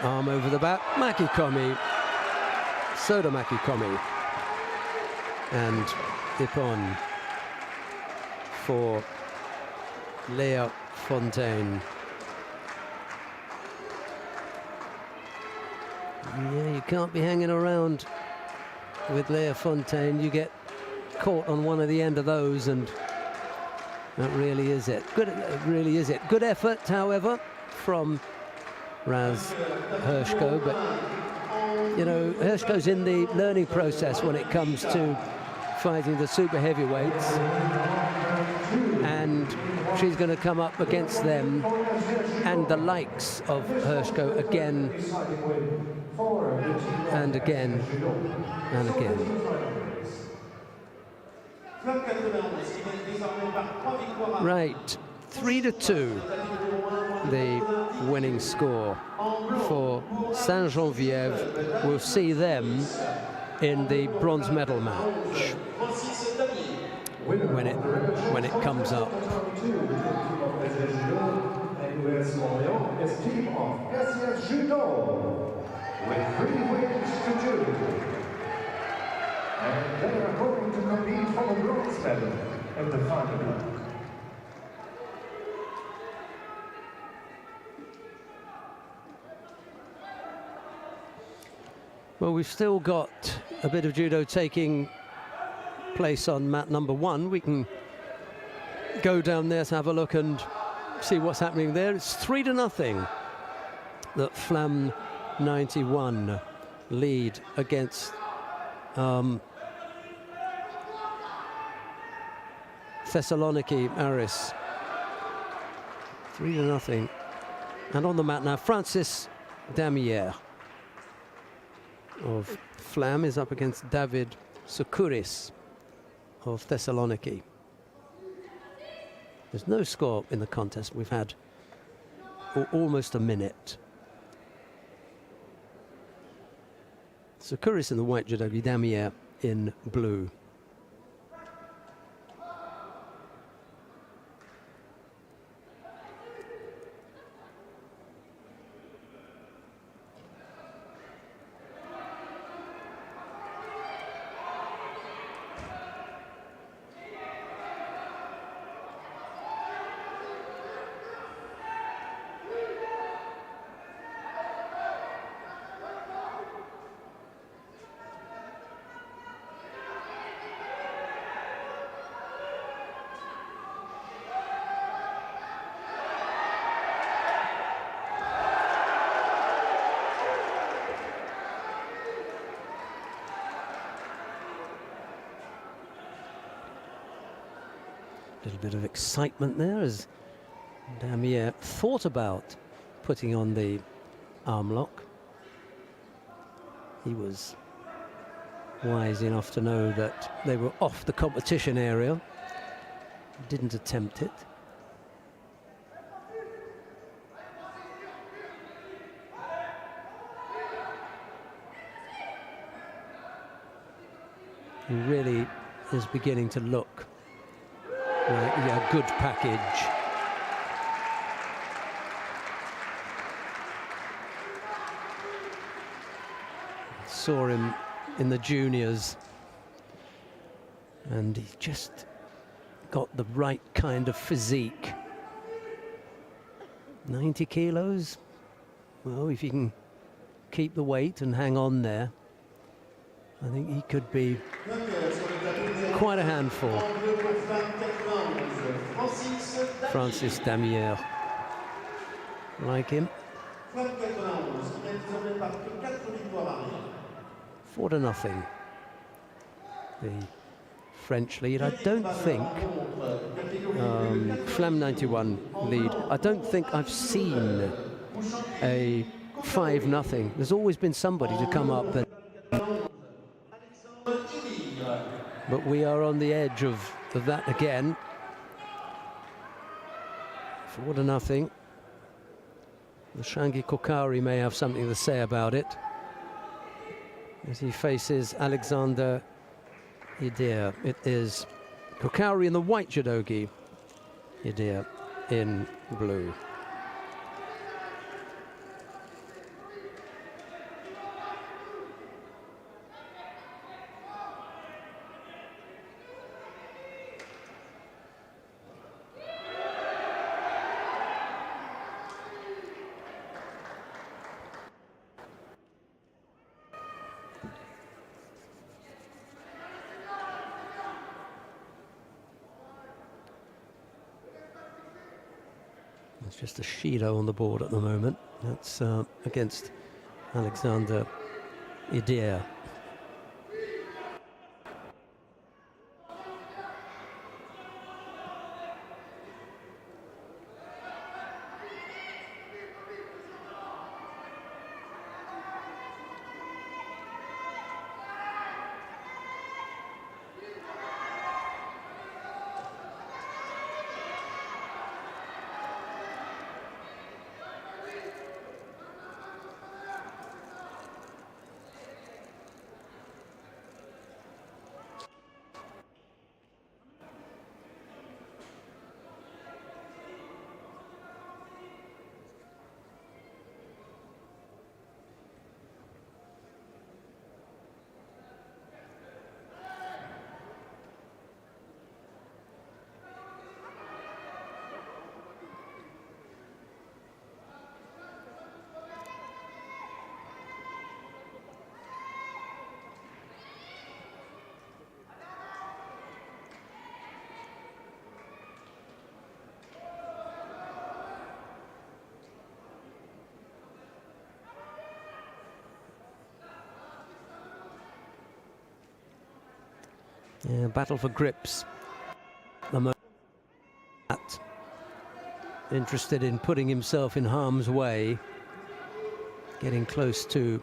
Arm over the back, Makikomi, Soda Makikomi. and Ippon for Léa Fontaine. Yeah, you can't be hanging around with Léa Fontaine. You get caught on one of the end of those, and that really is it. Good, really is it. Good effort, however, from Raz Hershko, but you know, Hershko's in the learning process when it comes to fighting the super heavyweights, and she's going to come up against them and the likes of Hershko again and again and again. Right, 3-2, the winning score for Saint-Geneviève. We'll see them in the bronze medal match when it comes up. Is team of SES Judo with 3 wins to 2. And they are going to compete for the bronze medal in the final. Well, we've still got a bit of judo taking place on mat number 1. We can go down there to have a look and see what's happening there. It's 3-0 that Flamme 91 lead against Thessaloniki Aris. 3-0. And on the mat now, Francis Damier of Flamme is up against David Soukouris of Thessaloniki. There's no score in the contest. We've had almost a minute. Soukouris in the white judogi, Damier in blue. A little bit of excitement there as Damier thought about putting on the arm lock. He was wise enough to know that they were off the competition area. Didn't attempt it. He really is beginning to look like a good package. Saw him in the juniors, and he just got the right kind of physique. 90 kilos. Well, if he can keep the weight and hang on there, I think he could be quite a handful. Francis Damier, like him. 4-0. The French lead. I don't think Flamme 91 lead. I don't think I've seen a 5-0. There's always been somebody to come up and. But we are on the edge of that again. 4-0. Shangi Kokari may have something to say about it as he faces Alexander Idir. It is Kokari in the white judogi, Idir in blue. It's just a Shido on the board at the moment. That's against Alexander Idir. Yeah, battle for grips. The moment interested in putting himself in harm's way, getting close to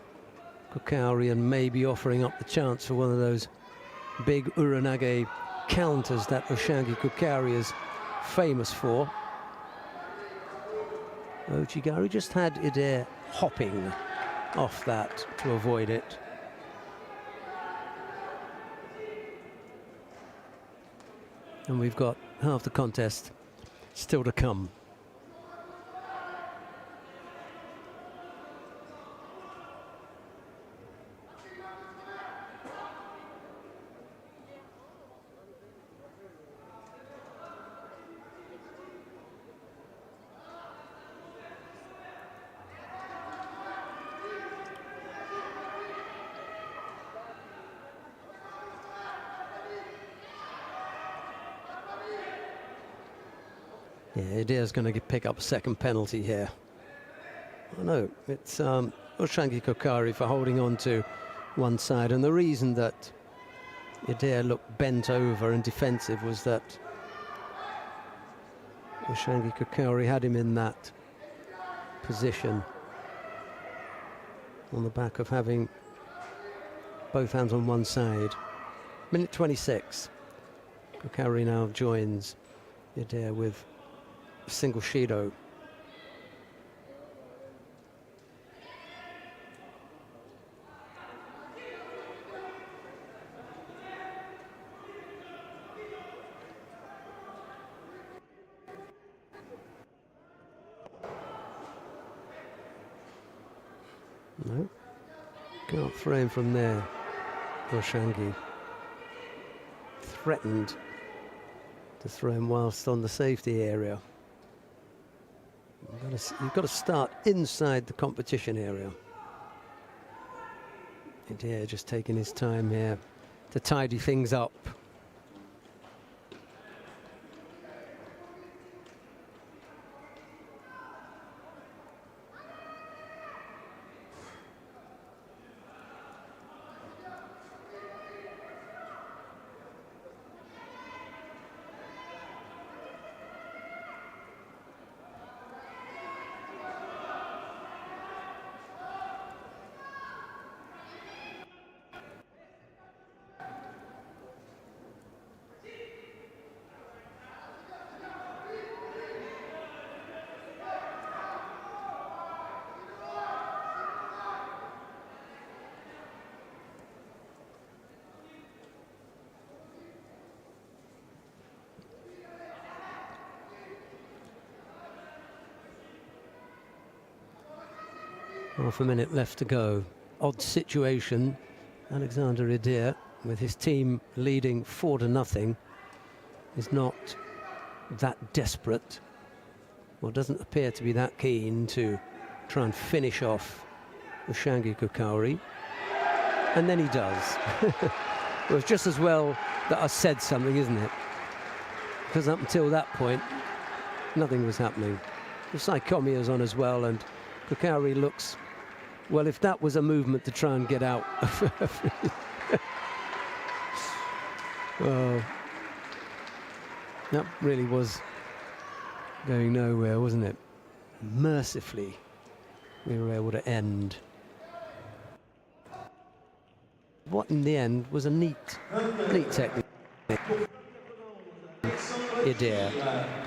Kokauri and maybe offering up the chance for one of those big Uranage counters that Oshangi Kokauri is famous for. Ochigari just had Idir hopping off that to avoid it. And we've got half the contest still to come. Yeah, Idir's going to pick up a second penalty here. Oh no, it's Oshangi Kokauri for holding on to one side, and the reason that Idir looked bent over and defensive was that Oshangi Kokauri had him in that position on the back of having both hands on one side. Minute 26. Kokauri now joins Idir with a single Shido. No, can't throw him from there. Oshangi threatened to throw him whilst on the safety area. You've got to start inside the competition area. Idir just taking his time here to tidy things up. Half a minute left to go. Odd situation. Alexander Idir, with his team leading 4-0, is not that desperate, or doesn't appear to be that keen to try and finish off Oshangi Kokauri. And then he does. Well, it's just as well that I said something, isn't it? Because up until that point, nothing was happening. Saikomi is on as well, and Kukari looks, well, if that was a movement to try and get out. Oh, that really was going nowhere, wasn't it? Mercifully, we were able to end what in the end was a neat technique. Idea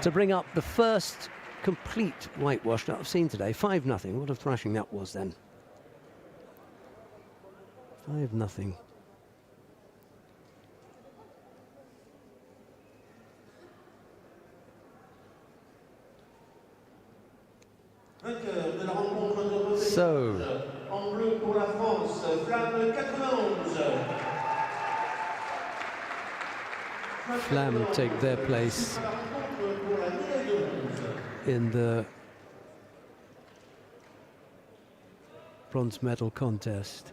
to bring up the first complete whitewash that I've seen today. 5-0. What a thrashing that was then. 5-0. So, Flamme take their place in the bronze medal contest.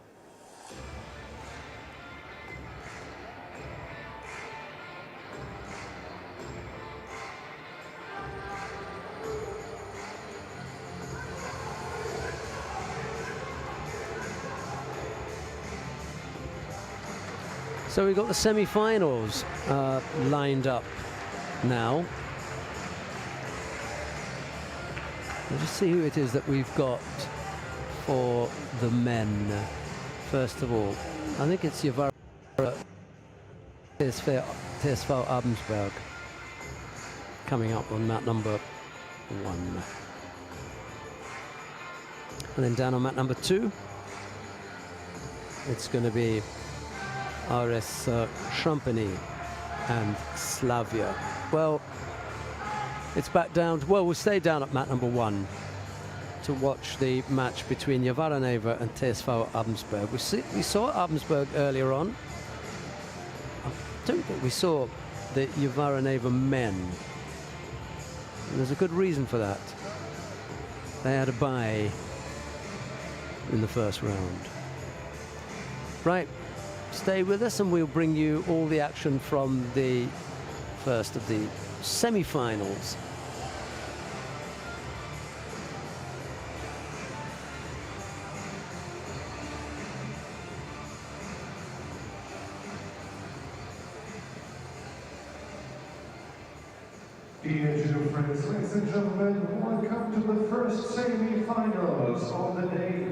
So we've got the semi-finals lined up now. Let's just see who it is that we've got for the men. First of all, I think it's Javara TSV Abensberg coming up on mat number 1. And then down on mat number 2, it's going to be RS Champagny and Slavia. Well, it's back down. Well, we'll stay down at mat number 1 to watch the match between Javaraneva and TSV Abensberg. We saw Abensberg earlier on. I don't think we saw the Javaraneva men. And there's a good reason for that. They had a bye in the first round. Right. Stay with us and we'll bring you all the action from the first of the semi-finals. Dear judo friends, ladies and gentlemen, welcome to the first semi-finals of the day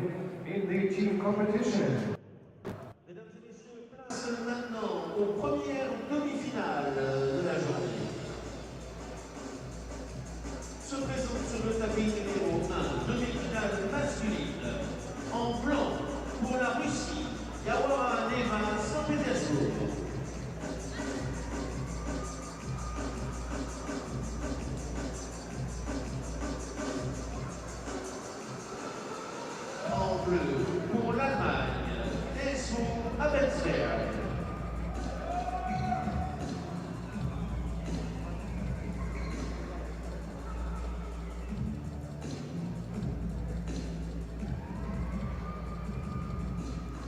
in the team competition. Maintenant aux premières demi-finales de la journée. Se présente sur le tapis numéro 1, demi-finale masculine. En blanc pour la Russie, Javaraneva Saint-Pétersbourg. En bleu pour l'Allemagne, TSV Abensberg.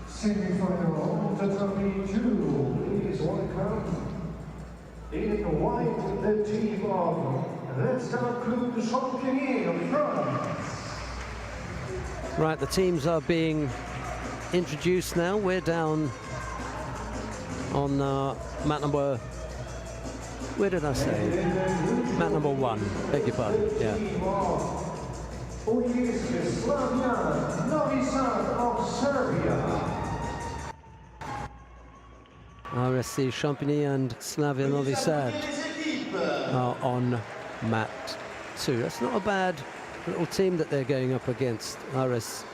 Semi-final of the 22, please welcome in white the team of Let's Start Club Champagny of France. Right, the teams are being introduced now. We're down on mat number, where did I say? Mat number 1, beg your pardon, yeah. Slavia, Novi Sad of Serbia. RSC Champagny and Slavia Novi Sad are on mat 2. That's not a bad little team that they're going up against. RS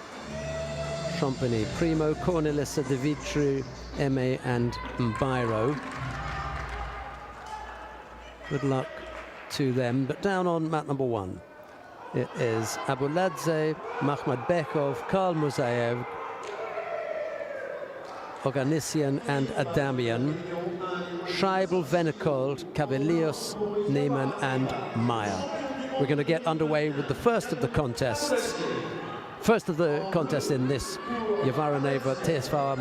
Champagny, Primo, Cornelissa, Dimitri, Eme and Mbairo. Good luck to them. But down on mat number 1, it is Abuladze, Mahmoud Bekov, Karl Musayev, Oganessian and Adamian, Scheibel, Venekold, Cavalius, Neiman and Meyer. We're going to get underway with the first of the contests. First of the contest in this Javaraneva TSV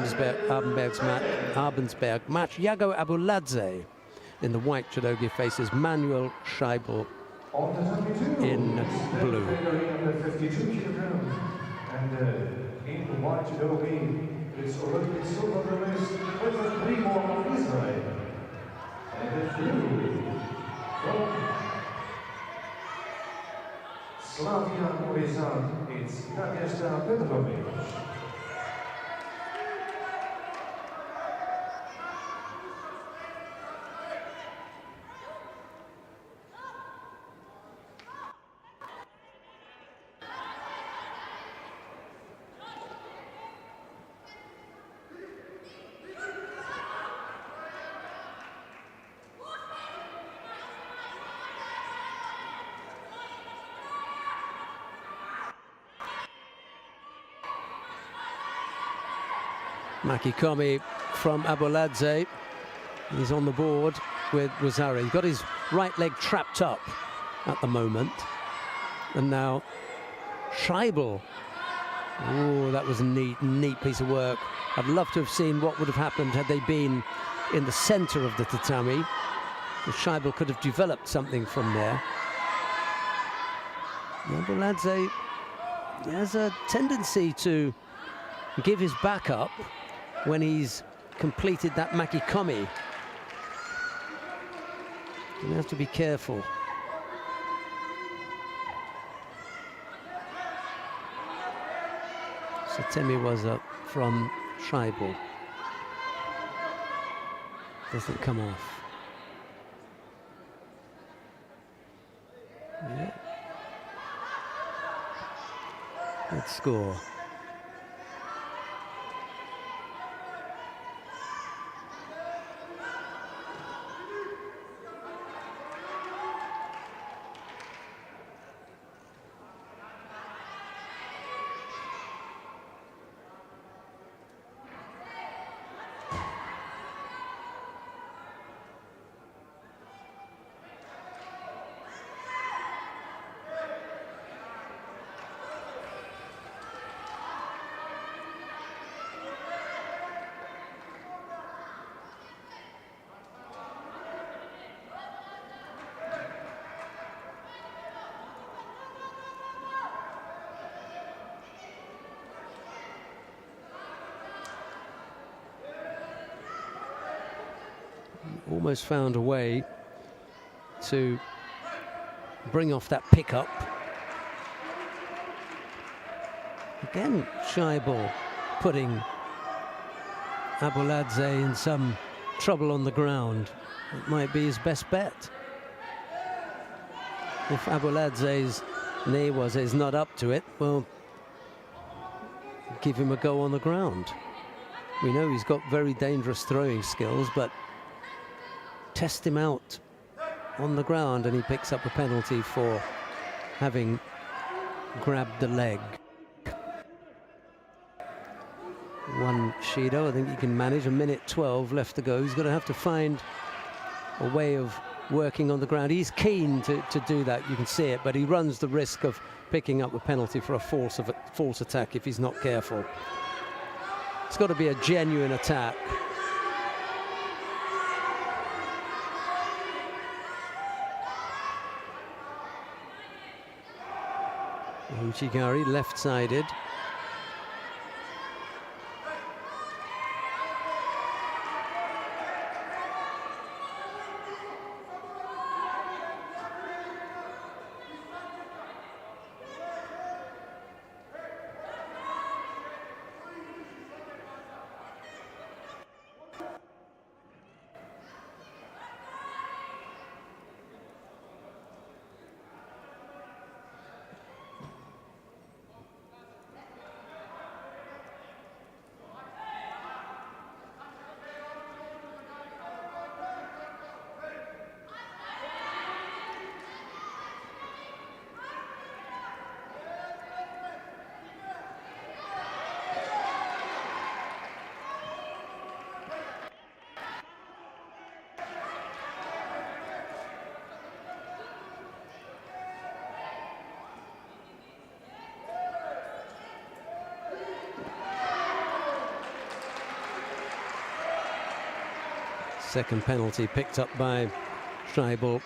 Abensberg match. Yago Abuladze in the white judogi faces Manuel Scheibel On the 22, in blue. category under 52 kilograms. And in white judo, it's Olympic silver medalist with 3 more from Israel. And in blue, from Slavia Morizan, it's Nadezhda Petrovich. Makikomi from Abuladze. He's on the board with Wazari. He's got his right leg trapped up at the moment. And now Scheibel. Oh, that was a neat piece of work. I'd love to have seen what would have happened had they been in the center of the tatami. Scheibel could have developed something from there. Abuladze has a tendency to give his back up when he's completed that makikomi. You have to be careful. Satemi was up from Scheibel. Doesn't come off. Yeah. Good score. Almost found a way to bring off that pickup. Again, Scheibel putting Abuladze in some trouble on the ground. It might be his best bet. If Abuladze's knee is not up to it, well, give him a go on the ground. We know he's got very dangerous throwing skills, but test him out on the ground, and he picks up a penalty for having grabbed the leg. One Shido, I think he can manage. 1:12 left to go. He's going to have to find a way of working on the ground. He's keen to do that, you can see it, but he runs the risk of picking up a penalty for a false attack if he's not careful. It's got to be a genuine attack. Uchigari left-sided. Second penalty picked up by Scheibel.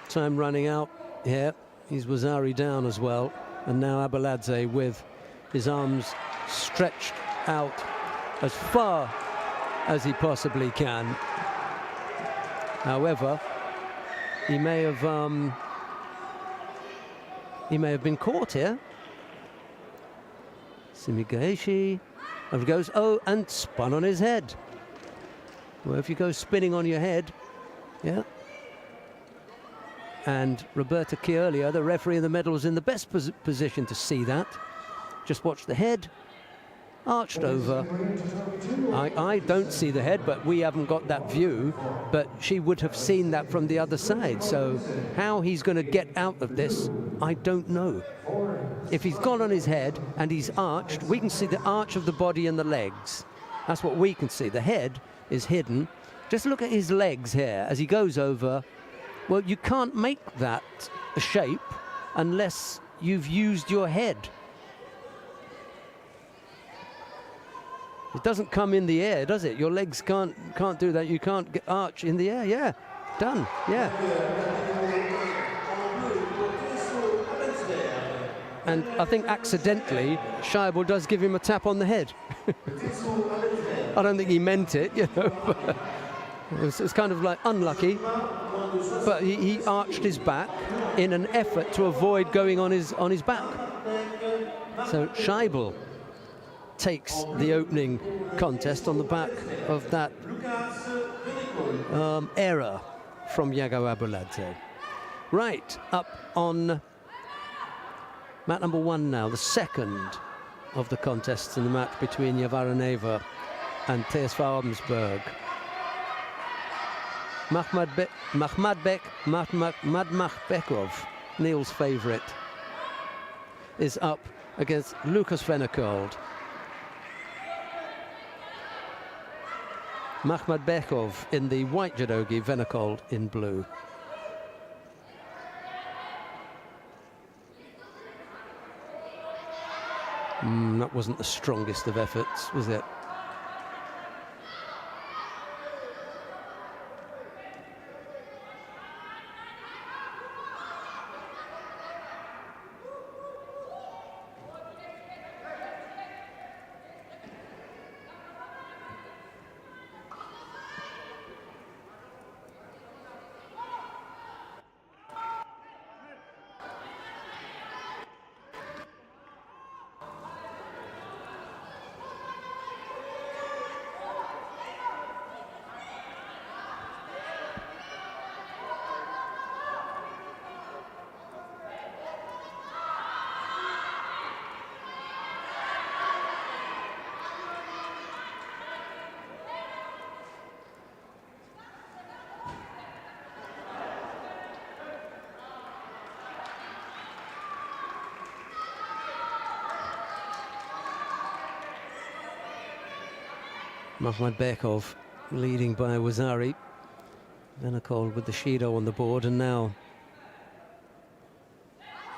Time running out Yeah, he's Wazari down as well. And now Abeladze with his arms stretched out as far as he possibly can. However, he may have been caught here. Simigaeshi, over he goes, oh, and spun on his head. Well, if you go spinning on your head, yeah. And Roberta Chioglia, the referee in the medal, was in the best position to see that. Just watch the head, arched over. I don't see the head, but we haven't got that view. But she would have seen that from the other side. So how he's going to get out of this, I don't know. If he's gone on his head and he's arched, we can see the arch of the body and the legs. That's what we can see. The head is hidden. Just look at his legs here as he goes over. Well, you can't make that a shape unless you've used your head. It doesn't come in the air, does it? Your legs can't do that. You can't get arch in the air. Yeah, done. Yeah. And I think accidentally, Scheibel does give him a tap on the head. I don't think he meant it, you know. It's kind of like unlucky, but he arched his back in an effort to avoid going on his back. So Scheibel takes the opening contest on the back of that error from Yago Abeladze. Right, up on mat number 1 now, the second of the contests in the match between Javaraneva and TSV Abensberg. Madmachbekov, Neil's favourite, is up against Lucas Vennekold. Makhmadbekov in the white judogi, Vennekold in blue. That wasn't the strongest of efforts, was it? Makhmadbekov leading by Wazari. Vennekold with the Shido on the board, and now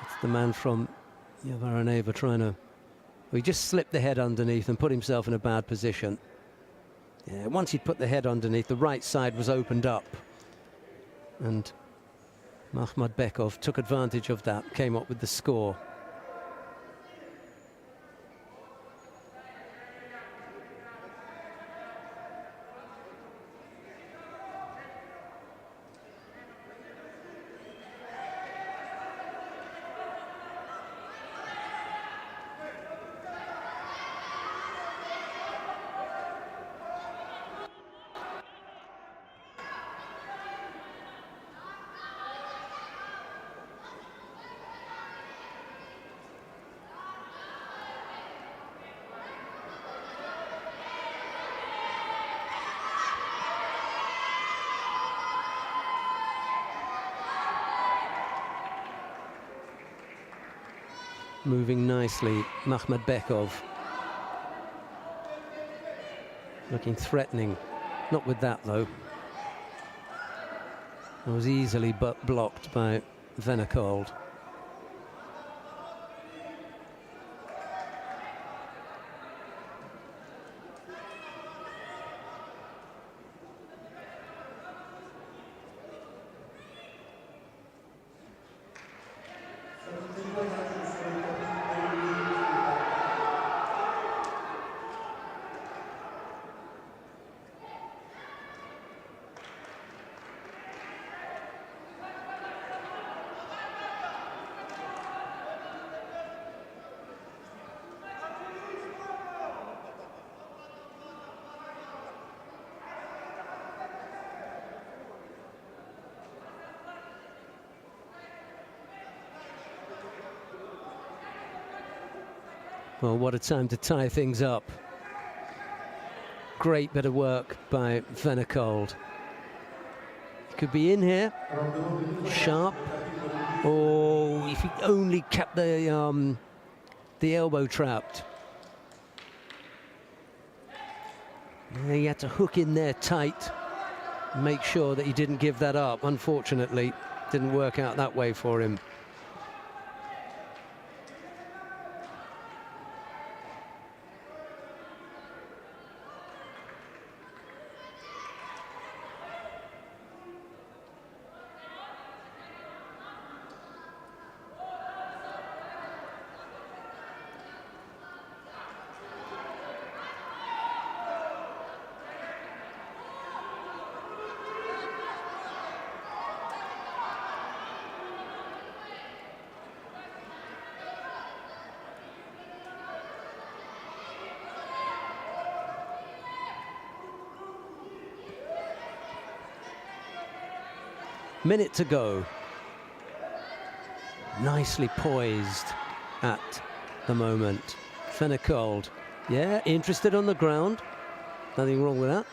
it's the man from Javaraneva trying to... Well, he just slipped the head underneath and put himself in a bad position. Yeah, once he'd put the head underneath, the right side was opened up. And Makhmadbekov took advantage of that, came up with the score. Moving nicely, Makhmadbekov. Looking threatening. Not with that, though. It was easily blocked by Vennekold. Well, what a time to tie things up. Great bit of work by Venecold. He could be in here, sharp. Oh, if he only kept the elbow trapped. He had to hook in there tight, make sure that he didn't give that up. Unfortunately, didn't work out that way for him. Minute to go. Nicely poised at the moment. Venecold, yeah, interested on the ground. Nothing wrong with that.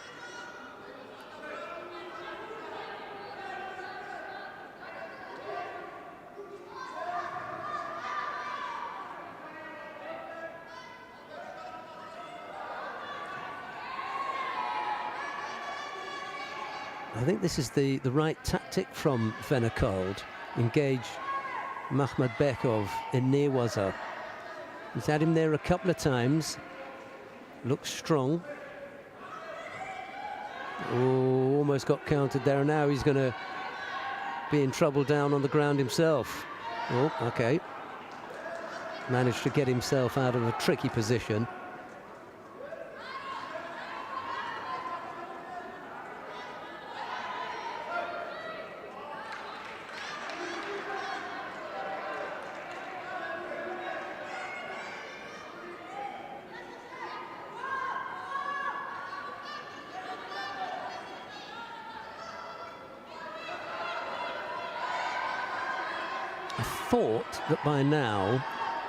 I think this is the right tactic from Venecold. Engage Makhmadbekov in Newaza. He's had him there a couple of times. Looks strong. Oh, almost got countered there. Now he's going to be in trouble down on the ground himself. Oh, okay. Managed to get himself out of a tricky position. Thought that by now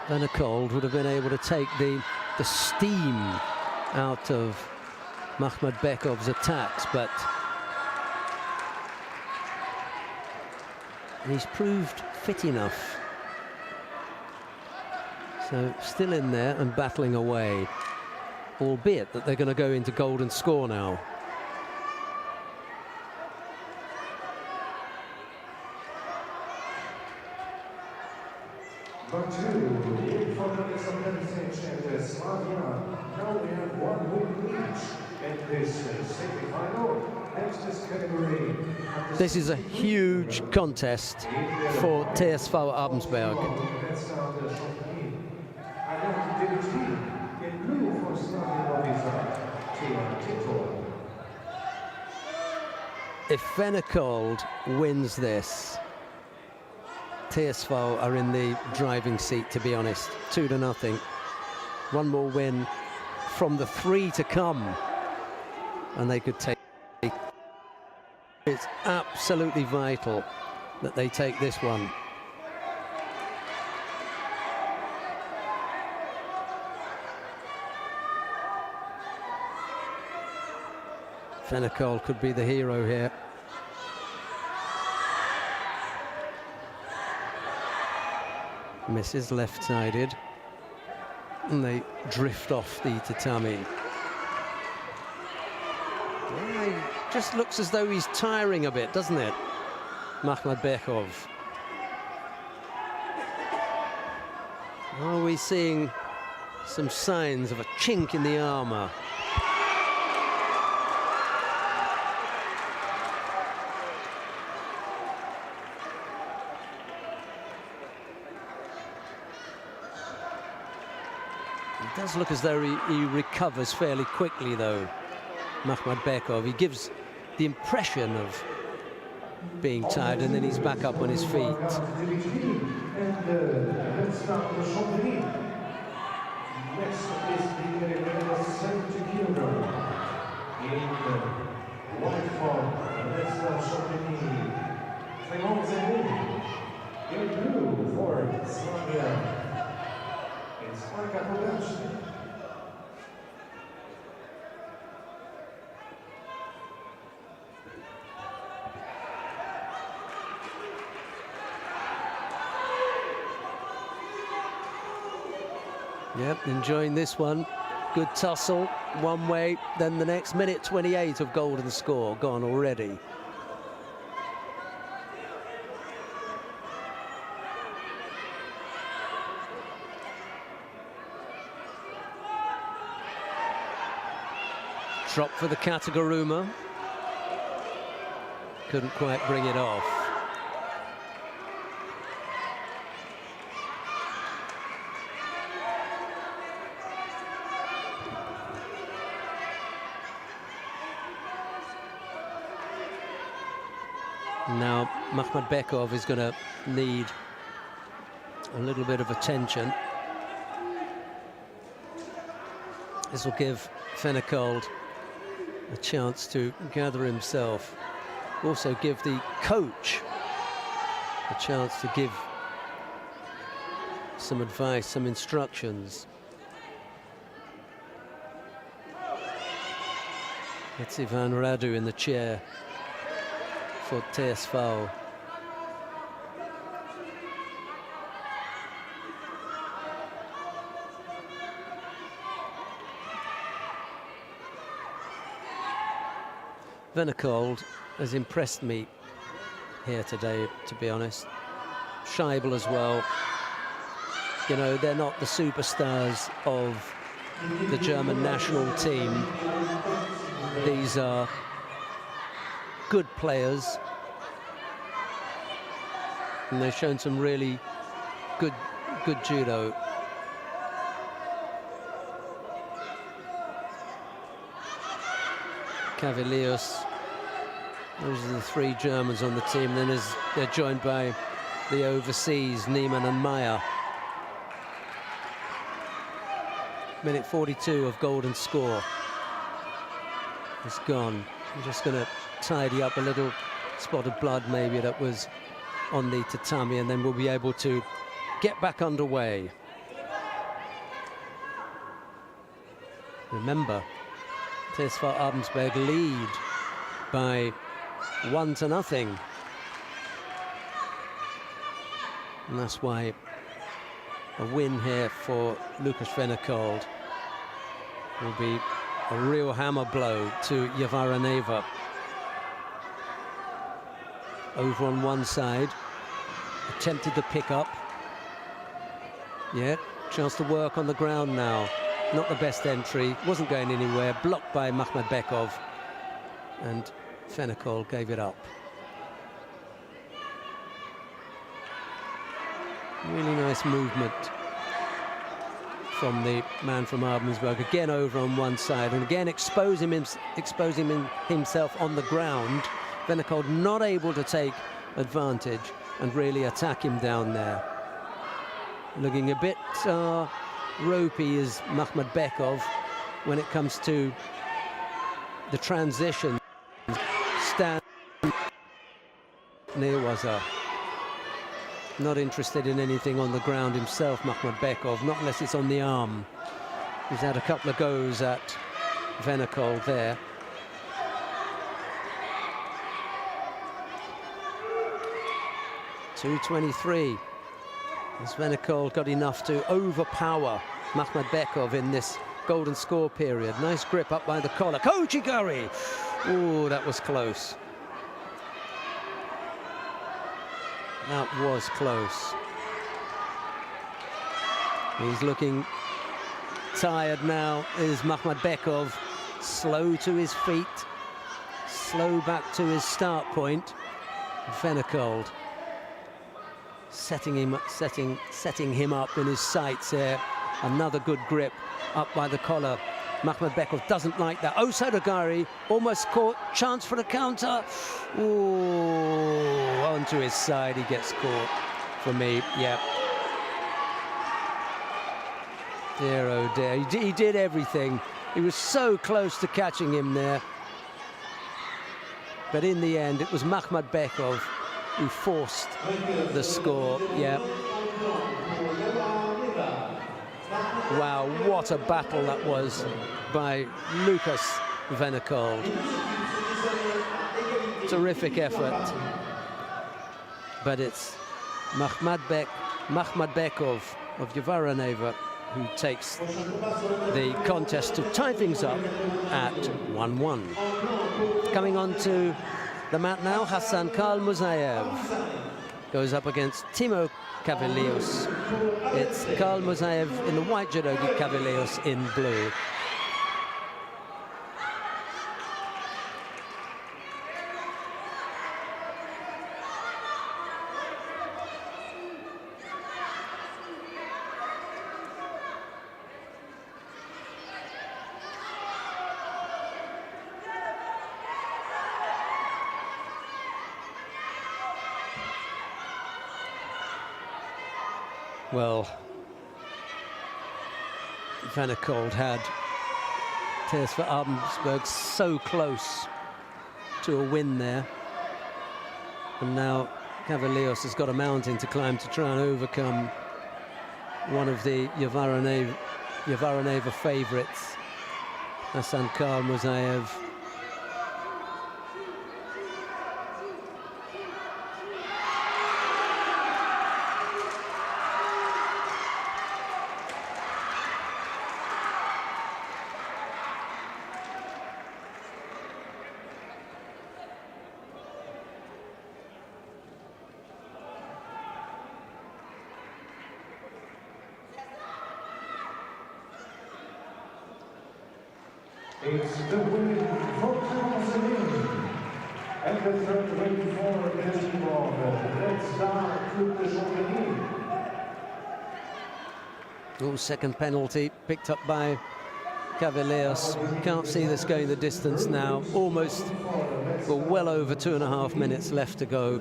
Venecold would have been able to take the steam out of Makhmadbekov's attacks, but he's proved fit enough. So still in there and battling away, albeit that they're going to go into golden score now. But two, in for the Commentated and Slavia. Now we have one win each in this semi-final. Next is category. This is a huge contest for TSV Abensberg. If Venecold wins this, TSV are in the driving seat, to be honest. 2-0. One more win from the 3 to come, and they could take. It's absolutely vital that they take this one. Venecold could be the hero here. Misses left-sided, and they drift off the tatami. Yeah, he just looks as though he's tiring a bit, doesn't it, Makhmadbekov? Are we seeing some signs of a chink in the armour? It does look as though he recovers fairly quickly, though, Makhmadbekov. He gives the impression of being tired, and then he's back up on his feet. And let's start the champion. Next is the 70 kilogram. In white form, let's start champion. Clément Zéry. In blue for Slavia. It's Marka Podacz. Yep, enjoying this one. Good tussle, one way, then the next. Minute 28 of golden score gone already. Drop for the Kataguruma. Couldn't quite bring it off. Now Makhmadbekov is going to need a little bit of attention. This will give Fennekold a chance to gather himself. Also give the coach a chance to give some advice, some instructions. It's Ivan Radu in the chair for TSV. Fennekold has impressed me here today, to be honest. Scheibel as well. You know, they're not the superstars of the German national team. These are good players, and they've shown some really good judo. Cavalius, those are the three Germans on the team. Then they're joined by the overseas, Niemann and Meyer. Minute 42 of golden score is gone. I'm just going to tidy up a little spot of blood maybe that was on the tatami, and then we'll be able to get back underway. Remember, TSV Abensberg lead by 1-0. And that's why a win here for Lukas Fennekold will be a real hammer blow to Javaraneva. Over on one side, attempted to pick up. Yeah, chance to work on the ground now. Not the best entry, wasn't going anywhere, blocked by Makhmadbekov, and Fennekold gave it up. Really nice movement from the man from Abensberg. Again over on one side, and again exposing himself on the ground. Fennekold not able to take advantage and really attack him down there. Looking a bit ropey is Makhmadbekov when it comes to the transition. Stand Newaza. Not interested in anything on the ground himself, Makhmadbekov, not unless it's on the arm. He's had a couple of goes at Fennekold there. .223. Has Fennekold got enough to overpower Makhmadbekov in this golden score period? Nice grip up by the collar. Kochigari! Oh, that was close. That was close. He's looking tired now, is Makhmadbekov. Slow to his feet, slow back to his start point. Fennekold setting him up in his sights here. Another good grip up by the collar. Makhmadbekov doesn't like that. Oh, Sodagari almost caught. Chance for the counter. Ooh, onto his side. He gets caught for me. Yep. Dear, oh dear. He did everything. He was so close to catching him there. But in the end, it was Makhmadbekov who forced the score. Yeah. Wow, what a battle that was by Lukas Fennekold. Terrific effort. But it's Makhmadbekov of Javaraneva who takes the contest to tie things up at 1-1. Coming on to the mat now, Hassan Kalmuzayev goes up against Timo Cavalios. It's Kalmuzayev in the white judogi, Cavalios in blue. Well, Vanderkold had TSV Abensberg so close to a win there. And now Cavalios has got a mountain to climb to try and overcome one of the Yavaroneva favourites, Hassan Kalmuzayev. It's the win for Brazil. And the third win for the team of Red Star Club de Champigny. Oh, second penalty picked up by Cavalios. Can't see this going the distance now. Almost, well over 2.5 minutes left to go.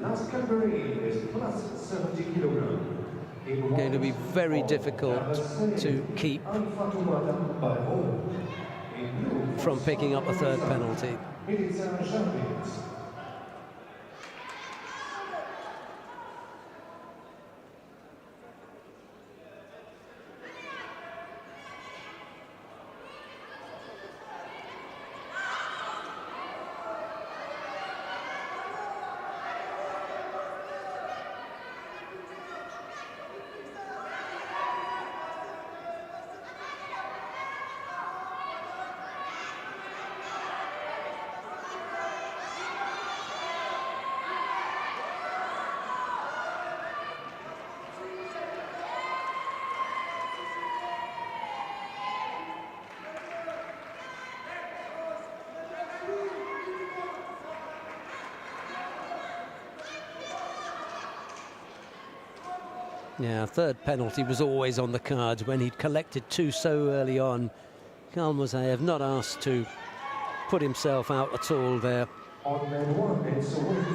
Going to be very difficult to keep from picking up a third penalty. Yeah, third penalty was always on the cards when he'd collected two so early on. Kalmuzayev not asked to put himself out at all there.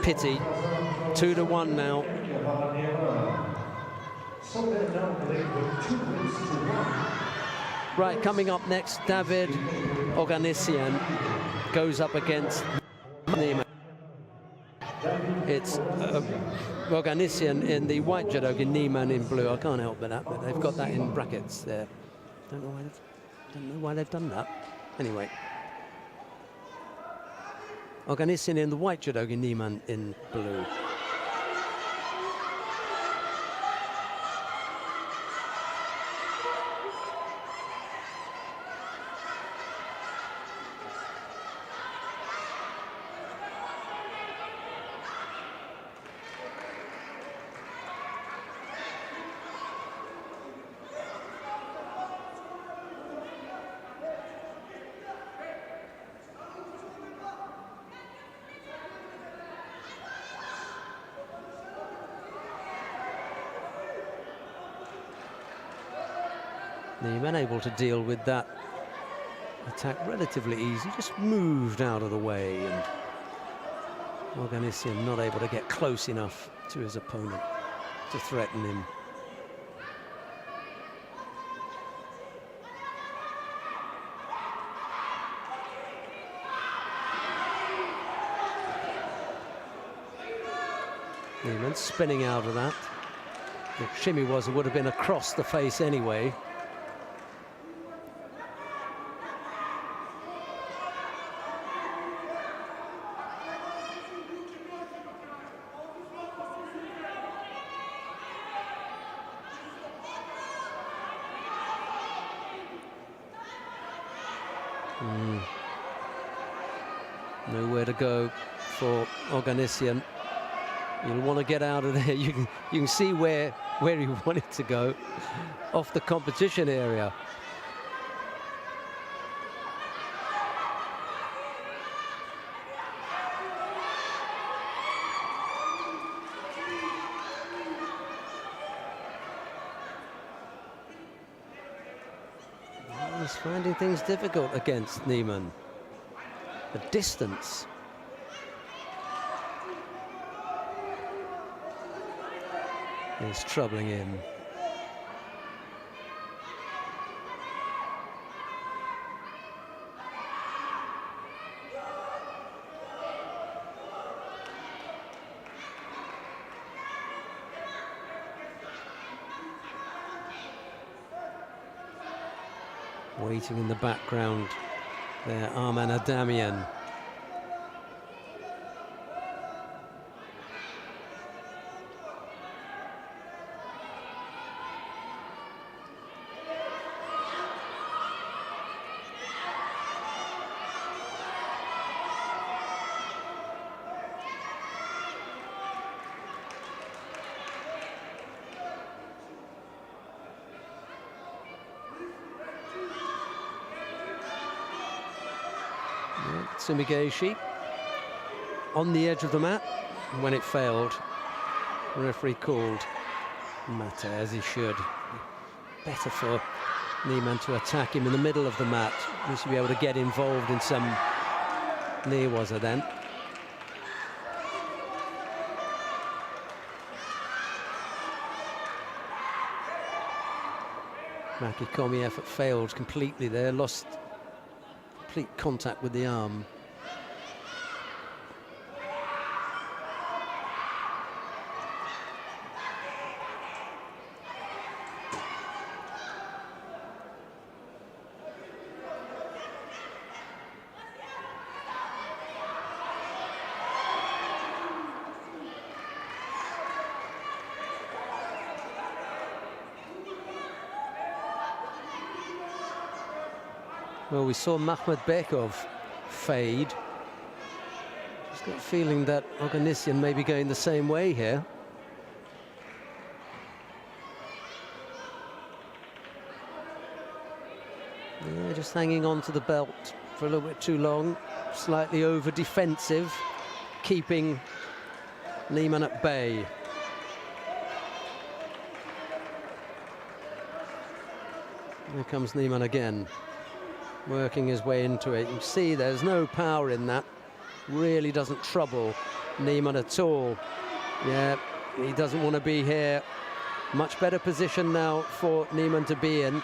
Pity. 2-1 now. Right, coming up next, David Oganessian goes up against Neiman. It's Oganessian in the white judogi, Neiman in blue. I can't help but that, but they've got that in brackets there. Don't know why they've done that. Anyway, Oganessian in the white judogi, Neiman in blue. Neiman able to deal with that attack relatively easy, just moved out of the way, and Oganessian not able to get close enough to his opponent to threaten him. Neiman spinning out of that. The shimmy would have been across the face anyway. Nowhere to go for Oganessian. You'll want to get out of there. You can see where he wanted to go, off the competition area. He's finding things difficult against Niemann. The distance. Is troubling him. Waiting in the background there, Arman Adamian. Sumigaeshi on the edge of the mat. When it failed, the referee called Mate, as he should. Better for Niemann to attack him in the middle of the mat. He should be able to get involved in some nearwaza then. Makikomi effort failed completely there, lost complete contact with the arm. Well, we saw Makhmedbekov fade. Just got a feeling that Oganessian may be going the same way here. Yeah, just hanging on to the belt for a little bit too long. Slightly over defensive, keeping Niemann at bay. Here comes Niemann again, working his way into it. You can see there's no power in that. Really doesn't trouble Niemann at all. Yeah, he doesn't want to be here. Much better position now for Niemann to be in.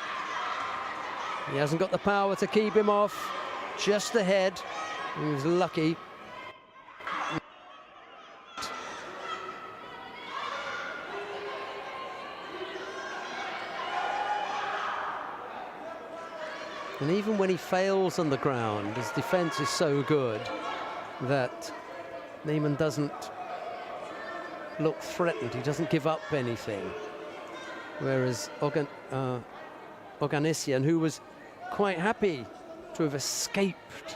He hasn't got the power to keep him off. Just ahead. He was lucky. And even when he fails on the ground, his defense is so good that Niemann doesn't look threatened. He doesn't give up anything. Whereas Oganessian, who was quite happy to have escaped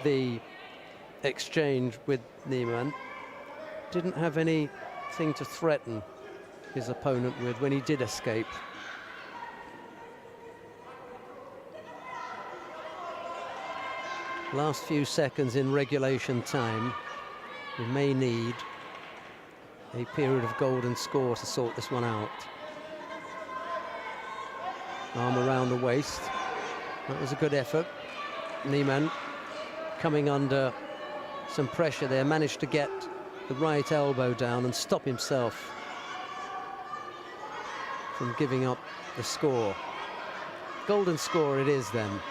the exchange with Niemann, didn't have anything to threaten his opponent with when he did escape. Last few seconds in regulation time. We may need a period of golden score to sort this one out. Arm around the waist. That was a good effort. Niemann coming under some pressure there, managed to get the right elbow down and stop himself from giving up the score. Golden score it is then.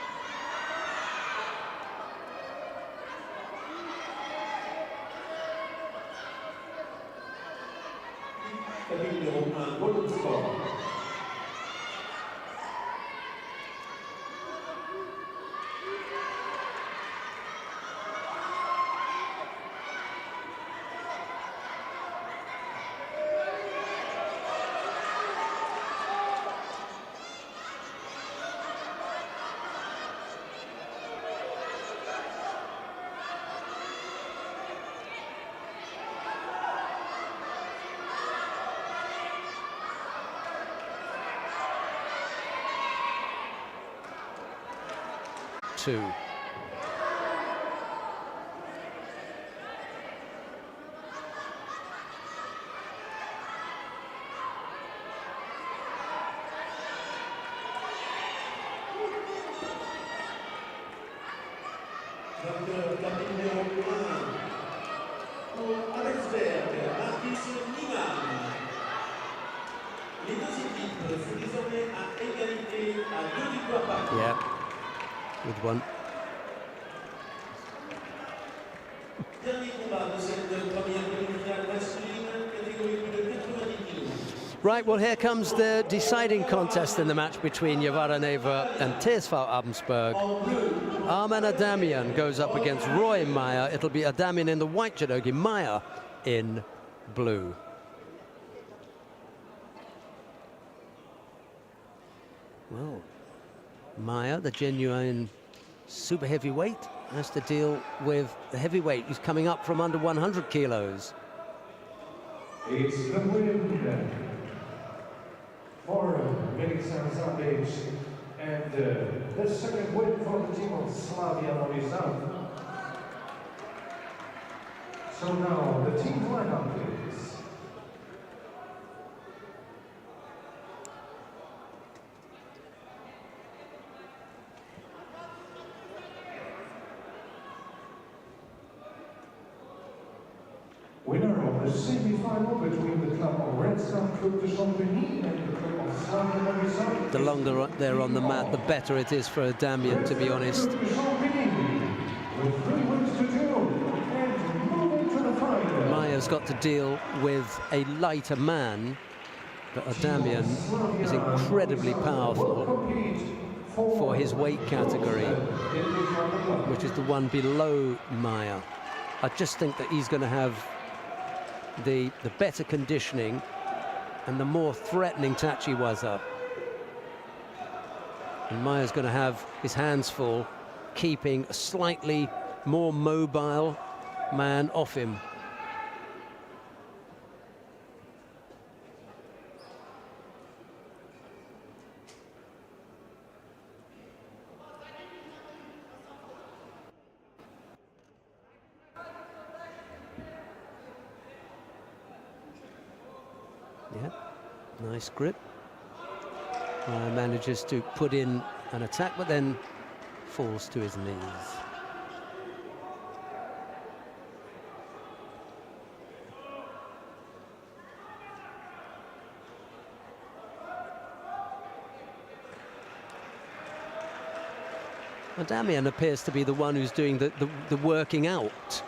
2. Yeah, good one. Right, well, here comes the deciding contest in the match between Javaraneva and Tersval Abensberg. Arman Adamian goes up against Roy Meyer. It'll be Adamian in the white judogi, Meyer in blue. Well, Meyer, the genuine super heavyweight, has to deal with the heavyweight who's coming up from under 100 kilos. It's the win for Felix Zabic, and the second win for the team of Slavia Novi Sad. So now the team lineup, please. Winner of the semi-final between the club of Red Star Club de Champigny and the club of Slavia Novi Sad. The longer they're on the mat, the better it is for Adamian, to be honest. Meyer's got to deal with a lighter man, but Adamian is incredibly powerful for his weight category, which is the one below Meyer. I just think that he's going to have the better conditioning and the more threatening tachiwaza. And Meyer's going to have his hands full, keeping a slightly more mobile man off him. Yeah, nice grip. Manages to put in an attack, but then falls to his knees. Adamian appears to be the one who's doing the working out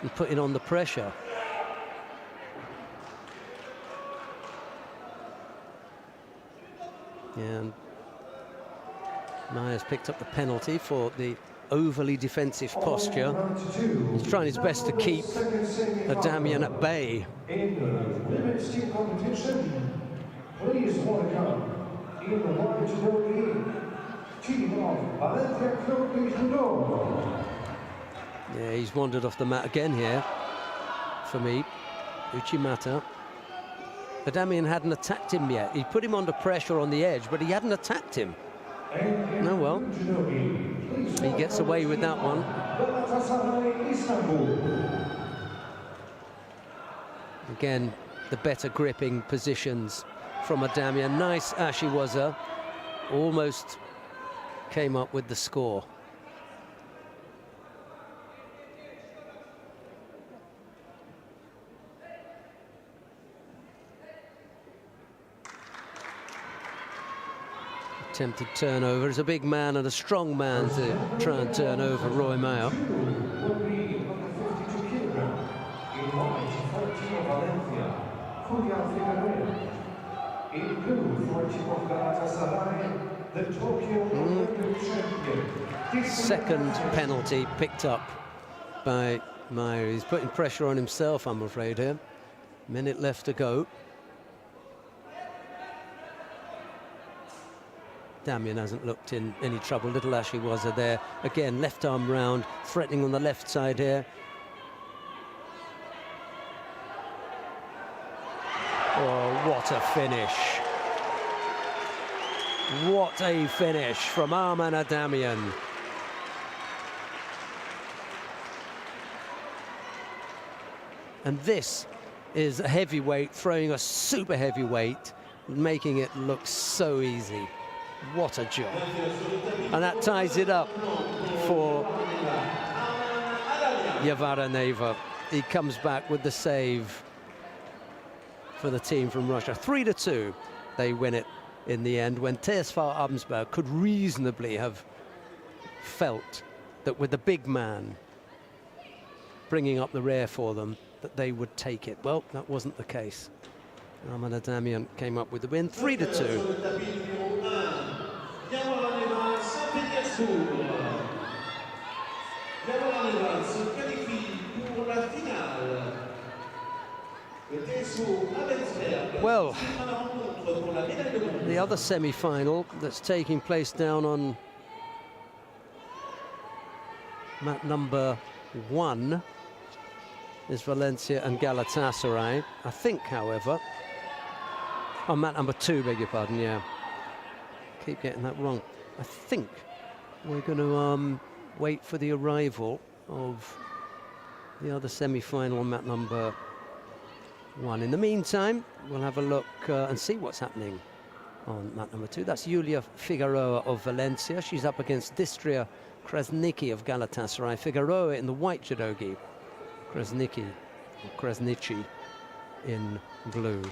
and putting on the pressure. And Meyer's picked up the penalty for the overly defensive posture. He's trying his best to keep Adamian at bay. In the women's team competition, please welcome in the white judogi, team of Valencia Club de Judo. Yeah, he's wandered off the mat again here for me. Uchimata. Adamian hadn't attacked him yet. He put him under pressure on the edge, but he hadn't attacked him. Oh well, he gets away with that one. Again, the better gripping positions from Adamian. Nice ashiwaza, almost came up with the score. Attempted turnover. It's a big man and a strong man to try and turn over Roy Meyer. Second penalty picked up by Meyer. He's putting pressure on himself, I'm afraid, here. Minute left to go. Adamian hasn't looked in any trouble. Little ashiwaza there. Again, left arm round, threatening on the left side here. Oh, what a finish. What a finish from Arman Adamian. And this is a heavyweight throwing a super heavyweight, making it look so easy. What a job. And that ties it up for Yavaraneva. He comes back with the save for the team from Russia. 3-2. They win it in the end, when TSV Abensberg could reasonably have felt that with the big man bringing up the rear for them, that they would take it. Well, that wasn't the case. Arman Adamian came up with the win, 3-2. Well, the other semi-final that's taking place down on mat number 1 is Valencia and Galatasaray. I think, however, on mat number 2, beg your pardon, yeah. Keep getting that wrong. I think we're going to wait for the arrival of the other semi-final on mat number 1. In the meantime, we'll have a look and see what's happening on mat number 2. That's Yulia Figueroa of Valencia. She's up against Distria Krasniki of Galatasaray. Figueroa in the white judogi, Krasniki in blue.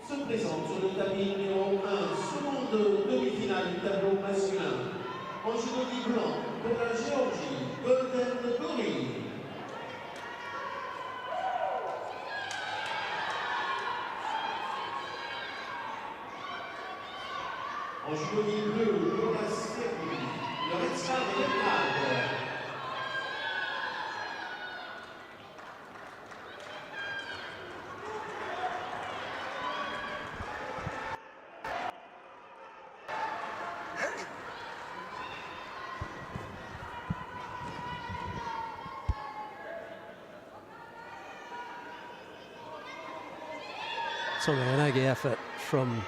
Se présente sur le tapis numéro 1, seconde demi-finale du tableau masculin. En judogi blanc pour la Géorgie, Golden Gori. En judogi bleu pour la Serbie, Lorenza Belgrade. An effort from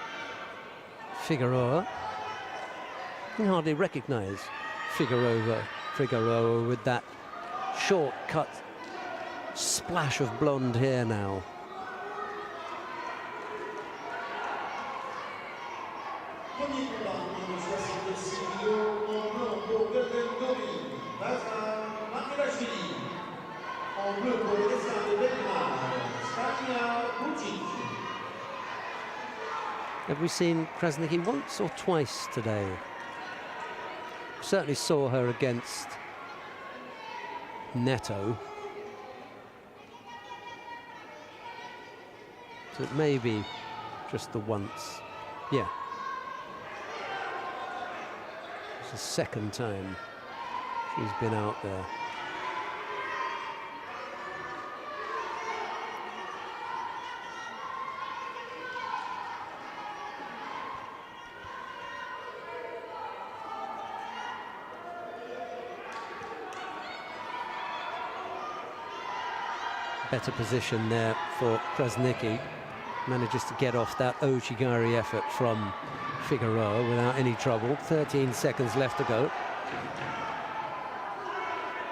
Figueroa. You can hardly recognize Figueroa with that short cut splash of blonde hair now. Premier combat numéro 66 kilos en blanc pour Golden Gori, Markelashvili. En bleu pour le dessin de Belgrade, Stania Vucic. Have we seen Krasniki once or twice today? Certainly saw her against Neto. So it may be just the once. Yeah. It's the second time she's been out there. Better position there for Krasniki. Manages to get off that Ojigari effort from Figueroa without any trouble. 13 seconds left to go.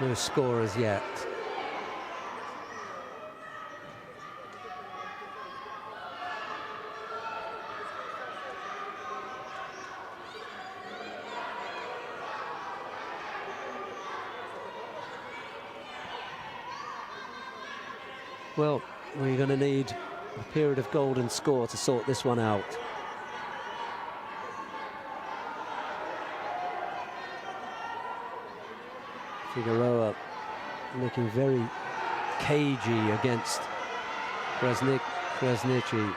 No score as yet. Well, we're going to need a period of golden score to sort this one out. Figueroa looking very cagey against Krasniqi.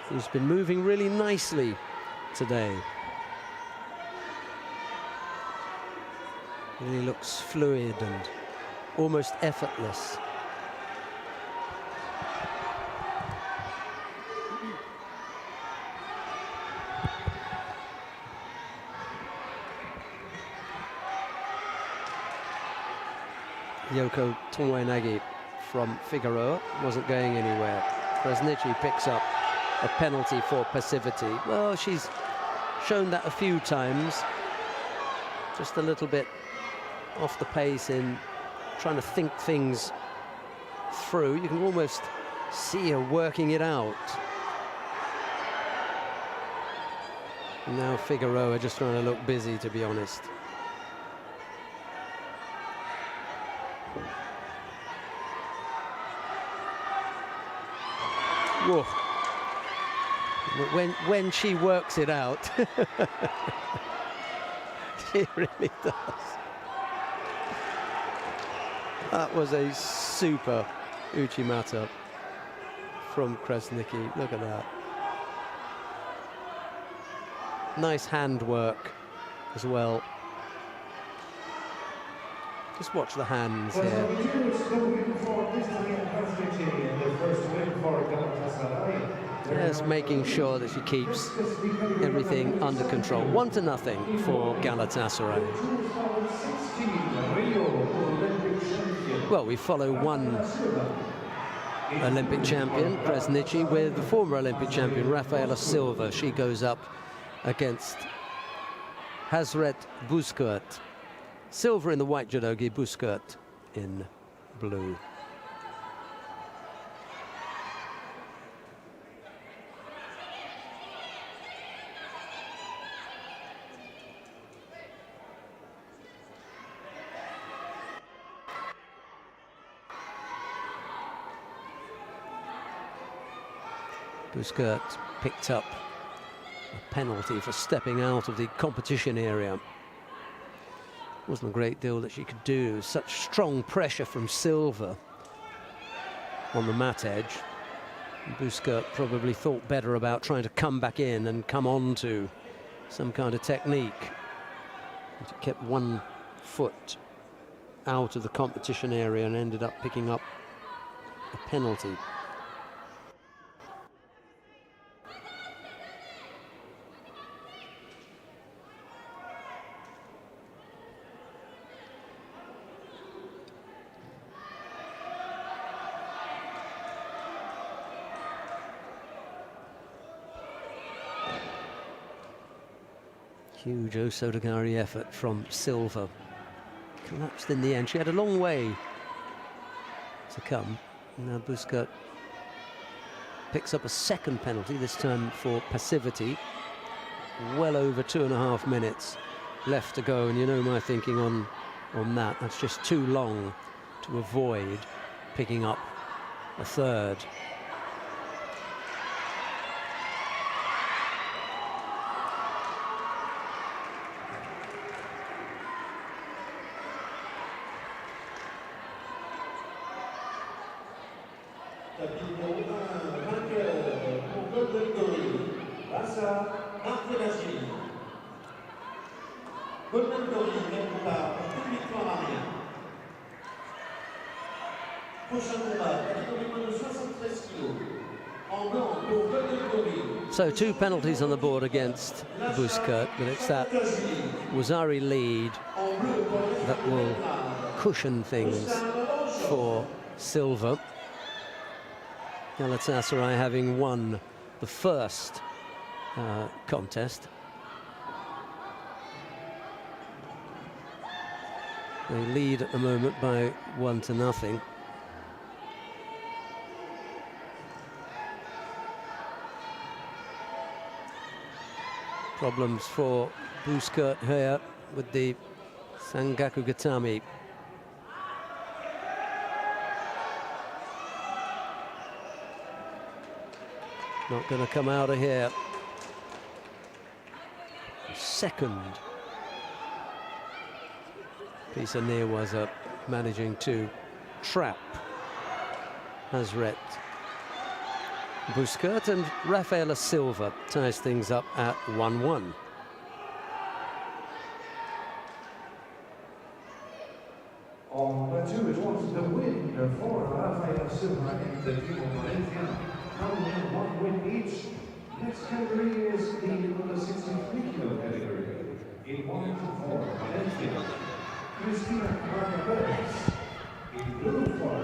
He's been moving really nicely today. Really looks fluid and almost effortless. Yoko Tomoenagi from Figueroa wasn't going anywhere. Krasniqi picks up a penalty for passivity. Well, she's shown that a few times. Just a little bit off the pace in trying to think things through. You can almost see her working it out. Now Figueroa just trying to look busy, to be honest. Whoa. When she works it out, she really does. That was a super Uchimata from Krasniqi. Look at that. Nice handwork as well. Just watch the hands here. Just making sure that she keeps everything under control. 1-0 for Galatasaray. Well, we follow one Olympic champion, Krasniqi, with the former Olympic champion, Rafaela Silva. She goes up against Hazret Buzkurt. Silver in the white judogi, Buzkurt in blue. Buzkurt picked up a penalty for stepping out of the competition area. Wasn't a great deal that she could do. Such strong pressure from Silva on the mat edge. Buzkurt probably thought better about trying to come back in and come on to some kind of technique. She kept one foot out of the competition area and ended up picking up a penalty. Huge Osotogari effort from Silva. Collapsed in the end. She had a long way to come. Now Buzkurt picks up a second penalty, this time for passivity. Well over 2.5 minutes left to go, and you know my thinking on that. That's just too long to avoid picking up a third. So 2 penalties on the board against Buzkurt, but it's that Wazari lead that will cushion things for Silva. Galatasaray having won the first contest. They lead at the moment by 1-0. Problems for Buzkurt here with the Sangaku Gatami. Not going to come out of here. Second piece of Newaza managing to trap Hazret Buzkurt, and Rafaela Silva ties things up at 1-1. On the 2, it was the win for Rafaela Silva and the team of Valencia, coming in 1 win each. Next category is the under 63 kilo category. In 1-4, Valencia, Cristina Carcaveras.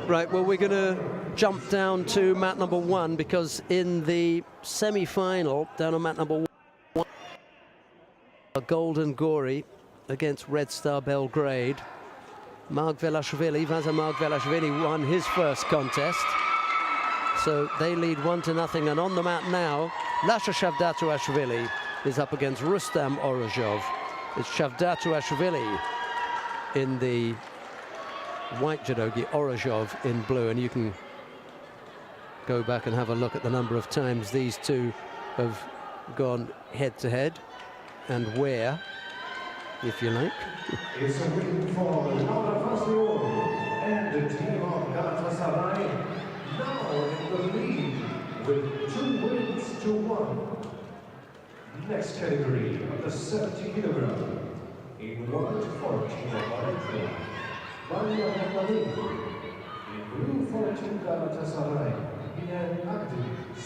Right, well, we're going to jump down to mat number 1, because in the semi-final, down on mat number 1, Golden Gory against Red Star Belgrade. Margvelashvili, Vaza Margvelashvili won his first contest. So they lead 1-0, and on the mat now, Lasha Shavdatuashvili is up against Rustam Orozhov. It's Shavdatuashvili in the white judogi, Orozhov in blue, and you can go back and have a look at the number of times these two have gone head-to-head and where, if you like. It's a win for Laura Vasilor and the team of Galatasaray, now in the lead with 2 wins to 1. Next category of the 70 kilogram in 1-14 Valencia, Maria Hernandez. In blue for Team Galatasaray, Ian Agdis.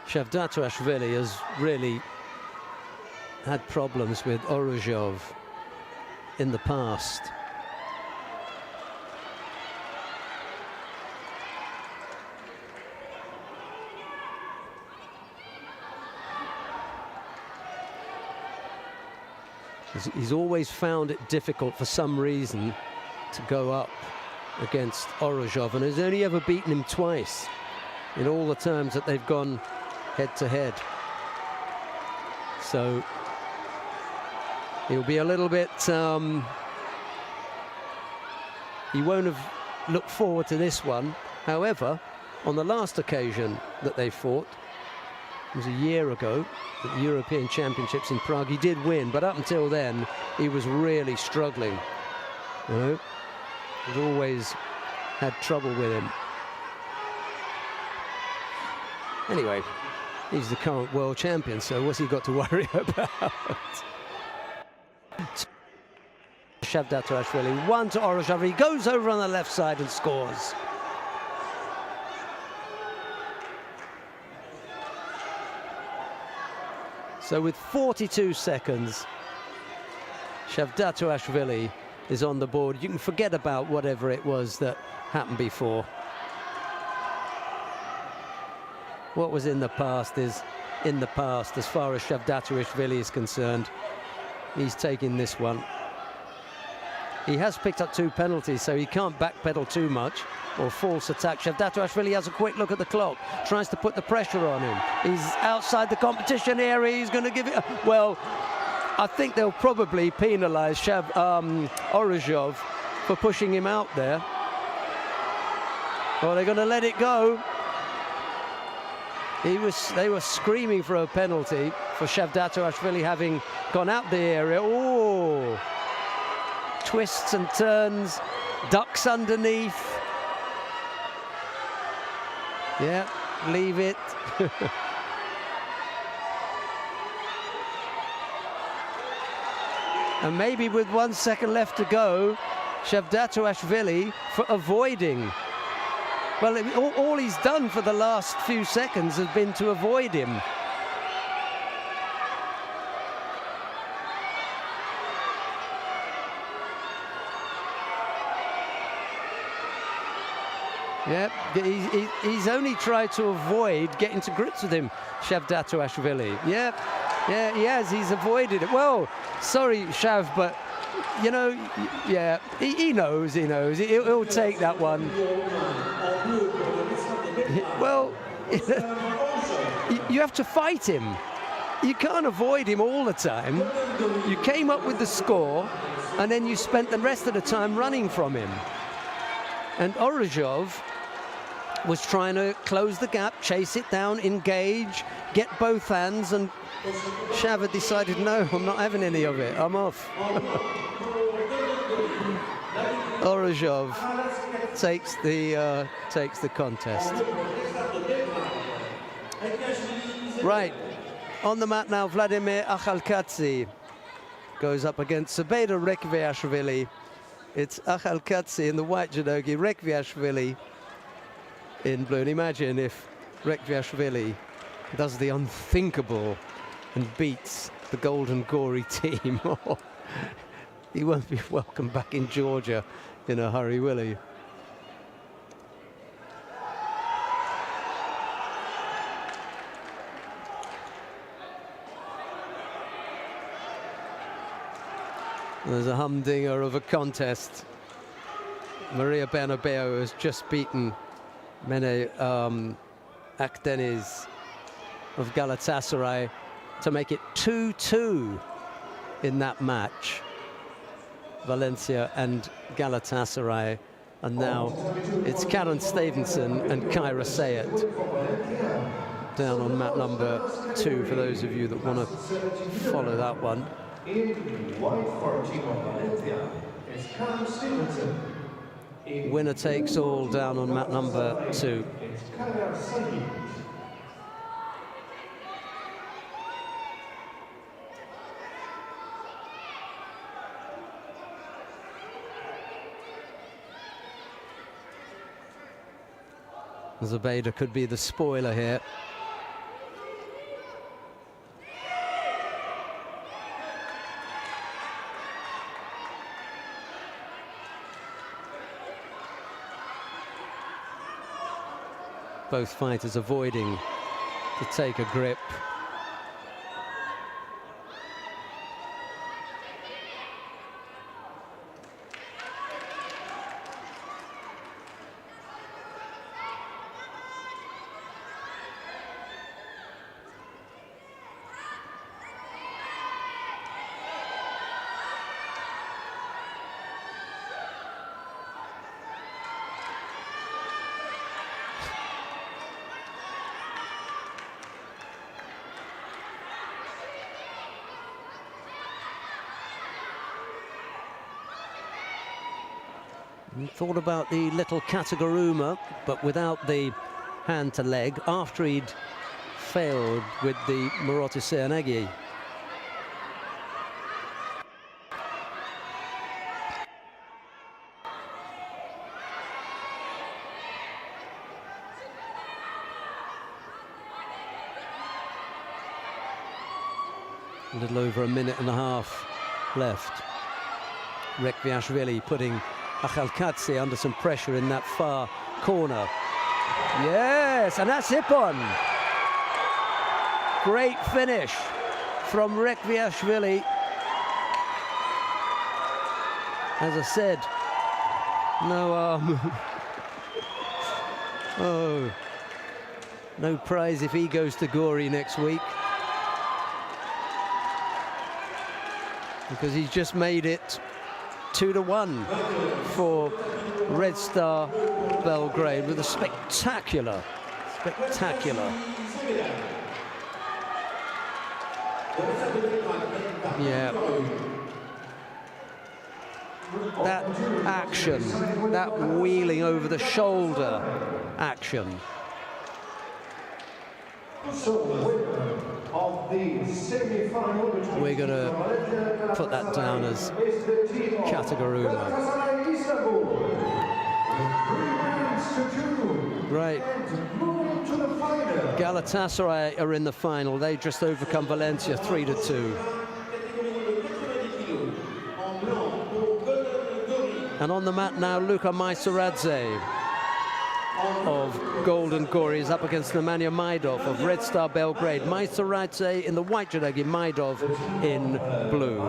Shavdatuashvili has really had problems with Orozhov in the past. He's always found it difficult for some reason to go up against Orozhov, and has only ever beaten him twice in all the times that they've gone head-to-head. So he'll be a little bit... he won't have looked forward to this one. However, on the last occasion that they fought, it was a year ago, at the European Championships in Prague, he did win, but up until then, he was really struggling. You know, he's always had trouble with him. Anyway, he's the current world champion, so what's he got to worry about? Shavdatuashvili, 1 to Orozhov. He goes over on the left side and scores. So with 42 seconds, Shavdatuashvili is on the board. You can forget about whatever it was that happened before. What was in the past is in the past as far as Shavdatuashvili is concerned. He's taking this one. He has picked up 2 penalties, so he can't backpedal too much or false attack. Shavdatuashvili has a quick look at the clock, tries to put the pressure on him. He's outside the competition area. He's going to give it... Well, I think they'll probably penalise Orozhov for pushing him out there. Or they're going to let it go. They were screaming for a penalty for Shavdatuashvili having gone out the area. Oh! Twists and turns, ducks underneath. Yeah, leave it. And maybe with 1 second left to go, Shavdatuashvili for avoiding. Well, all he's done for the last few seconds has been to avoid him. Yep, he's only tried to avoid getting to grips with him, Shavdatuashvili. Yep, yeah, he has. He's avoided it. Well, sorry, Shav, but, you know, yeah, he knows. He'll take that one. Well, you have to fight him. You can't avoid him all the time. You came up with the score, and then you spent the rest of the time running from him. And Orozhov was trying to close the gap, chase it down, engage, get both hands, and Shav decided, no, I'm not having any of it, I'm off. Orozhov takes the contest. Right, on the mat now, Vladimir Akhalkadze goes up against Zebeda Rekviashvili. It's Akhalkadze in the white judogi, Rekviashvili in blue. And imagine if Rekviashvili does the unthinkable and beats the Golden Gory team. He won't be welcome back in Georgia in a hurry, will he? There's a humdinger of a contest. Maria Bernabeu has just beaten Mene Akdeniz of Galatasaray to make it 2-2 in that match. Valencia and Galatasaray. And now it's Karen Stevenson and Kyra Sayet down on mat number 2 for those of you that want to follow that one. In white for Team of Valencia is Karen Stevenson. Winner takes all down on mat number 2. It's Kyra Sayet. Zubaydah could be the spoiler here. Both fighters avoiding to take a grip. Thought about the little Kataguruma, but without the hand to leg, after he'd failed with the Marotti Seanegi. A little over a minute and a half left. Rekviashvili putting Akhalkadze under some pressure in that far corner. Yes, and that's Ippon. Great finish from Rekviashvili. As I said, no oh, no prize if he goes to Gori next week, because he's just made it 2-1 for Red Star Belgrade with a spectacular. Yeah. That action, that wheeling over the shoulder action. We're going to put that down as Kataguruma. Right. Galatasaray are in the final. They just overcome Valencia 3-2. And on the mat now, Luka Maisaradze of Golden Gory is up against Nemanja Majdov of Red Star Belgrade. Maisaradze in the white jadagi, Majdov in blue.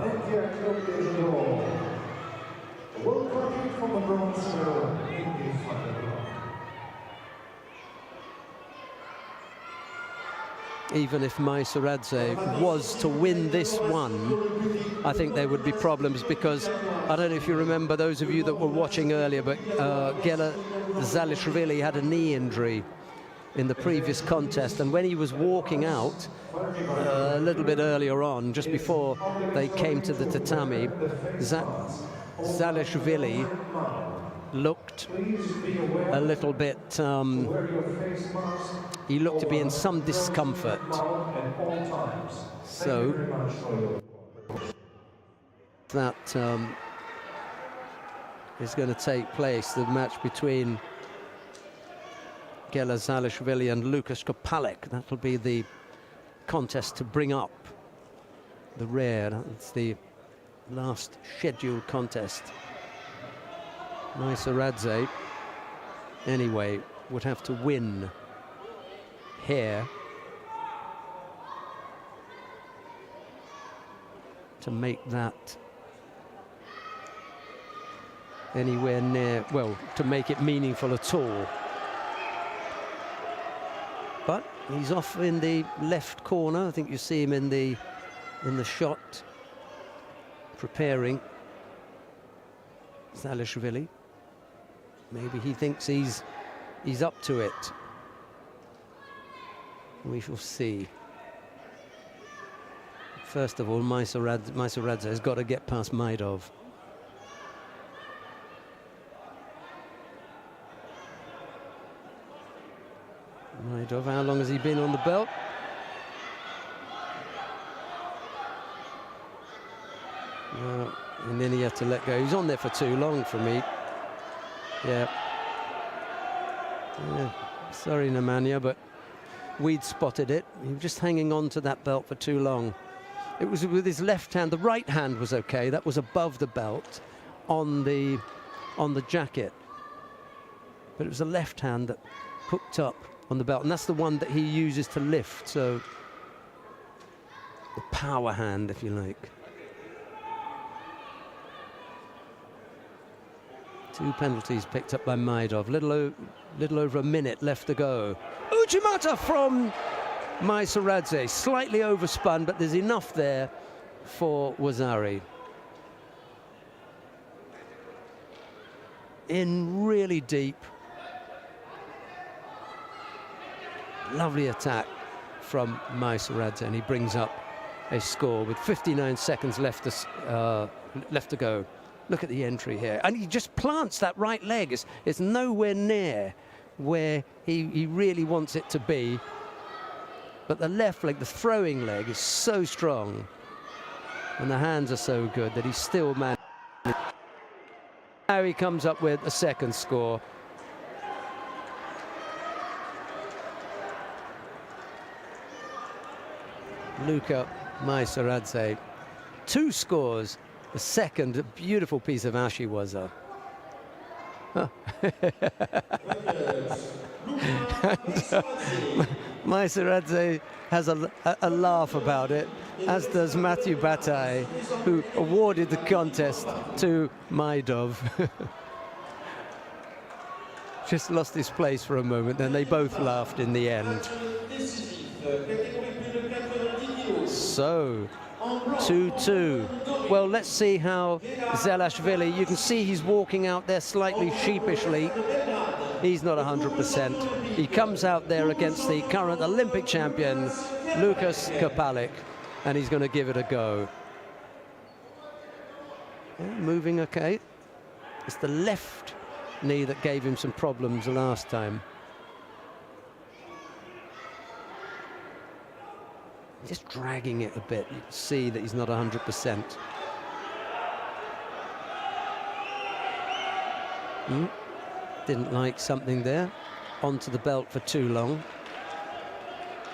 Even if Maisaradze was to win this one, I think there would be problems, because I don't know if you remember, those of you that were watching earlier, but Gela Zalishvili had a knee injury in the previous contest, and when he was walking out a little bit earlier on, just before they came to the tatami, Zalishvili looked a little bit, he looked to be in some discomfort. So that is going to take place, the match between Gela Zalishvili and Lukas Kopalik. That'll be the contest to bring up the rear. That's the last scheduled contest. Maisaradze, anyway, would have to win here to make that anywhere near, well, to make it meaningful at all. But he's off in the left corner. I think you see him in the shot, preparing. Zalishvili. Maybe he thinks he's up to it. We shall see. First of all, Maisaradze has got to get past Maidov. Maidov, how long has he been on the belt? And then he had to let go. He's on there for too long for me. Yeah. Sorry, Nemanja, but we'd spotted it. He was just hanging on to that belt for too long. It was with his left hand. The right hand was okay. That was above the belt on the jacket. But it was the left hand that hooked up on the belt, and that's the one that he uses to lift. So the power hand, if you like. 2 penalties picked up by Maidov. Little over a minute left to go. Uchimata from Maisaradze, slightly overspun, but there's enough there for Wazari. In really deep. Lovely attack from Maisaradze, and he brings up a score with 59 seconds left to go. Look at the entry here, and he just plants that right leg. It's nowhere near where he really wants it to be, but the left leg, the throwing leg, is so strong, and the hands are so good that he still manages. Now he comes up with a second score. Luka Maisaradze, 2 scores. The second, a beautiful piece of ashiwaza. Maisaradze has a laugh about it, as does Matthew Bataille, who awarded the contest to Maidov. Just lost his place for a moment, then they both laughed in the end. So, 2-2. Well, let's see how Zalishvili, you can see he's walking out there slightly sheepishly. He's not 100%. He comes out there against the current Olympic champion, Lukas Kopalik, and he's going to give it a go. Yeah, moving okay. It's the left knee that gave him some problems last time. Just dragging it a bit. You can see that he's not 100%. Didn't like something there. Onto the belt for too long.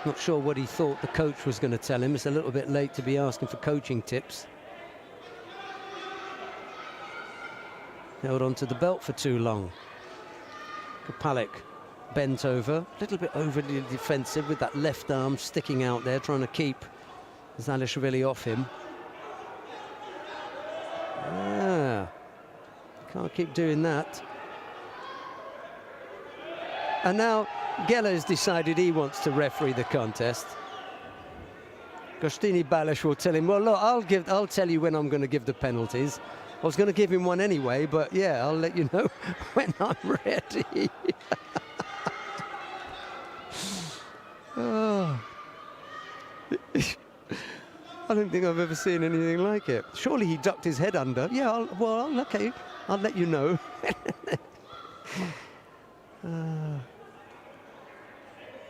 Not sure what he thought the coach was going to tell him. It's a little bit late to be asking for coaching tips. Held onto the belt for too long. Kopalik bent over, a little bit overly defensive with that left arm sticking out there, trying to keep Zalishvili off him. Can't keep doing that. And now Gela has decided he wants to referee the contest. Gostini Balish will tell him, well, look, I'll tell you when I'm going to give the penalties. I was going to give him one anyway, but yeah, I'll let you know when I'm ready. Oh. I don't think I've ever seen anything like it. Surely he ducked his head under. Yeah, okay, I'll let you know.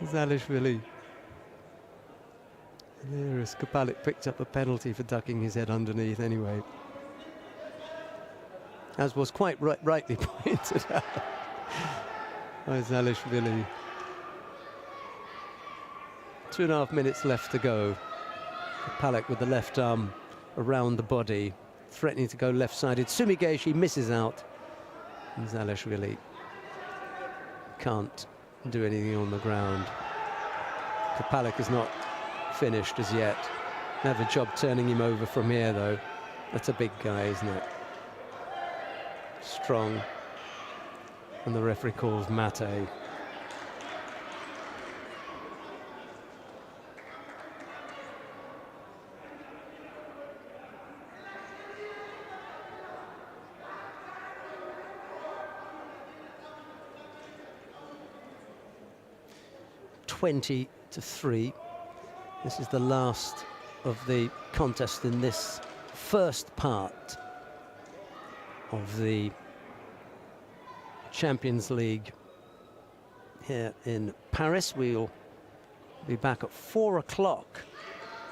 Zalishvili. There is Kopalik picked up a penalty for ducking his head underneath anyway. As was quite rightly pointed out by Zalishvili. 2.5 minutes left to go. Kopalik with the left arm around the body, threatening to go left-sided. Sumigeshi misses out. And Zaleshvili can't do anything on the ground. Kopalik is not finished as yet. They have a job turning him over from here, though. That's a big guy, isn't it? Strong. And the referee calls mate. (20-3). This is the last of the contest in this first part of the Champions League here in Paris. We'll be back at 4 o'clock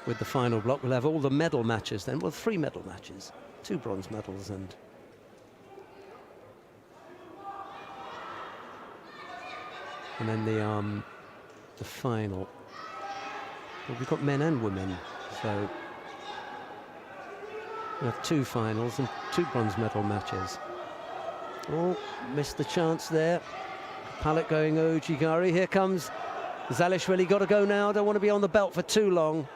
with the final block. We'll have all the medal matches then. Well, 3 medal matches, 2 bronze medals and then the final. Well, we've got men and women, so we have 2 finals and 2 bronze medal matches. Oh, missed the chance there. Kopalik going Ojigari. Here comes Zaleshvili. Got to go now. Don't want to be on the belt for too long.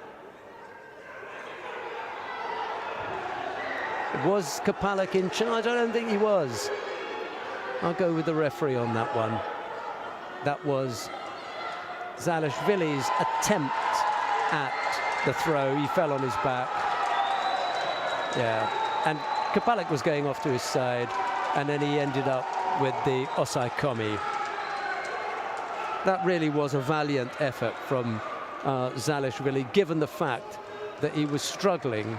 Was Kopalik in charge? I don't think he was. I'll go with the referee on that one. That was Zaleshvili's attempt at the throw. He fell on his back. Yeah, and Kopalik was going off to his side, and then he ended up with the osaikomi. That really was a valiant effort from Zaleshvili, given the fact that he was struggling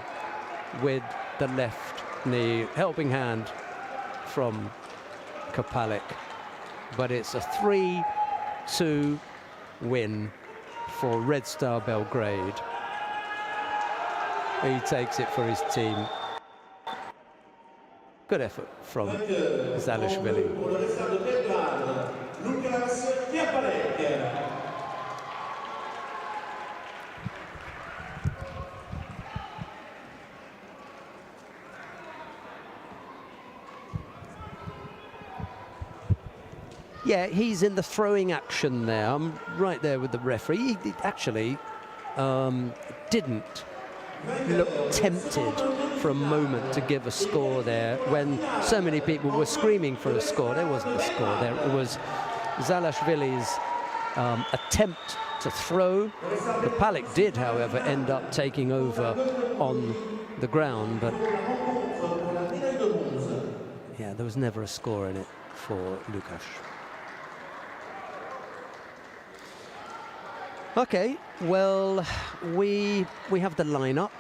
with the left knee. Helping hand from Kopalik. But it's a 3-2 win for Red Star Belgrade. He takes it for his team. Good effort from Zaleshvili. Yeah, he's in the throwing action there. I'm right there with the referee. He actually didn't look tempted for a moment to give a score there when so many people were screaming for a score. There wasn't a score there. It was Zaleshvili's attempt to throw. Kopalik did, however, end up taking over on the ground, but yeah, there was never a score in it for Lukasz. Okay, well, we have the lineup.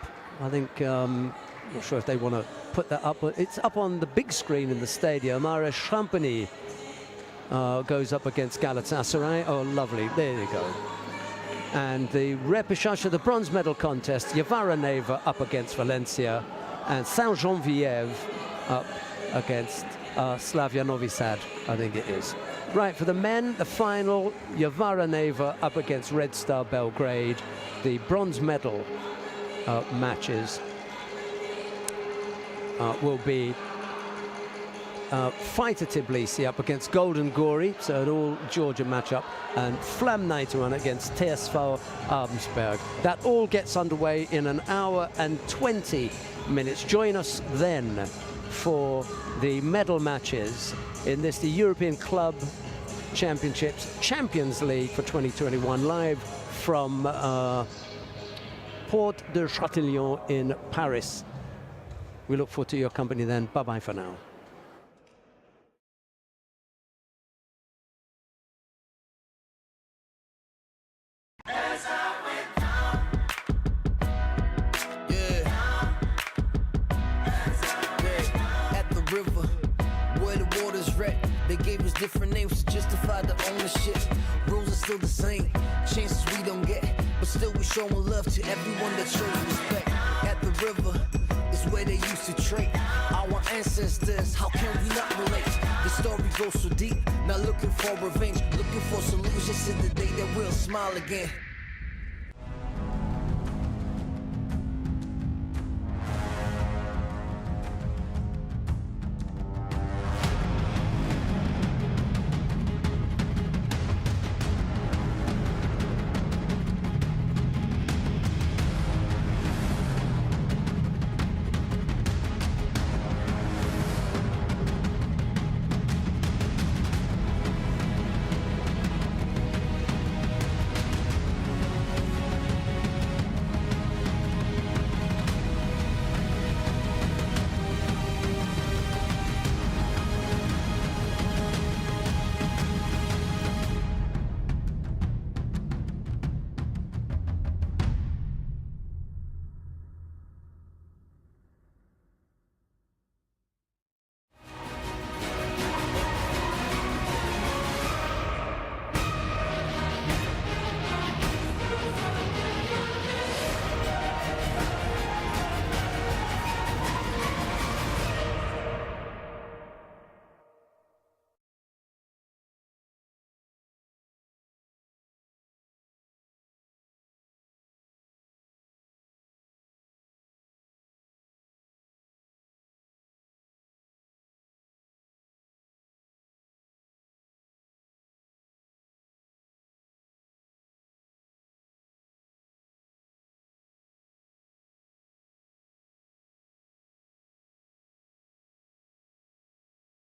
I think, not sure if they want to put that up, but it's up on the big screen in the stadium. Ares Champagny goes up against Galatasaray. Oh, lovely, there you go. And the repechage of the bronze medal contest, Yavara Neva up against Valencia, and Saint-Geneviève up against Slavia Novi Sad, I think it is. Right, for the men, the final, Yavara Neva up against Red Star Belgrade. The bronze medal matches will be Fighter Tbilisi up against Golden Gori, so an all Georgia matchup, and Flam Naituan against TSV Abensberg. That all gets underway in 1 hour and 20 minutes. Join us then for the medal matches in this, the European Club Championships Champions League for 2021, live from Porte de Châtillon in Paris. We look forward to your company then. Bye-bye for now. They gave us different names to justify the ownership. Rules are still the same, chances we don't get, but still we showing love to everyone that shows respect. At the river is where they used to trade. Our ancestors, how can we not relate? The story goes so deep, not looking for revenge, looking for solutions in the day that we'll smile again.